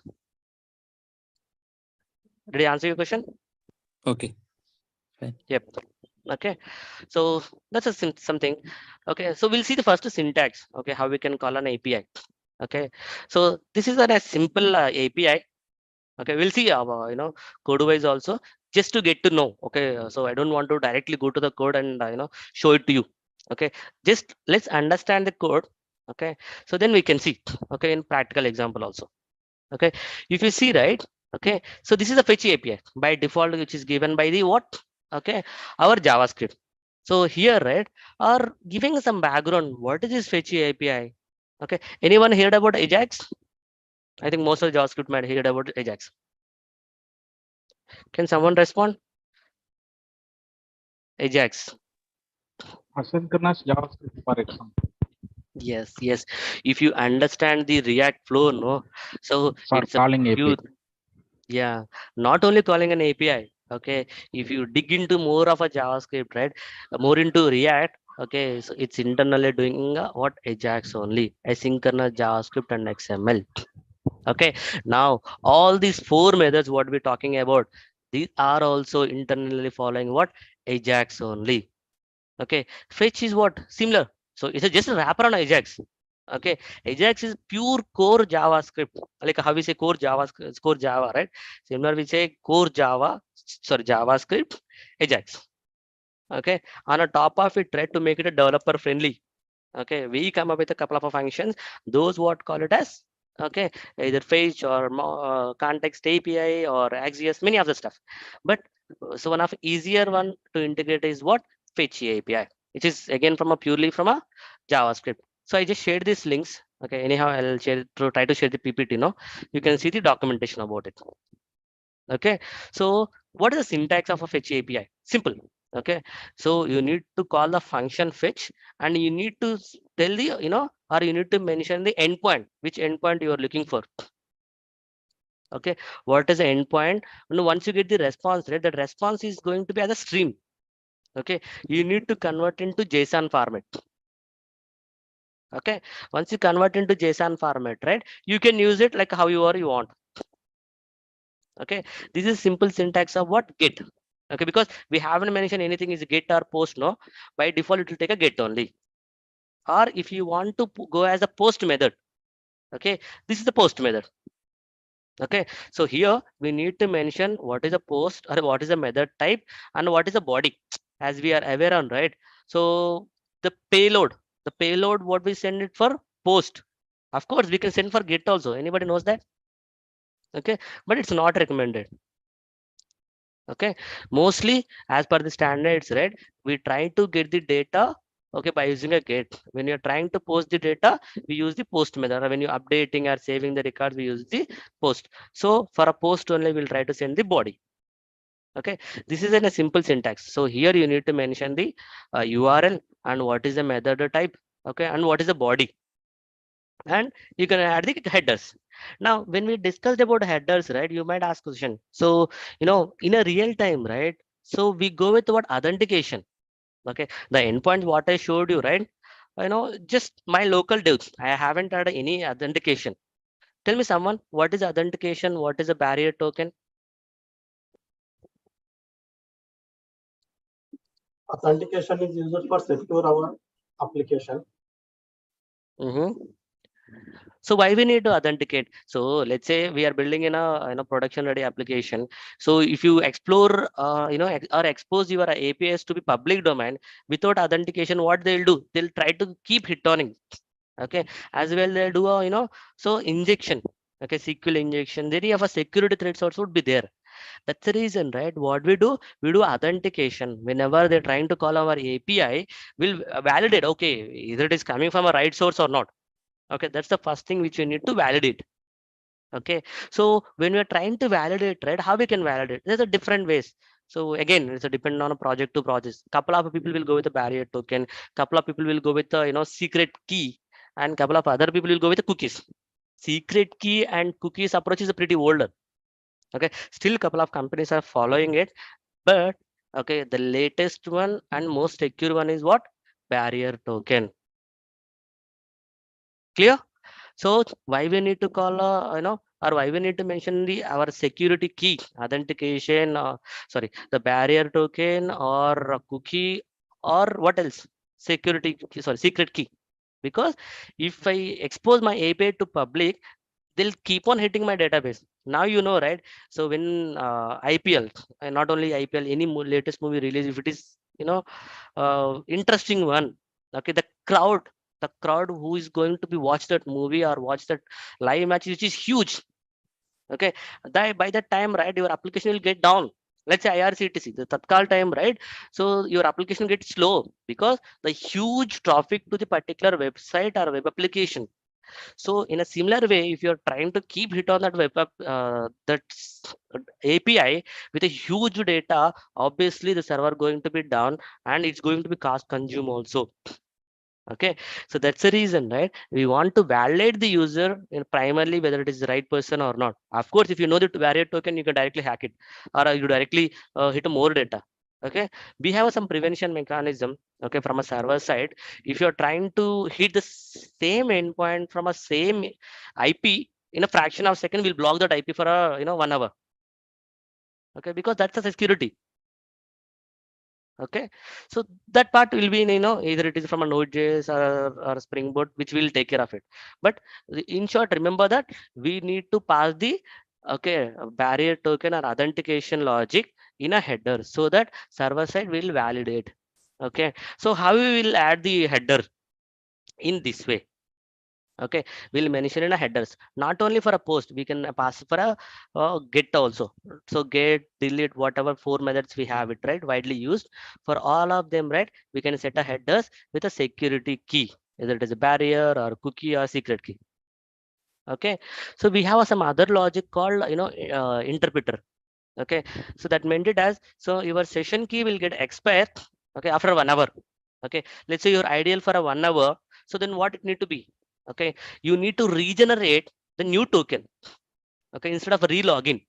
Did I answer your question? Okay. Fine. Yep. Okay. So that's a something. Okay. So we'll see the first syntax. Okay. How we can call an API. Okay. So this is a simple API. Okay. We'll see code wise also, just to get to know. Okay. So I don't want to directly go to the code and show it to you. Okay. Just let's understand the code. Okay. So then we can see. Okay. In practical example also. Okay. If you see, right. Okay. So this is a fetch API by default, which is given by the what? Okay. Our JavaScript. So here, right, are giving some background. What is this fetch API? Okay. Anyone heard about Ajax? I think most of the JavaScript might heard about Ajax. Can someone respond? Ajax. Asynchronous JavaScript, for example. Yes, yes. If you understand the React flow, no. So For it's a calling pure, API. yeah, not only calling an API. Okay. If you dig into more of a JavaScript, right, more into React. Okay, so it's internally doing what Ajax only, asynchronous JavaScript and XML. Okay, now all these four methods what we're talking about, these are also internally following what Ajax only. Okay, fetch is what similar, so it's just a wrapper on Ajax. Okay, Ajax is pure core JavaScript, like how we say core JavaScript, core Java, right? Similar we say core Java, sorry, JavaScript, Ajax. Okay, on a top of it, try to make it a developer friendly. Okay, we come up with a couple of functions, those what call it as, okay, either fetch or context API or XJS, many of the stuff. But so one of easier one to integrate is what? Fetch API, which is again from a purely from a JavaScript. So I just shared these links. Okay, anyhow I'll share to try to share the PPT. No, you can see the documentation about it. Okay, so what is the syntax of a fetch API? Simple. Okay, so you need to call the function fetch, and you need to tell the or you need to mention the endpoint, which endpoint you are looking for. Okay, what is the endpoint? Once you get the response, right, that response is going to be as a stream. Okay, you need to convert into JSON format. Okay, once you convert into JSON format, right, you can use it like however you want. Okay, this is simple syntax of what? Get. Okay, because we haven't mentioned anything is get or post. No, by default it will take a get only. Or if you want to go as a post method, okay, this is the post method. Okay, so here we need to mention what is a post or what is a method type and what is a body, as we are aware on, right? So the payload what we send it for post, of course we can send for get also. Anybody knows that? Okay, but it's not recommended. Okay, mostly as per the standards, right, we try to get the data, okay, by using a get. When you're trying to post the data, we use the post method, or when you're updating or saving the records, we use the post. So for a post only, we'll try to send the body. Okay, this is in a simple syntax. So here you need to mention the URL and what is the method type, okay, and what is the body, and you can add the headers. Now when we discussed about headers, right, you might ask question. So in a real time, right, so we go with what? Authentication. Okay, the endpoint what I showed you, right, just my local devs, I haven't had any authentication. Tell me someone, what is authentication, what is a barrier token? Authentication is used for secure our application. So why we need to authenticate? So let's say we are building in a production ready application. So if you explore or expose your APIs to be public domain without authentication, what they'll do, they'll try to keep returning. Okay, as well they'll do a so injection. Okay, SQL injection, there you have a security threats also would be there. That's the reason, right, what we do authentication. Whenever they're trying to call our API, we'll validate, okay, either it is coming from a right source or not. Okay, that's the first thing which you need to validate. Okay, so when we're trying to validate, right, how we can validate? There's a different ways. So again, it's a depend on a project to project. Couple of people will go with a barrier token, couple of people will go with a secret key, and couple of other people will go with the cookies. Secret key and cookies approach is a pretty older. Okay, still couple of companies are following it, but okay, the latest one and most secure one is what? barrier token. Clear? So why we need to call or why we need to mention the our security key authentication, sorry, the barrier token or a cookie or what else? Security key, sorry, secret key. Because if I expose my API to public, they'll keep on hitting my database. Now you know, right? So when IPL, and not only IPL, any latest movie release, if it is interesting one, okay, the crowd who is going to be watch that movie or watch that live match, which is huge, okay, by that time, right, your application will get down. Let's say IRCTC, the Tatkal time, right? So your application gets slow because the huge traffic to the particular website or web application. So in a similar way, if you're trying to keep hit on that web app, that API with a huge data, obviously the server going to be down and it's going to be cost consume also. Okay, so that's the reason, right? We want to validate the user in primarily whether it is the right person or not. Of course, if you know the barrier token, you can directly hack it or you directly hit more data. Okay, we have some prevention mechanism. Okay, from a server side, if you're trying to hit the same endpoint from a same IP in a fraction of a second, we'll block that IP for a 1 hour. Okay, because that's a security. Okay, so that part will be in, either it is from a node.js or spring boot, which will take care of it. But in short, remember that we need to pass the barrier token or authentication logic in a header so that server side will validate. Okay, so how we will add the header in this way? Okay, we'll mention in a headers, not only for a post, we can pass for a get also. So get, delete, whatever 4 methods we have it, right, widely used for all of them, right? We can set a headers with a security key, either it is a barrier or cookie or secret key. Okay, so we have some other logic called interpreter. Okay, so that meant it as, so your session key will get expired, okay, after 1 hour. Okay, let's say you're ideal for a 1 hour, so then what it need to be? Okay, you need to regenerate the new token, okay, instead of re-login.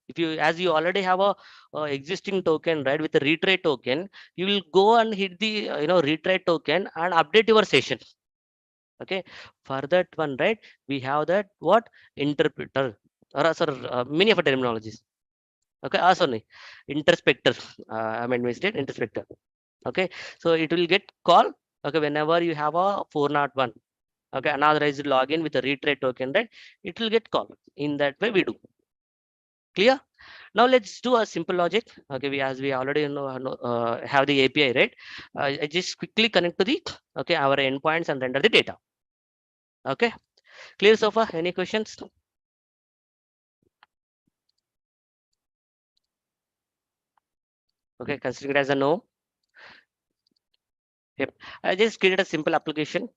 If you, as you already have a existing token, right, with the retry token, you will go and hit the retry token and update your session. Okay, for that one, right, we have that what interpreter or many of the terminologies. Okay, sorry, introspector, I mean mistake, introspector. Okay, so it will get call, okay, whenever you have a 401, okay, unauthorized login with a retry token, right, it will get called. In that way we do. Clear? Now let's do a simple logic. Okay, as we already have the API, right? I just quickly connect to the our endpoints and render the data. Okay, clear so far? Any questions? Okay, consider it as a no. Yep, I just created a simple application.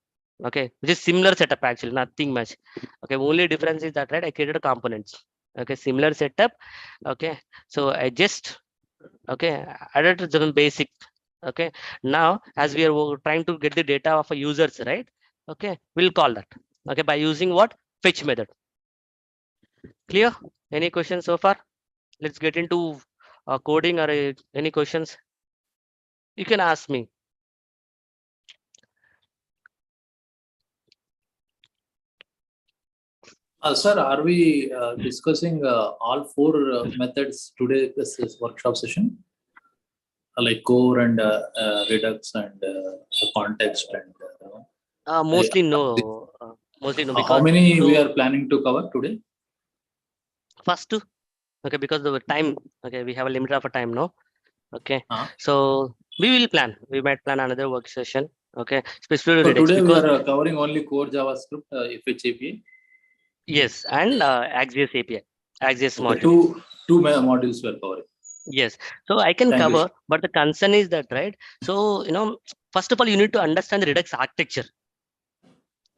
Okay, which is similar setup, actually nothing much. Okay, only difference is that, right, I created a components. Okay, similar setup. Okay, so I just added some basic. Okay, now as we are trying to get the data of a users, right? Okay, we'll call that, okay, by using what? Fetch method. Clear? Any questions so far? Let's get into coding or any questions you can ask me. Sir, are we discussing all 4 methods today this workshop session? Like core and Redux and context and Mostly no. Mostly no, how because many we so are planning to cover today? first two. Okay, because of the time. Okay, we have a limit of a time, no? Okay, Uh, so we will plan. We might plan another work session. Okay, specifically so Redux, today we because are covering only core JavaScript, FHAPI. yes, and AXIS API, AXIS Okay, module. two modules we are covering. Yes, so I can Thank you, cover, sir. but the concern is that, right? So first of all, you need to understand the Redux architecture.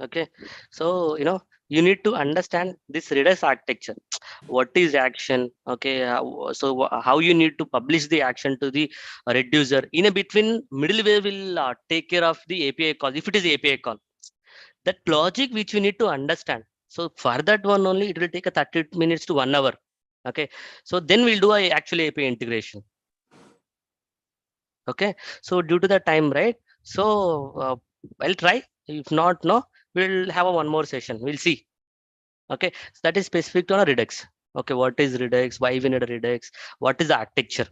Okay, so you need to understand this Redux architecture. What is action? Okay, so how you need to publish the action to the reducer. In a between, middleware will take care of the API call. If it is API call, that logic which you need to understand. So for that one only, it will take a 30 minutes to 1 hour. Okay, so then we'll do a actual API integration. Okay, so due to the time, right? So I'll try. If not, no, we'll have a one more session. We'll see. Okay, so that is specific to a Redux. Okay, what is Redux? Why we need a Redux? What is the architecture?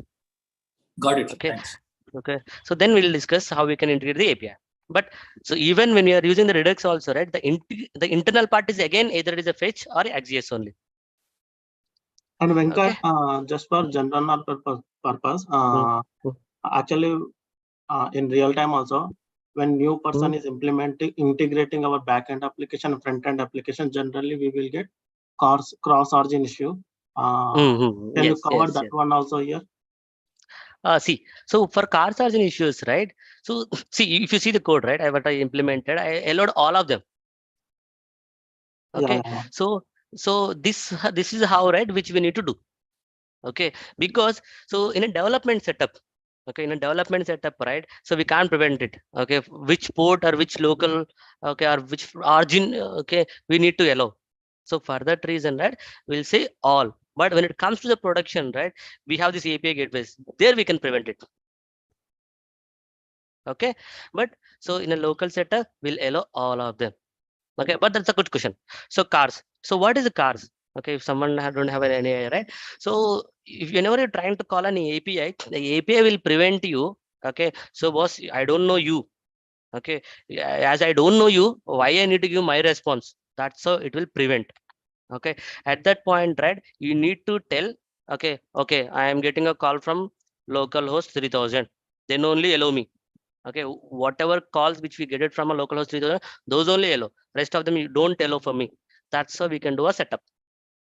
Got it. Okay, Thanks. okay. So then we'll discuss how we can integrate the API. But so even when we are using the Redux also, right? The internal part is again either it is a fetch or AXJS only. And Venkat, Okay. just for general purpose, Mm. actually, in real time also, when new person is integrating our backend application, front-end application, generally we will get cross-origin issue. Can you Yes, cover yes, that yes. one also here? See, so for car charging issues, right? So see, if you see the code, right? What I implemented, I allowed all of them. Okay, Yeah. so this is how, right, which we need to do. Okay, because so in a development setup, okay, in a development setup, right, so we can't prevent it. Okay, which port or which local, okay, or which origin, okay, we need to allow. So for that reason, right, we'll say all. But when it comes to the production, right, we have this API gateways, there we can prevent it. Okay, but so in a local setup we'll allow all of them. Okay, but that's a good question. So cars, so what is the cars? Okay, if someone don't have any AI, right? So if whenever you're trying to call an API, the API will prevent you. Okay, so boss, I don't know you. Okay, as I don't know you, why I need to give my response? That's how it will prevent. Okay, at that point, right, you need to tell, okay, I am getting a call from localhost 3000, then only allow me. Okay, whatever calls which we get it from a localhost 3000, those only allow, rest of them you don't allow for me. That's how we can do a setup.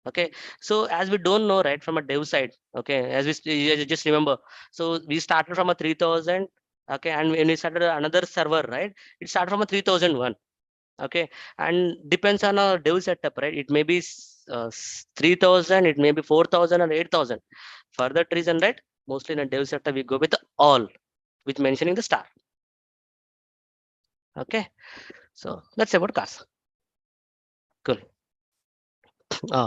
Okay, so as we don't know, right, from a dev side, okay, as you just remember, so we started from a 3000. Okay, and when we started another server, right, it started from a 3001. Okay, and depends on a dev setup, right, it may be 3000, it may be 4000 or 8000. For that reason, right, mostly in a dev setup we go with all, with mentioning the star. Okay, so that's about cars. Cool.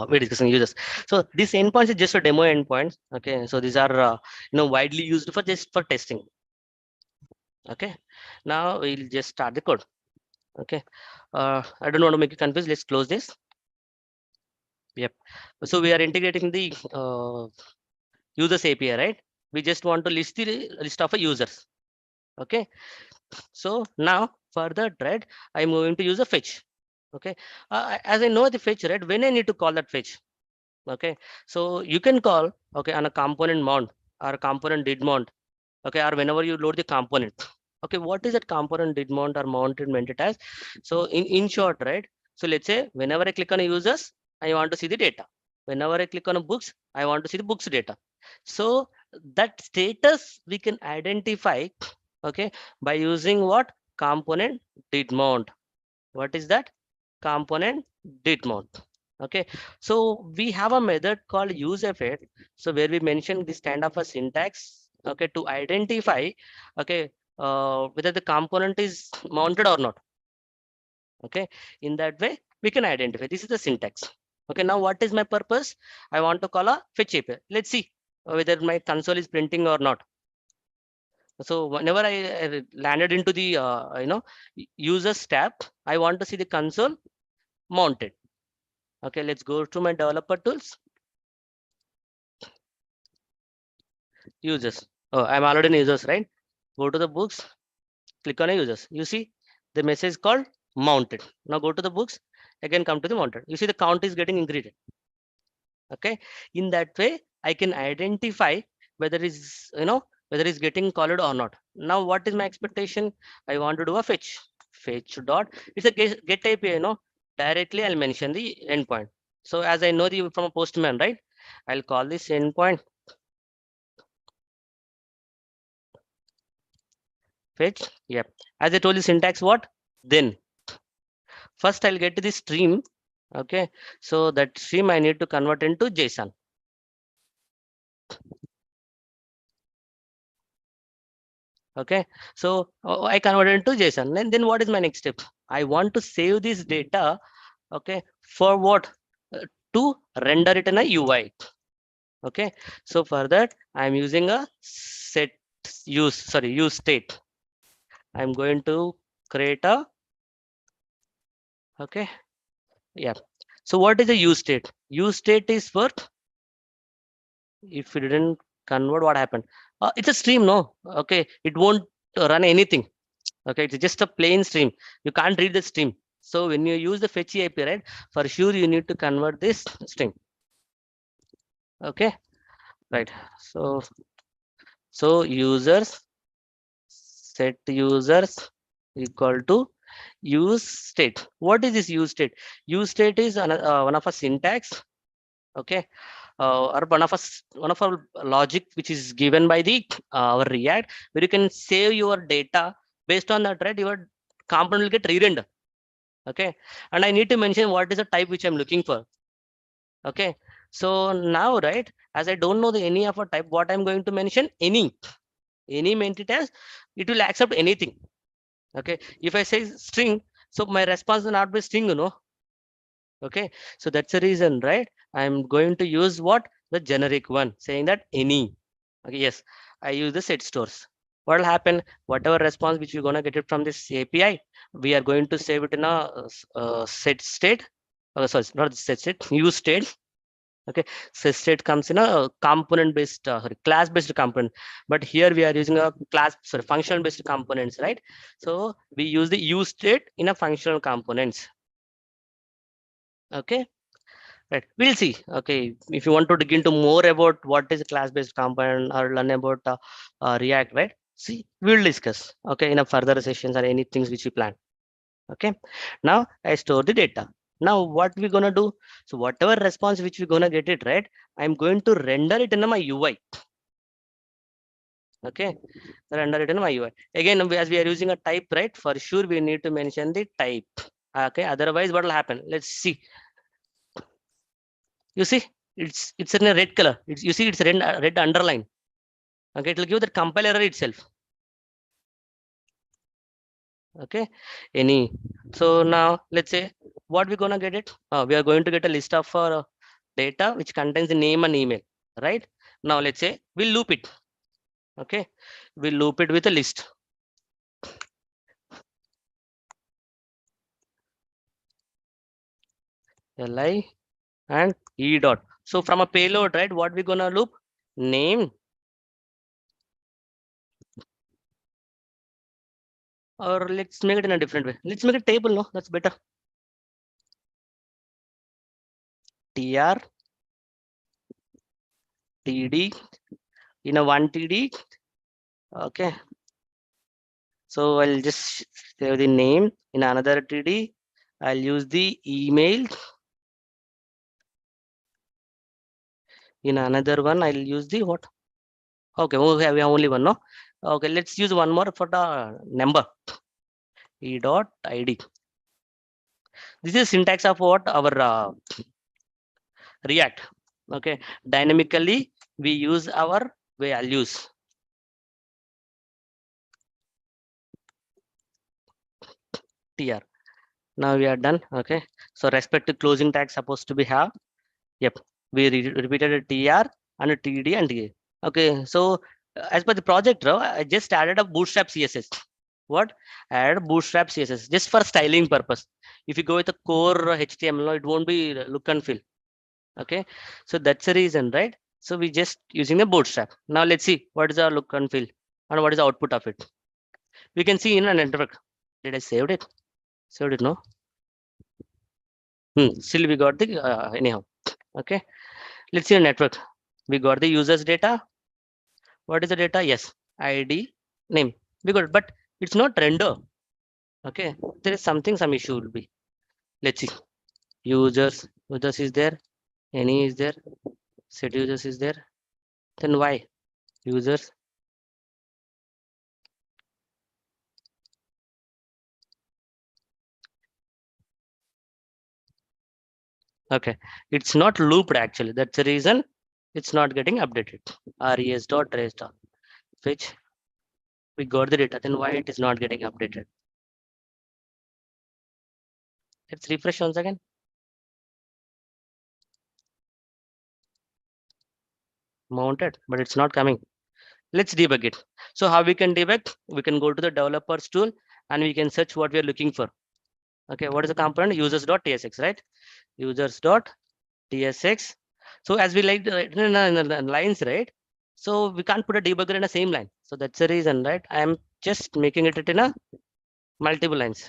We're discussing users. So these endpoints is just a demo endpoints. Okay, so these are widely used for just for testing. Okay, now we'll just start the code. Okay, I don't want to make you confused. Let's close this. Yep. So we are integrating the users API, right? We just want to list the list of users. Okay, so now for that, right, I'm going to use a fetch. Okay, as I know the fetch, right, when I need to call that fetch. Okay, so you can call, okay, on a component mount or component did mount. Okay, or whenever you load the component. Okay, what is that component did mount or mounted meant it as? So in short, right, so let's say whenever I click on a users, I want to see the data. Whenever I click on a books, I want to see the books data. So that status we can identify, okay, by using what? Component did mount. What is that? Component did mount. Okay, so we have a method called use effect. So where we mention this kind of a syntax, okay, to identify, okay, whether the component is mounted or not. Okay, in that way we can identify. This is the syntax. Okay, now what is my purpose? I want to call a fetch API. Let's see whether my console is printing or not. So whenever I landed into the users tab, I want to see the console mounted. Okay, let's go to my developer tools. Users. Oh, I'm already in users, right? Go to the books, click on a users. You see the message called mounted. Now go to the books, again come to the mounted. You see the count is getting increased. Okay, in that way I can identify whether is whether it's getting called or not. Now what is my expectation? I want to do a fetch dot, it's a get API, directly I'll mention the endpoint. So as I know the from a postman, right, I'll call this endpoint fetch. Yep, as I told you syntax what, then first I'll get to the stream. Okay, so that stream I need to convert into JSON. Okay, so I converted into JSON, and then what is my next step? I want to save this data. Okay, for what? To render it in a UI. Okay, so for that I'm using a use state. I'm going to create a, okay. Yeah. So what is the use state? Use state is for, if you didn't convert, what happened? It's a stream, no? Okay. It won't run anything. Okay. It's just a plain stream. You can't read the stream. So when you use the fetch API, right, for sure you need to convert this string. Okay. Right. So users, set users equal to use state. What is this use state? Use state is one of a syntax, okay, or one of our logic which is given by the our React, where you can save your data. Based on that, right, your component will get re-rendered. Okay, and I need to mention what is the type which I'm looking for. Okay, so now, right, as I don't know the any of a type, what I'm going to mention, any entity, it will accept anything. Okay, if I say string, so my response will not be string, you know. Okay, so that's the reason, right, I'm going to use what, the generic one, saying that any. Okay, yes, I use the set stores. What will happen, whatever response which we're going to get it from this API, we are going to save it in a set state. Sorry, not set state, use state. Okay, so state comes in a component based, sorry, class based component, but here we are using a class, sorry, function based components, right? So we use the use state in a functional components. Okay, right, we'll see. Okay, if you want to dig into more about what is a class based component or learn about React, right, see, we'll discuss, okay, in a further sessions or any things which we plan. Okay, now I store the data. Now what we're gonna do, so whatever response which we're gonna get it, right, I'm going to render it in my UI. Okay, render it in my UI. Again, as we are using a type, right, for sure we need to mention the type. Okay, otherwise what will happen, let's see. You see, it's in a red color. You see it's red underline. Okay, it will give the compiler error itself. Okay, any. So now let's say what we're gonna get it. We are going to get a list of data which contains the name and email, right? Now let's say we'll loop it. Okay, we'll loop it with a list. Li and e dot. So from a payload, right, what we're gonna loop, name, or let's make it in a different way. Let's make a table. No, that's better. Tr td in a one td. Okay, so I'll just save the name in another td. I'll use the email in another one. I'll use the what? Okay, we have only one, no? Okay, let's use one more for the number, e dot id. This is syntax of what, our React. Okay, dynamically we use our values. Tr. Now we are done. Okay, so respect to closing tag supposed to be have. Yep, we repeated a tr and a td and ta. Okay, so as per the project, I just added a bootstrap css. What? I added bootstrap css just for styling purpose. If you go with a core HTML, it won't be look and feel. Okay, so that's the reason, right? So we just using a bootstrap. Now let's see what is our look and feel and what is the output of it. We can see in a network. Did I saved it? Saved it, no? Still we got the anyhow. Okay, let's see a network. We got the users data. What is the data? Yes, ID, name. We got it, but it's not render. Okay, there is some issue will be. Let's see. Users is there. Any is there. Set users is there. Then why users? Okay, it's not looped actually. That's the reason it's not getting updated. Res dot res dot which we got the data. Then why it is not getting updated? Let's refresh once again. Mounted, but it's not coming. Let's debug it. So how we can debug? We can go to the developers tool and we can search what we are looking for. Okay, what is the component? Users.tsx, right? Users.tsx. So as we like in the lines, right? So we can't put a debugger in the same line. So that's the reason, right? I am just making it in a multiple lines.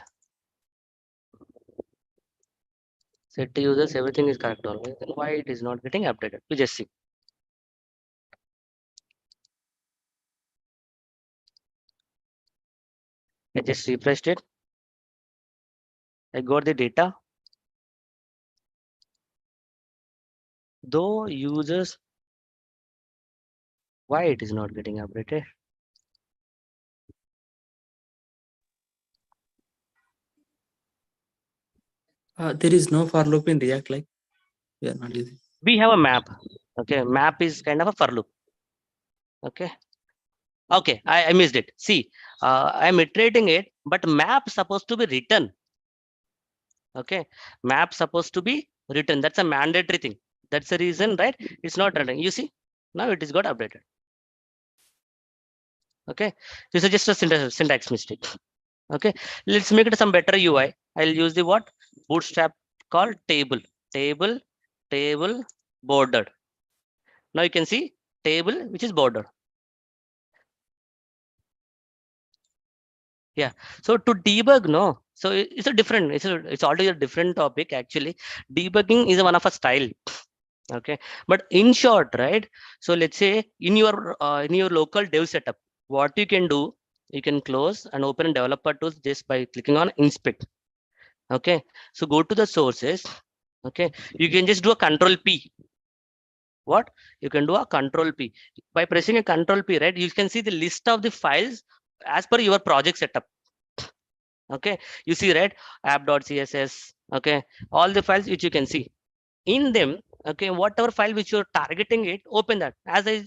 Set to users, everything is correct always. Then why it is not getting updated? We just see. I just refreshed it. I got the data. Though users, why it is not getting updated? There is no for loop in React, like we are not using. We have a map. Okay, map is kind of a for loop. Okay. Okay, I missed it. See, I'm iterating it, but map supposed to be written. Okay, map supposed to be written. That's a mandatory thing. That's the reason, right? It's not running. You see, now it is got updated. Okay, this is just a syntax mistake. Okay, let's make it some better UI. I'll use the what? Bootstrap called table, table bordered. Now you can see table which is bordered. Yeah, so to debug, no, so it's a different, it's already a different topic actually. Debugging is one of a style. Okay, but in short, right? So let's say in your local dev setup, what you can do, you can close and open developer tools just by clicking on inspect. Okay, so go to the sources. Okay, you can just do a control P. What you can do a control P by pressing a control P, right? You can see the list of the files as per your project setup. Okay, you see, right? App.css. Okay, all the files which you can see in them. Okay, whatever file which you're targeting it, open that as I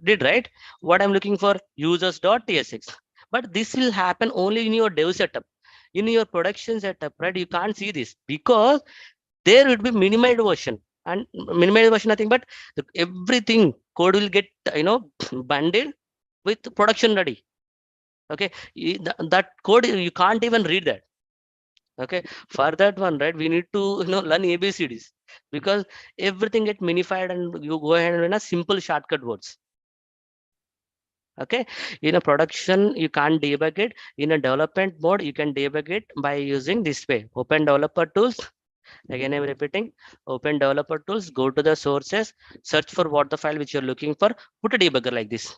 did, right? What I'm looking for, users.tsx. But this will happen only in your dev setup. In your production setup, right? You can't see this because there would be minimized version, and minimized version nothing but everything code will get bundled with production ready. Okay, that code you can't even read that. Okay, for that one, right, we need to learn ABCDs, because everything get minified and you go ahead and in a simple shortcut words. Okay, in a production you can't debug it. In a development mode you can debug it by using this way: open developer tools. Again I'm repeating, open developer tools, go to the sources, search for what the file which you're looking for, put a debugger like this.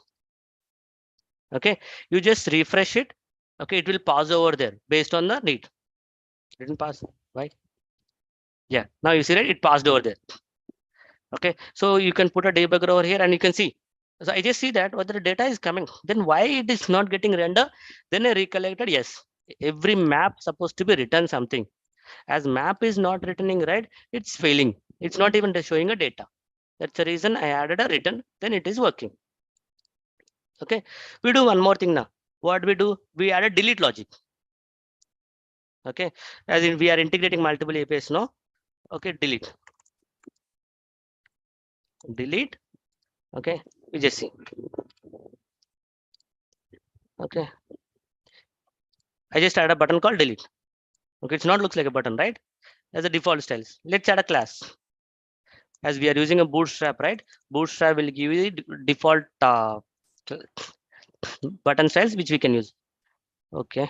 Okay, you just refresh it. Okay, it will pause over there based on the need. Didn't pass. Why? Yeah, now you see, right, it passed over there. Okay, so you can put a debugger over here and you can see. So I just see that whether the data is coming, then why it is not getting render. Then I recollected, yes, every map supposed to be written something. As map is not returning, right, it's failing. It's not even showing a data. That's the reason I added a return, then it is working. Okay, we do one more thing now. What we do, we add a delete logic. Okay, as in we are integrating multiple APIs, no? Okay, delete. Okay, we just see. Okay, I just add a button called delete. Okay, it's not looks like a button, right? As a default styles. Let's add a class. As we are using a bootstrap, right? Bootstrap will give you the default button styles which we can use. Okay,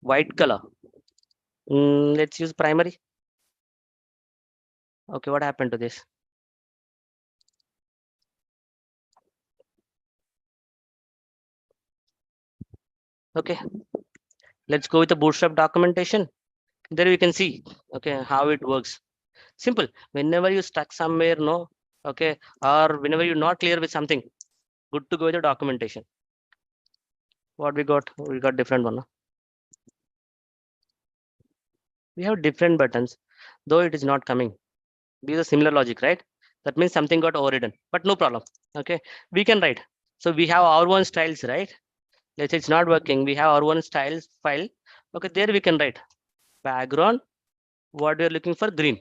white color. Let's use primary. Okay, what happened to this? Okay, let's go with the bootstrap documentation. There we can see, okay, how it works. Simple. Whenever you stuck somewhere, no, okay, or whenever you're not clear with something, good to go with the documentation. What we got? We got different one. We have different buttons, though it is not coming. These are similar logic, right? That means something got overridden, but no problem. Okay, we can write. So we have our own styles, right? Let's say it's not working. We have our own styles file. Okay, there we can write background. What we are looking for, green.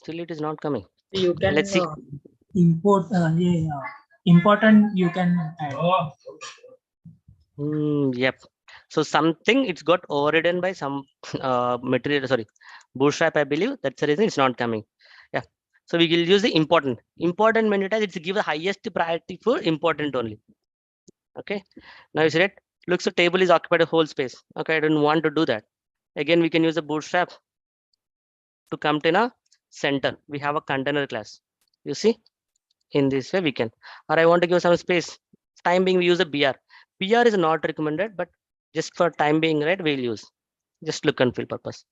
Still it is not coming. You can Let's see. import important you can add. Yep. So something it's got overridden by some material, sorry, bootstrap, I believe. That's the reason it's not coming. Yeah. So we will use the important. Important menu type, it's give the highest priority for important only. Okay. Now you see that looks the table is occupied a whole space. Okay, I don't want to do that. Again, we can use the bootstrap to come to a center. We have a container class. You see, in this way we can, or I want to give some space. Time being, we use a BR. BR is not recommended, but just for time being, right, we'll use just look and feel purpose.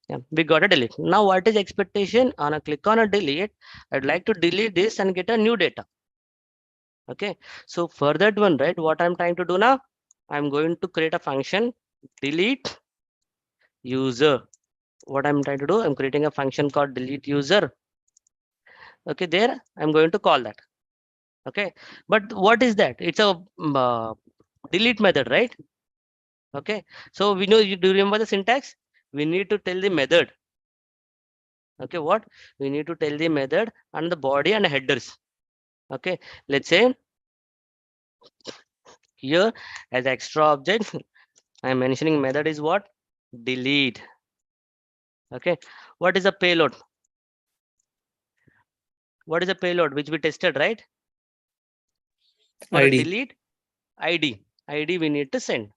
Yeah, we got a delete. Now what is expectation? On a click on a delete, I'd like to delete this and get a new data. Okay, so for that one, right, what I'm trying to do now, I'm going to create a function delete user. What I'm trying to do, I'm creating a function called delete user. Okay, there I'm going to call that. Okay, but what is that? It's a delete method, right? Okay, so we know, you do remember the syntax? We need to tell the method. Okay, what we need to tell the method and the body and headers. Okay, let's say here as extra object I'm mentioning method is what? Delete. Okay, what is a payload? What is a payload which we tested, right? For a ID. delete id we need to send.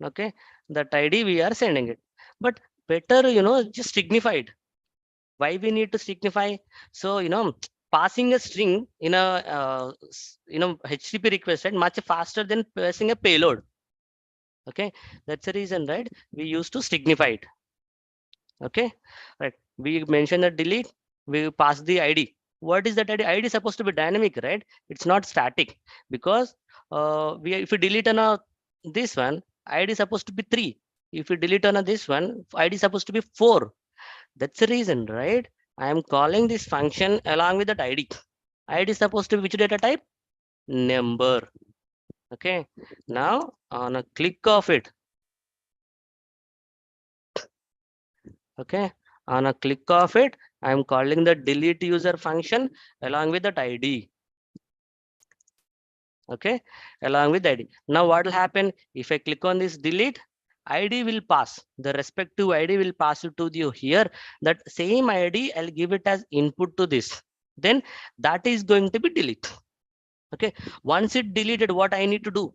Okay, that id we are sending it, but better, just signified. Why we need to signify? So passing a string in a HTTP request, right, much faster than passing a payload. Okay, that's the reason, right, we used to signify it. Okay, right, we mentioned that delete, we pass the id. What is that id? Id is supposed to be dynamic, right? It's not static, because if we delete on a this one, id is supposed to be 3. If we delete on a this one, id is supposed to be 4. That's the reason, right, I am calling this function along with that id. Id is supposed to be which data type? Number. Okay, now on a click of it, okay, on a click of it, I am calling the delete user function along with that id. Okay, along with id. Now what will happen if I click on this delete? Id will pass, the respective id will pass it to you here. That same id I'll give it as input to this, then that is going to be delete. Okay, once it deleted, what I need to do?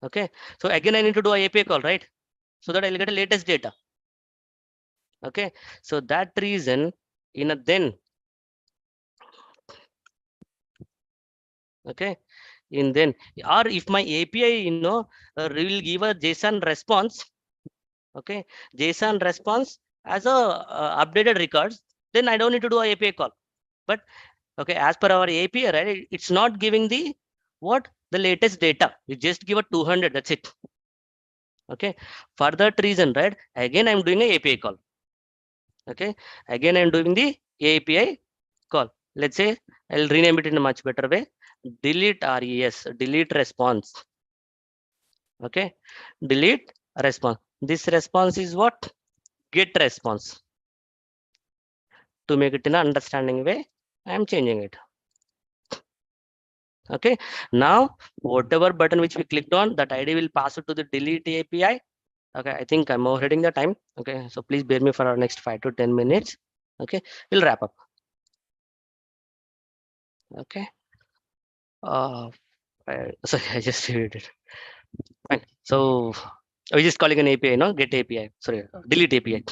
Okay, so again I need to do a API call, right, so that I'll get a latest data. Okay, so that reason in a then, okay, in then, or if my API will give a JSON response, okay, JSON response as a updated records, then I don't need to do a API call. But okay, as per our API, right, it's not giving the what, the latest data. You just give a 200, that's it. Okay, for that reason, right, again I'm doing a API call. Okay, again I'm doing the API call. Let's say I'll rename it in a much better way. Delete res, delete response. Okay, delete response. This response is what? Get response. To make it in an understanding way, I am changing it. Okay, now whatever button which we clicked on, that ID will pass it to the delete API. Okay, I think I'm overheading the time. Okay, so please bear me for our next 5 to 10 minutes. Okay, we'll wrap up. Okay, sorry, I just did it. Fine. So we're just calling an API, get API. Sorry, delete API.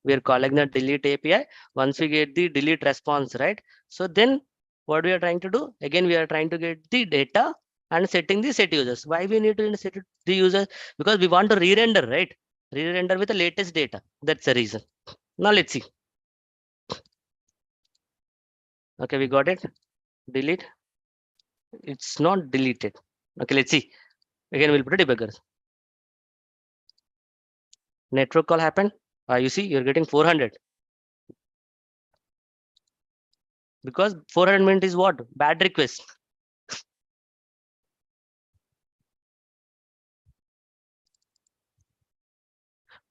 We're calling the delete API. Once we get the delete response, right? So then what we are trying to do? Again, we are trying to get the data and setting the set users. Why we need to set the users? Because we want to re-render, right? Re-render with the latest data. That's the reason. Now let's see. Okay, we got it. Delete. It's not deleted. Okay, let's see. Again, we'll put a debugger. Network call happened. You see, you're getting 400. Because 400 mint is what? Bad request.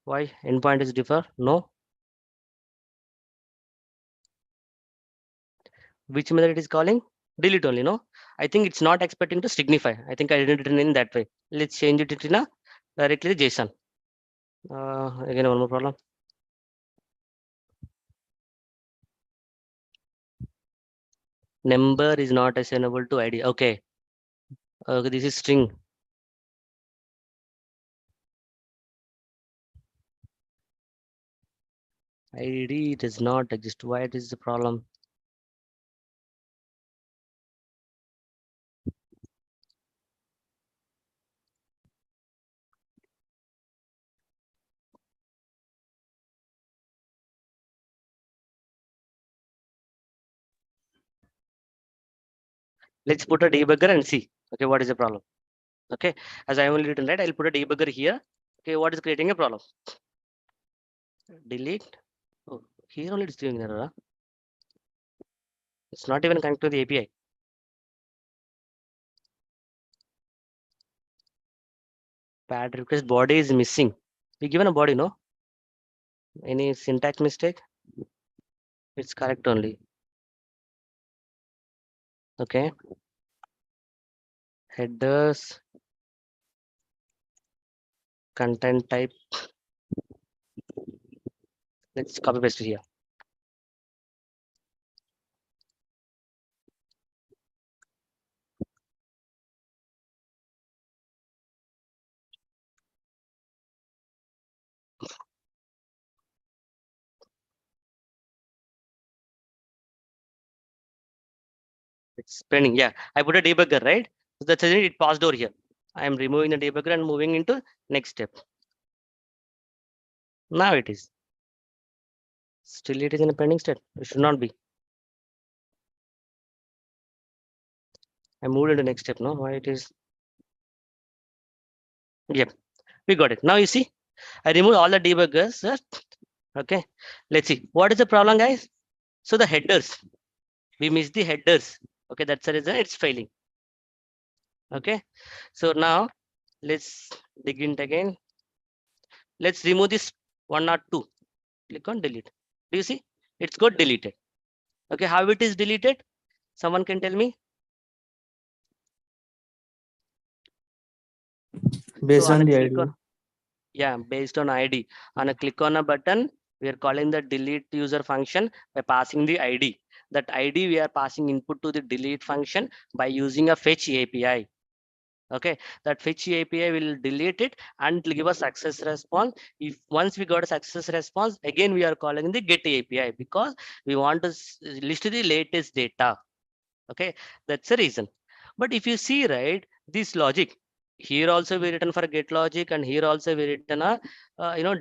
Why? Endpoint is differ? No. Which method it is calling? Delete only, no? I think it's not expecting to signify. I think I didn't written in that way. Let's change it in a directly JSON. Again, one more problem. Number is not assignable to ID. Okay. Okay, this is string. ID does not exist. Why it is the problem? Let's put a debugger and see. Okay, what is the problem? Okay, as I only written right, I'll put a debugger here. Okay, what is creating a problem? Delete. Oh, here only it's doing error. It's not even connected to the API. Pad request body is missing. We given a body, no? Any syntax mistake? It's correct only. Okay. Headers. Content type. Let's copy paste here. It's pending. Yeah, I put a debugger, right? So that's it. It passed over here. I am removing the debugger and moving into next step. Now it is. Still, it is in a pending state. It should not be. I moved into next step. No, why it is? Yep, we got it. Now you see, I removed all the debuggers. Okay, let's see what is the problem, guys. So the headers, we missed the headers. Okay, that's the reason it's failing. Okay, so now let's dig in again. Let's remove this 102. Click on delete. Do you see? It's got deleted. Okay, how it is deleted? Someone can tell me? Based So on on a the click ID. on, yeah, based on ID. On a click on a button, we are calling the delete user function by passing the ID. That ID we are passing input to the delete function by using a fetch API. Okay, that fetch API will delete it and it'll give us success response. If once we got a success response, again we are calling the get API because we want to list the latest data. Okay, that's the reason. But if you see, right, this logic here also we written for get logic, and here also we written a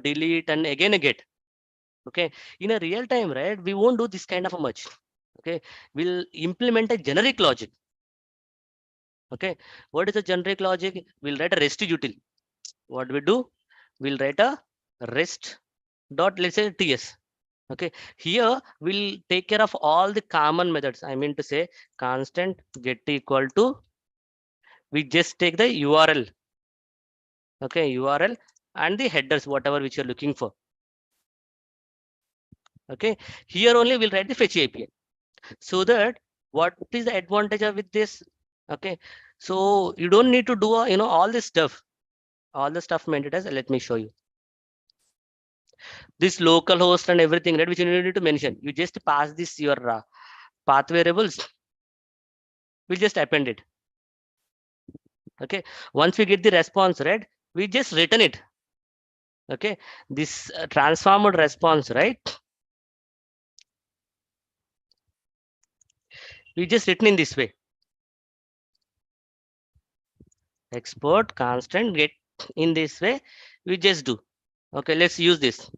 delete and again a get. Okay, in a real time, right, we won't do this kind of a much. Okay, we'll implement a generic logic. Okay, what is the generic logic? We'll write a REST util. What we do? We'll write a REST dot, let's say, TS. Okay, here we'll take care of all the common methods. I mean to say constant get equal to, we just take the URL. Okay, URL and the headers, whatever which you're looking for. Okay, here only we'll write the fetch API. So that what is the advantage of with this? Okay, so you don't need to do all this stuff. All the stuff meant it as, let me show you. This local host and everything, right, which you need to mention. You just pass this your path variables. We'll just append it. Okay, once we get the response, right, we just return it. Okay, this transformed response, right, we just written in this way. Export constant get, in this way we just do. Okay, let's use this.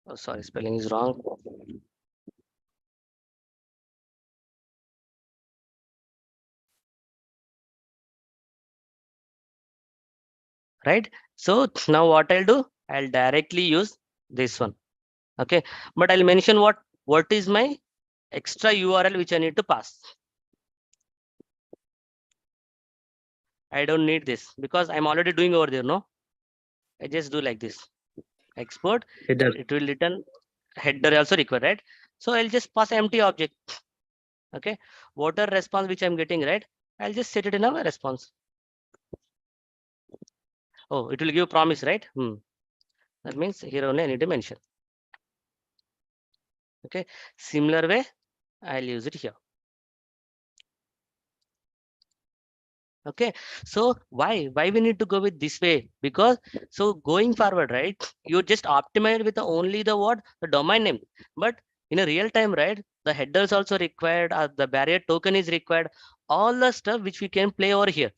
Oh, sorry, spelling is wrong. Right, so now what I'll do, I'll directly use this one. Okay, but I'll mention what is my extra URL which I need to pass. I don't need this because I'm already doing over there. No, I just do like this. Export. It will return header also required, right? So I'll just pass empty object. Okay. Whatever response which I'm getting, right? I'll just set it in a response. Oh, it will give promise, right? That means here only I need to mention. Okay. Similar way, I'll use it here. Okay, so why we need to go with this way? Because so going forward, right, you just optimize with only the what, the domain name, but in a real time, right, the headers also required, the barrier token is required, all the stuff which we can play over here.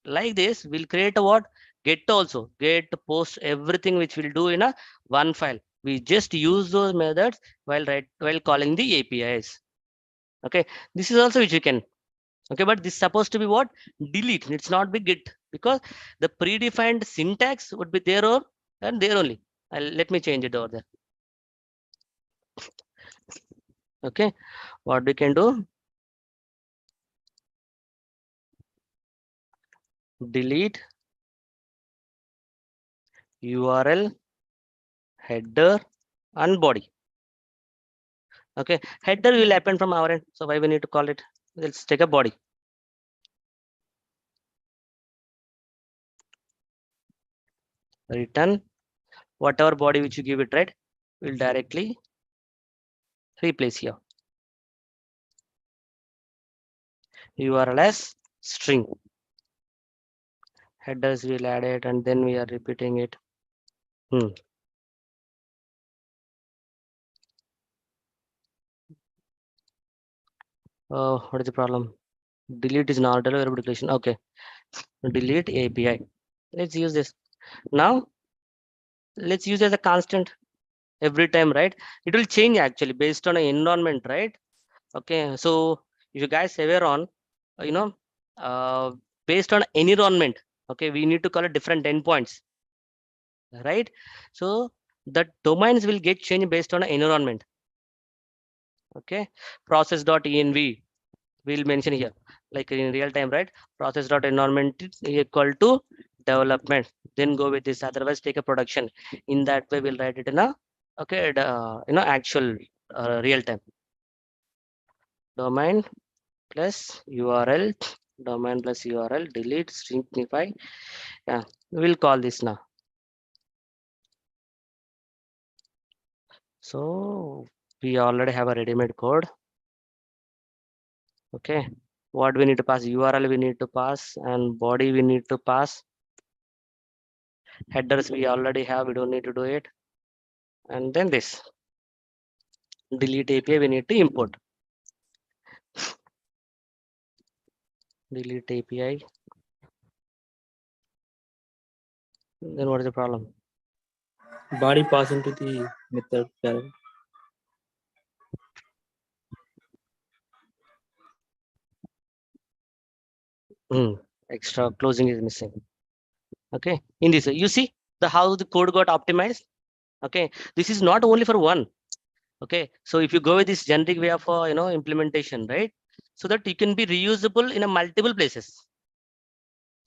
Like this, we'll create a what, get also, get, post, everything which we'll do in a one file. We just use those methods while calling the APIs. Okay, this is also which we can. Okay, but this is supposed to be what, delete, it's not be git, because the predefined syntax would be there or and there only. Let me change it over there. Okay, what we can do, delete URL, header and body. Okay, header will happen from our end, so why we need to call it, let's take a body. Return whatever body which you give it, right, will directly replace here. URL as string. Headers will add it and then we are repeating it. What is the problem? Delete is not a variable declaration. Okay, delete API. Let's use this. Now let's use as a constant every time, right? It will change actually based on an environment, right? Okay, so if you guys aware on, you know, based on environment, okay, we need to call it different endpoints, right? So the domains will get changed based on an environment. Okay, process.env we'll mention here, like in real time, right? Process.environment equal to development, then go with this, otherwise take a production. In that way we'll write it in a, okay, actual real time. Domain plus URL, domain plus URL, delete, stringify. Yeah, we'll call this now. So we already have a ready-made code. Okay, what we need to pass, URL we need to pass, and body we need to pass. Headers we already have, we don't need to do it. And then this delete API we need to import. Delete API. Then what is the problem? Body pass into the method parent. Extra closing is missing. Okay, in this you see the how the code got optimized. Okay, this is not only for one. Okay, so if you go with this generic way of implementation, right, so that you can be reusable in a multiple places.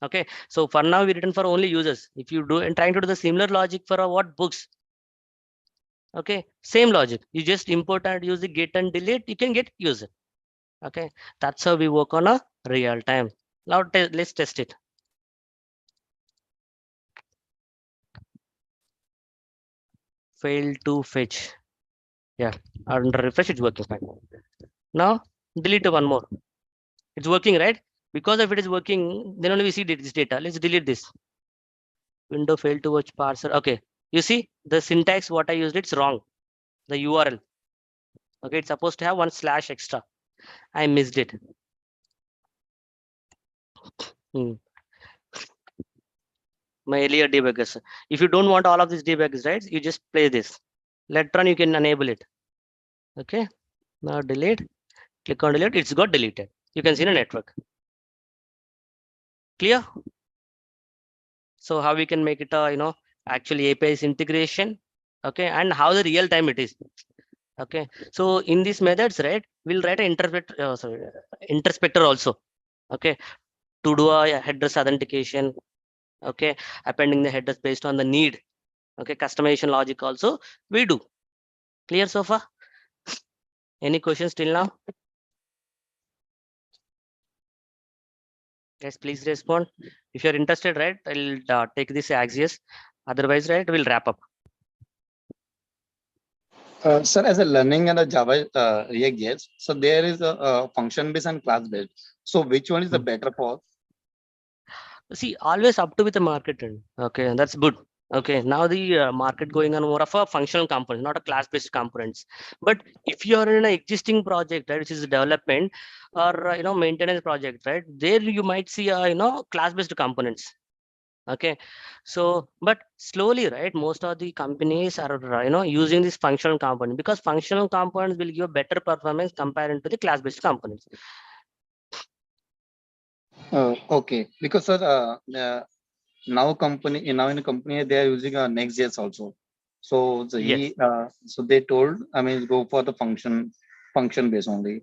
Okay, so for now we written for only users. If you do and trying to do the similar logic for what books, okay, same logic, you just import and use the get and delete, you can get user. Okay, that's how we work on a real time. Now let's test it. Failed to fetch. Yeah, under refresh it's working fine. Now delete one more. It's working, right? Because if it is working, then only we see this data. Let's delete this. Window failed to watch parser. Okay, you see the syntax what I used, it's wrong. The URL. Okay, it's supposed to have one slash extra. I missed it. My earlier debuggers. If you don't want all of these debuggers, right? You just play this. Later on, you can enable it. Okay. Now delete. Click on delete. It's got deleted. You can see the network. Clear? So how we can make it a actually APIs integration. Okay, and how the real time it is. Okay. So in these methods, right, we'll write an introspector also. Okay. to do a headers authentication, okay, appending the headers based on the need, okay, customization logic also we do. Clear so far? Any questions till now? Guys, please respond. If you're interested, right, I'll take this Axios. Otherwise, right, we'll wrap up. Sir, as a learning and a Java ReactJS, so there is a function based and class based. So which one is the better for? See, always up to with the market trend. Okay, that's good. Okay, now the market going on more of a functional component, not a class-based components. But if you are in an existing project, right, which is development or maintenance project, right, there you might see class-based components. Okay, so but slowly, right, most of the companies are using this functional component because functional components will give better performance compared to the class-based components. Okay, because sir, now in a company they are using a Next.js also. So Yes. So they told, I mean, go for the function based only.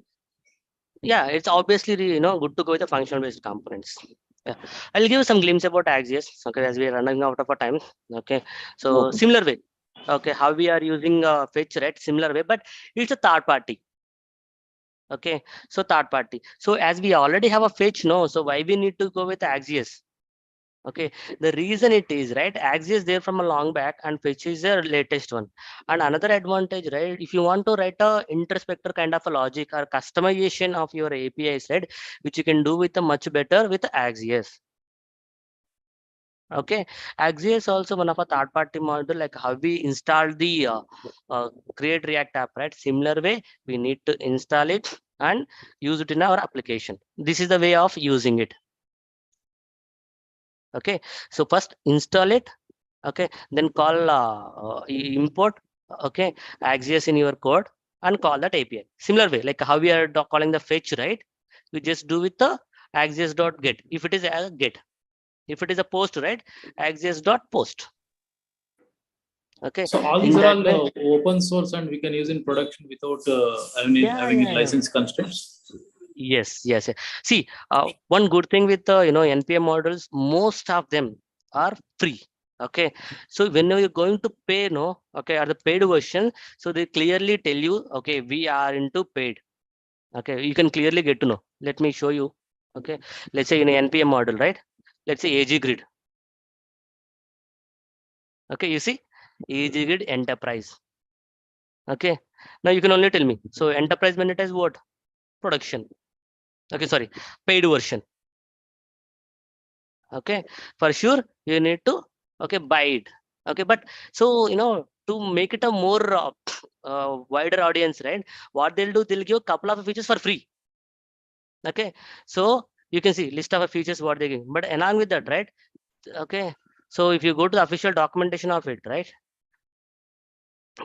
Yeah, it's obviously good to go with the functional based components. Yeah, I'll give you some glimpse about Axios. Okay, as we are running out of our time. Okay, so Okay. similar way. Okay, how we are using fetch, right? Similar way, but it's a third party. Okay, so third party. So as we already have a fetch, no, so why we need to go with Axios? Okay, the reason it is, right, Axios there from a long back and fetch is the latest one. And another advantage, right, if you want to write a introspector kind of a logic or customization of your APIs, right, which you can do with a much better with Axios. Okay, Axios also one of a third party model, like how we install the create React app, right? Similar way we need to install it and use it in our application. This is the way of using it. Okay, so first install it. Okay, then call import, okay, Axios in your code and call that API. Similar way, like how we are calling the fetch, right? We just do with the Axios.get. If it is a get, if it is a post, right, Axios.post. Okay, So all in these are that all way, open source and we can use in production without having yeah. license constraints. Yes. See, one good thing with NPM models, most of them are free. Okay, so whenever you're going to pay, okay, or the paid version, so they clearly tell you, okay, we are into paid. Okay, you can clearly get to know. Let me show you. Okay, let's say in an NPM model, right? Let's say AG grid. Okay, you see, AG grid enterprise. Okay, now you can only tell me. So enterprise monetize what? Production. Okay, sorry, paid version. Okay, for sure you need to buy it. Okay, but so to make it a more wider audience, right, what they'll do, they'll give a couple of features for free. Okay, so you can see list of features what they give, but along with that, right, okay, so if you go to the official documentation of it, right,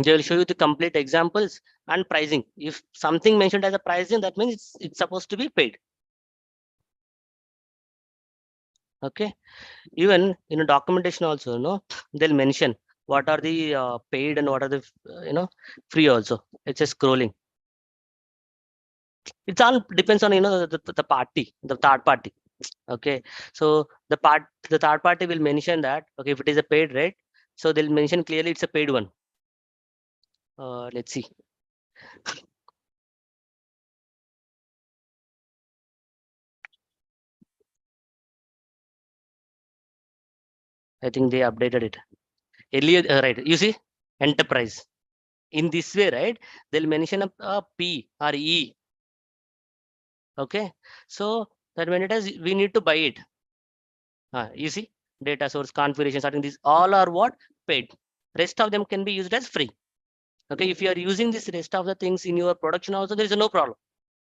they will show you the complete examples and pricing. If something mentioned as a pricing, that means it's supposed to be paid. Okay, even in a documentation also, they'll mention what are the paid and what are the free also. It's just scrolling. It's all depends on the party, the third party. Okay, so the third party will mention that, okay, if it is a paid rate, so they'll mention clearly it's a paid one. Let's see. I think they updated it earlier, right? You see, enterprise. In this way, right, they'll mention a P or E. Okay, so that when it is, we need to buy it. You see, data source configuration, starting these all are what? Paid. Rest of them can be used as free. Okay, if you are using this rest of the things in your production also, there is no problem.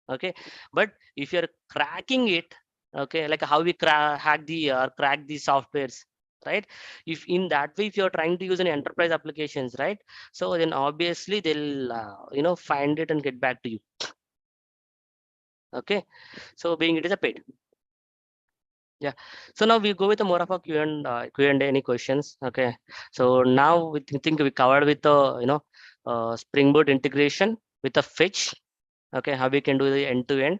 Okay, but if you're cracking it, okay, like how we hack the crack these softwares, right? If in that way, if you're trying to use an enterprise applications, right, so then obviously they'll find it and get back to you. Okay, so being it is a paid. Yeah, so now we go with a more of a Q&A. Any questions? Okay, so now we think we covered with the Spring Boot integration with a fetch. Okay, how we can do the end-to-end.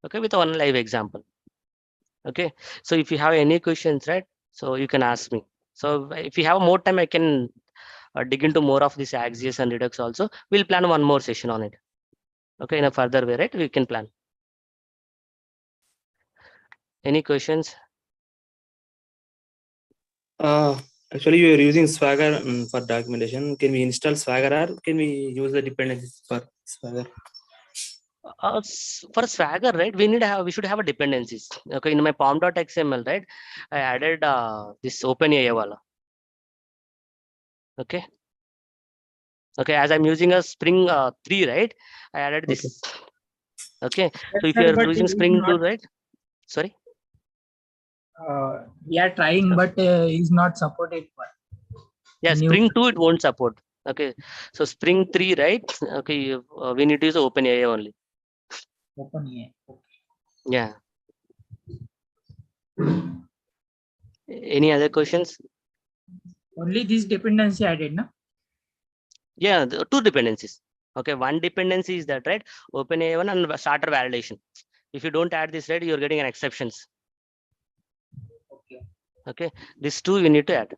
Okay, with one live example. Okay, so if you have any questions, right, so you can ask me. So if you have more time, I can dig into more of this AXIS and Redux also. We'll plan one more session on it. Okay, in a further way, right? We can plan. Any questions? Actually, we are using Swagger for documentation. Can we install Swagger or can we use the dependencies for Swagger? For Swagger, right, we should have a dependencies. Okay, in my pom.xml, right, I added this OpenAI wala. Okay. Okay, as I'm using a Spring 3, right, I added this. Okay, so if you're using Spring 2, right? Sorry. We are trying, but is not supported for. Yeah, Spring 2 it won't support. Okay, so Spring 3, right? Okay, we need to use OpenAI only. OpenAI. Yeah. Any other questions? Only this dependency added, no? Yeah, two dependencies. Okay, one dependency is that, right? OpenAI one and starter validation. If you don't add this, right, you're getting an exceptions. Okay. Okay, these two you need to add.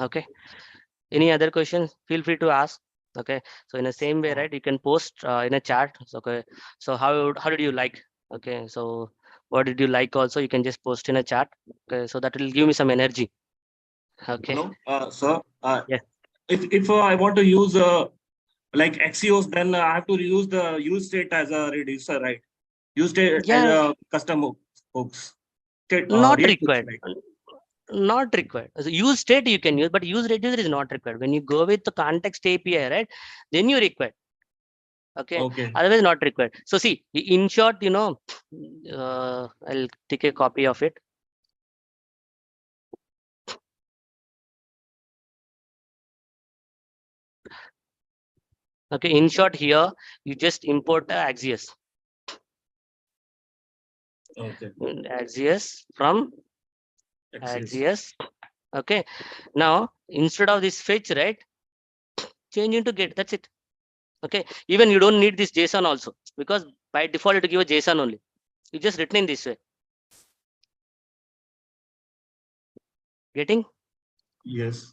Okay. Any other questions? Feel free to ask. Okay, so in the same way, right, you can post in a chat. Okay, so how did you like? Okay, so what did you like also? You can just post in a chat. Okay, so that will give me some energy. Okay. Hello, sir. Yeah. If I want to use like Axios, then I have to use the use state as a reducer, right? Use state as a custom hooks. Not required. Not required. So use state you can use, but use reducer is not required. When you go with the context API, right, then you require. Okay. Otherwise not required. So see, in short, I'll take a copy of it. Okay, in short here, you just import the Axios. Okay. Axios from Axios. Okay. Now, instead of this fetch, right, change into get. That's it. Okay. Even you don't need this JSON also, because by default it give a JSON only. You just written in this way. Getting? Yes.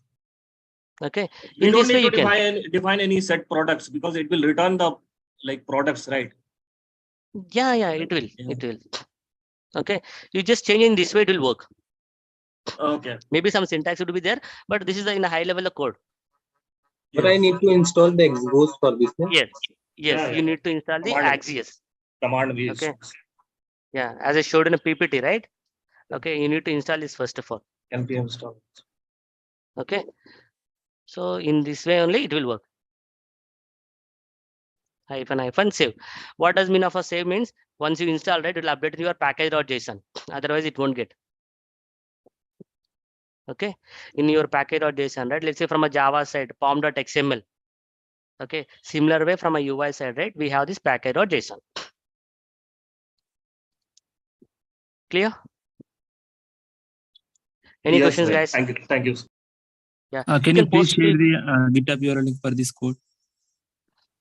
Okay. We In don't this need way to you define any set products because it will return the like products, right? Yeah, it will. It will. Okay. You just change in this way, it will work. Okay. Maybe some syntax would be there, but this is in a high level of code. But I need to install the Exos for this one. Yes. You need to install the Axios. Command okay. Yeah, as I showed in a PPT, right? Okay, you need to install this first of all. npm install. Okay. So in this way only it will work. -hyphen save. What does mean of a save means? Once you install, right, it will update your package.json. Otherwise it won't get. Okay, in your package.json, right? Let's say from a Java side, pom.xml. Okay, similar way from a UI side, right? We have this package.json. Clear? Any questions, sir. guys? Thank you. Yeah. Can you please share the GitHub URL link for this code?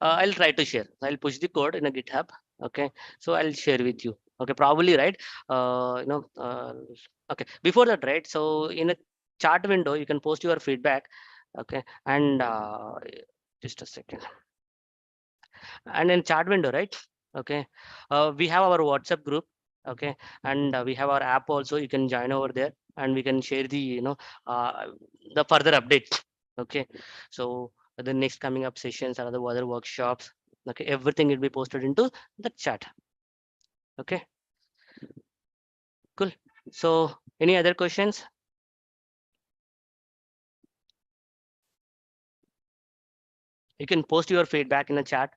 I'll try to share. I'll push the code in a GitHub. Okay, so I'll share with you. Okay, probably, right? Okay. Before that, right? So in a chat window, you can post your feedback. Okay, and just a second. And in chat window, right? Okay, we have our WhatsApp group. Okay, and we have our app also. You can join over there, and we can share the the further updates. Okay, so the next coming up sessions or the other workshops. Okay, everything will be posted into the chat. Okay, cool. So any other questions? You can post your feedback in the chat.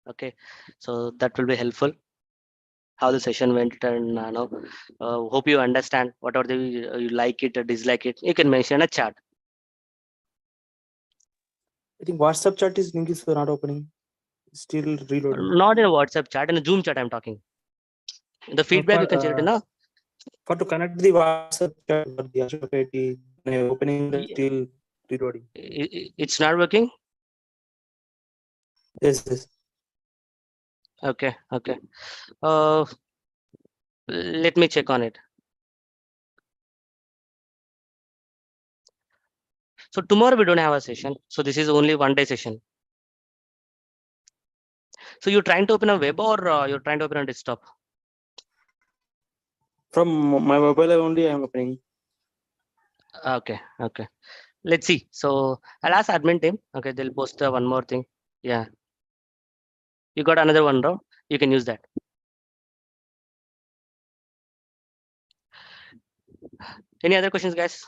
Okay, so that will be helpful. How the session went, and hope you understand whatever you like it or dislike it. You can mention a chat. I think WhatsApp chat link is not opening. Still reloading. Not in a WhatsApp chat, in a Zoom chat I'm talking. The feedback you can share it now. For to connect the WhatsApp chat for the Ashok IT, opening the still reloading. It's not working? Yes. Okay. Okay. Let me check on it. So tomorrow we don't have a session. So this is only 1-day session. So you're trying to open a web or you're trying to open a desktop? From my mobile only I am opening. Okay. Okay. Let's see. So I'll ask admin team. Okay. They'll post one more thing. Yeah. You got another one, bro. You can use that. Any other questions, guys?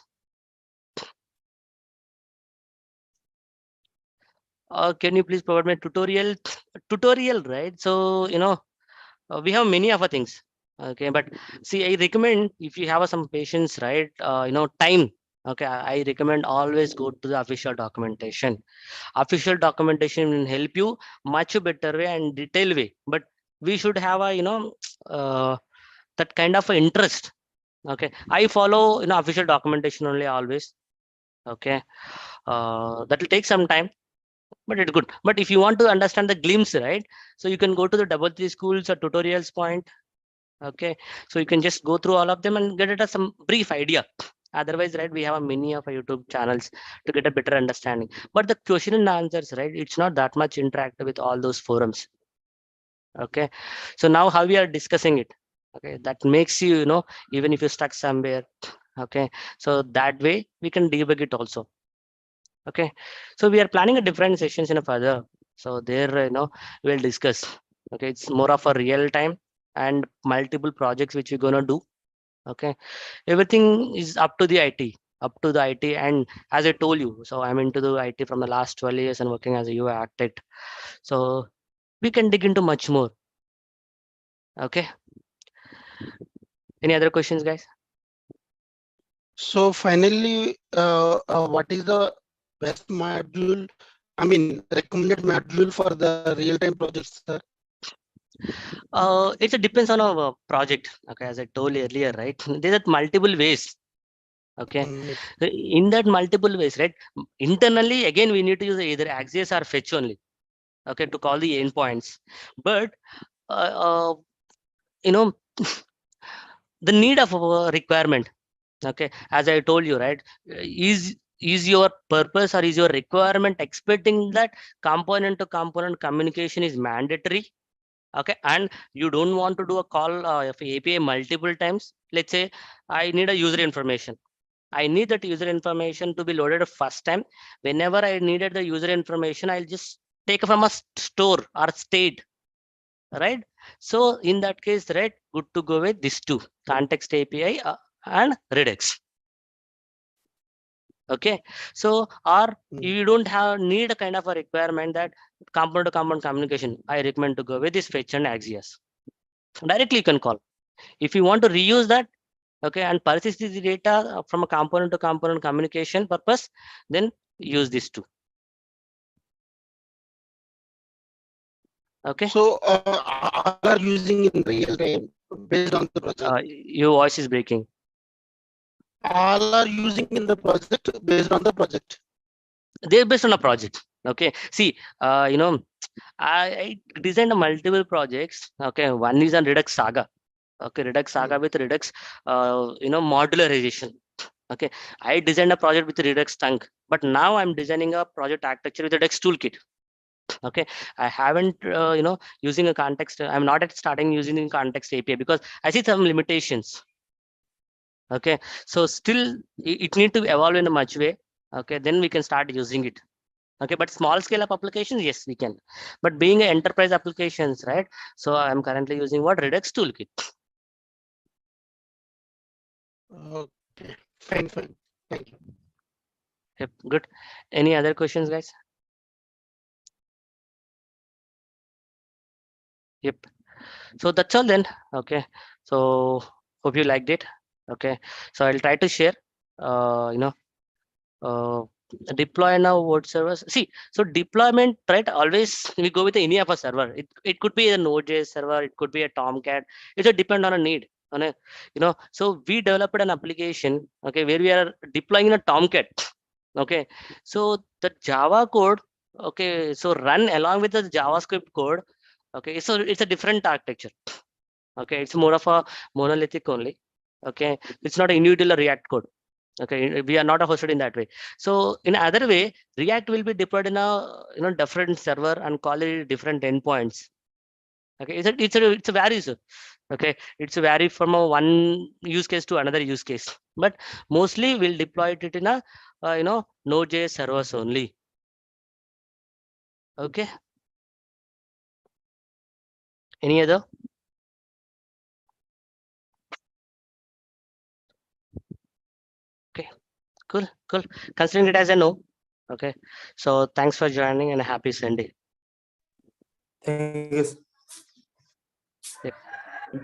Can you please provide me a tutorial? Tutorial, right? So, we have many other things. Okay, but see, I recommend if you have some patience, right? Time. Okay, I recommend always go to the official documentation. Official documentation will help you much better way and detail way. But we should have a that kind of interest. Okay, I follow official documentation only always. Okay, that will take some time, but it's good. But if you want to understand the glimpse, right, so you can go to the double-3 schools or tutorials point. Okay, so you can just go through all of them and get it as some brief idea. Otherwise, right, we have a many of our YouTube channels to get a better understanding. But the question and answers, right, it's not that much interactive with all those forums. Okay, so now how we are discussing it. Okay, that makes you, even if you're stuck somewhere. Okay, so that way we can debug it also. Okay, so we are planning a different sessions in a further. So there, we'll discuss. Okay, it's more of a real time and multiple projects which we're gonna do. Okay, everything is up to the IT, and as I told you, so I'm into the IT from the last 12 years and working as a UI architect. So we can dig into much more. Okay, any other questions, guys? So finally, what is the best module? I mean, recommended module for the real-time projects, sir? It depends on our project. Okay, as I told earlier, right? There are multiple ways. Okay, in that multiple ways, right? Internally, again, we need to use either Axios or Fetch only. Okay, to call the endpoints. But the need of a requirement. Okay, as I told you, right, is your purpose or is your requirement expecting that component to component communication is mandatory? Okay, and you don't want to do a call of API multiple times. Let's say I need a user information. I need that user information to be loaded first time. Whenever I needed the user information, I'll just take from a store or state, right? So in that case, right, good to go with these two, context API and Redux. Okay, so or you don't need a kind of a requirement that component to component communication, I recommend to go with this Fetch and Axios. Directly you can call. If you want to reuse that, okay, and persist the data from a component to component communication purpose, then use these two. Okay, so all are using in real time based on the project. Your voice is breaking. All are using in the project based on the project. They're based on a project. Okay, see, I designed multiple projects. Okay, one is on Redux Saga. Okay, Redux Saga with Redux, modularization. Okay, I designed a project with Redux Tunk, but now I'm designing a project architecture with Redux Toolkit. Okay, I haven't, using a context. I'm not at starting using the context API because I see some limitations. Okay, so still it need to evolve in a much way. Okay, then we can start using it. Okay, but small scale up applications, yes, we can. But being an enterprise applications, right? So I'm currently using what Redux Toolkit. Okay, fine. Thank you. Yep, good. Any other questions, guys? Yep. So that's all then. Okay. So hope you liked it. Okay. So I'll try to share. Deploy now what servers. See, so deployment, right? Always we go with any of a server. It could be a Node.js server. It could be a Tomcat. It will depend on a need. On a, so we developed an application. Okay, where we are deploying in a Tomcat. Okay, so the Java code. Okay, so run along with the JavaScript code Okay, so it's a different architecture. Okay, it's more of a monolithic only. Okay, it's not an individual React code. Okay, we are not hosted in that way. So in other way, React will be deployed in a different server and call it different endpoints. Okay, it's a varies. Okay, it's a vary from a one use case to another use case, but mostly we'll deploy it in a Node.js servers only. Okay, any other? Okay, cool. Considering it as a no. Okay, so thanks for joining and happy Sunday. Thank you. Yep.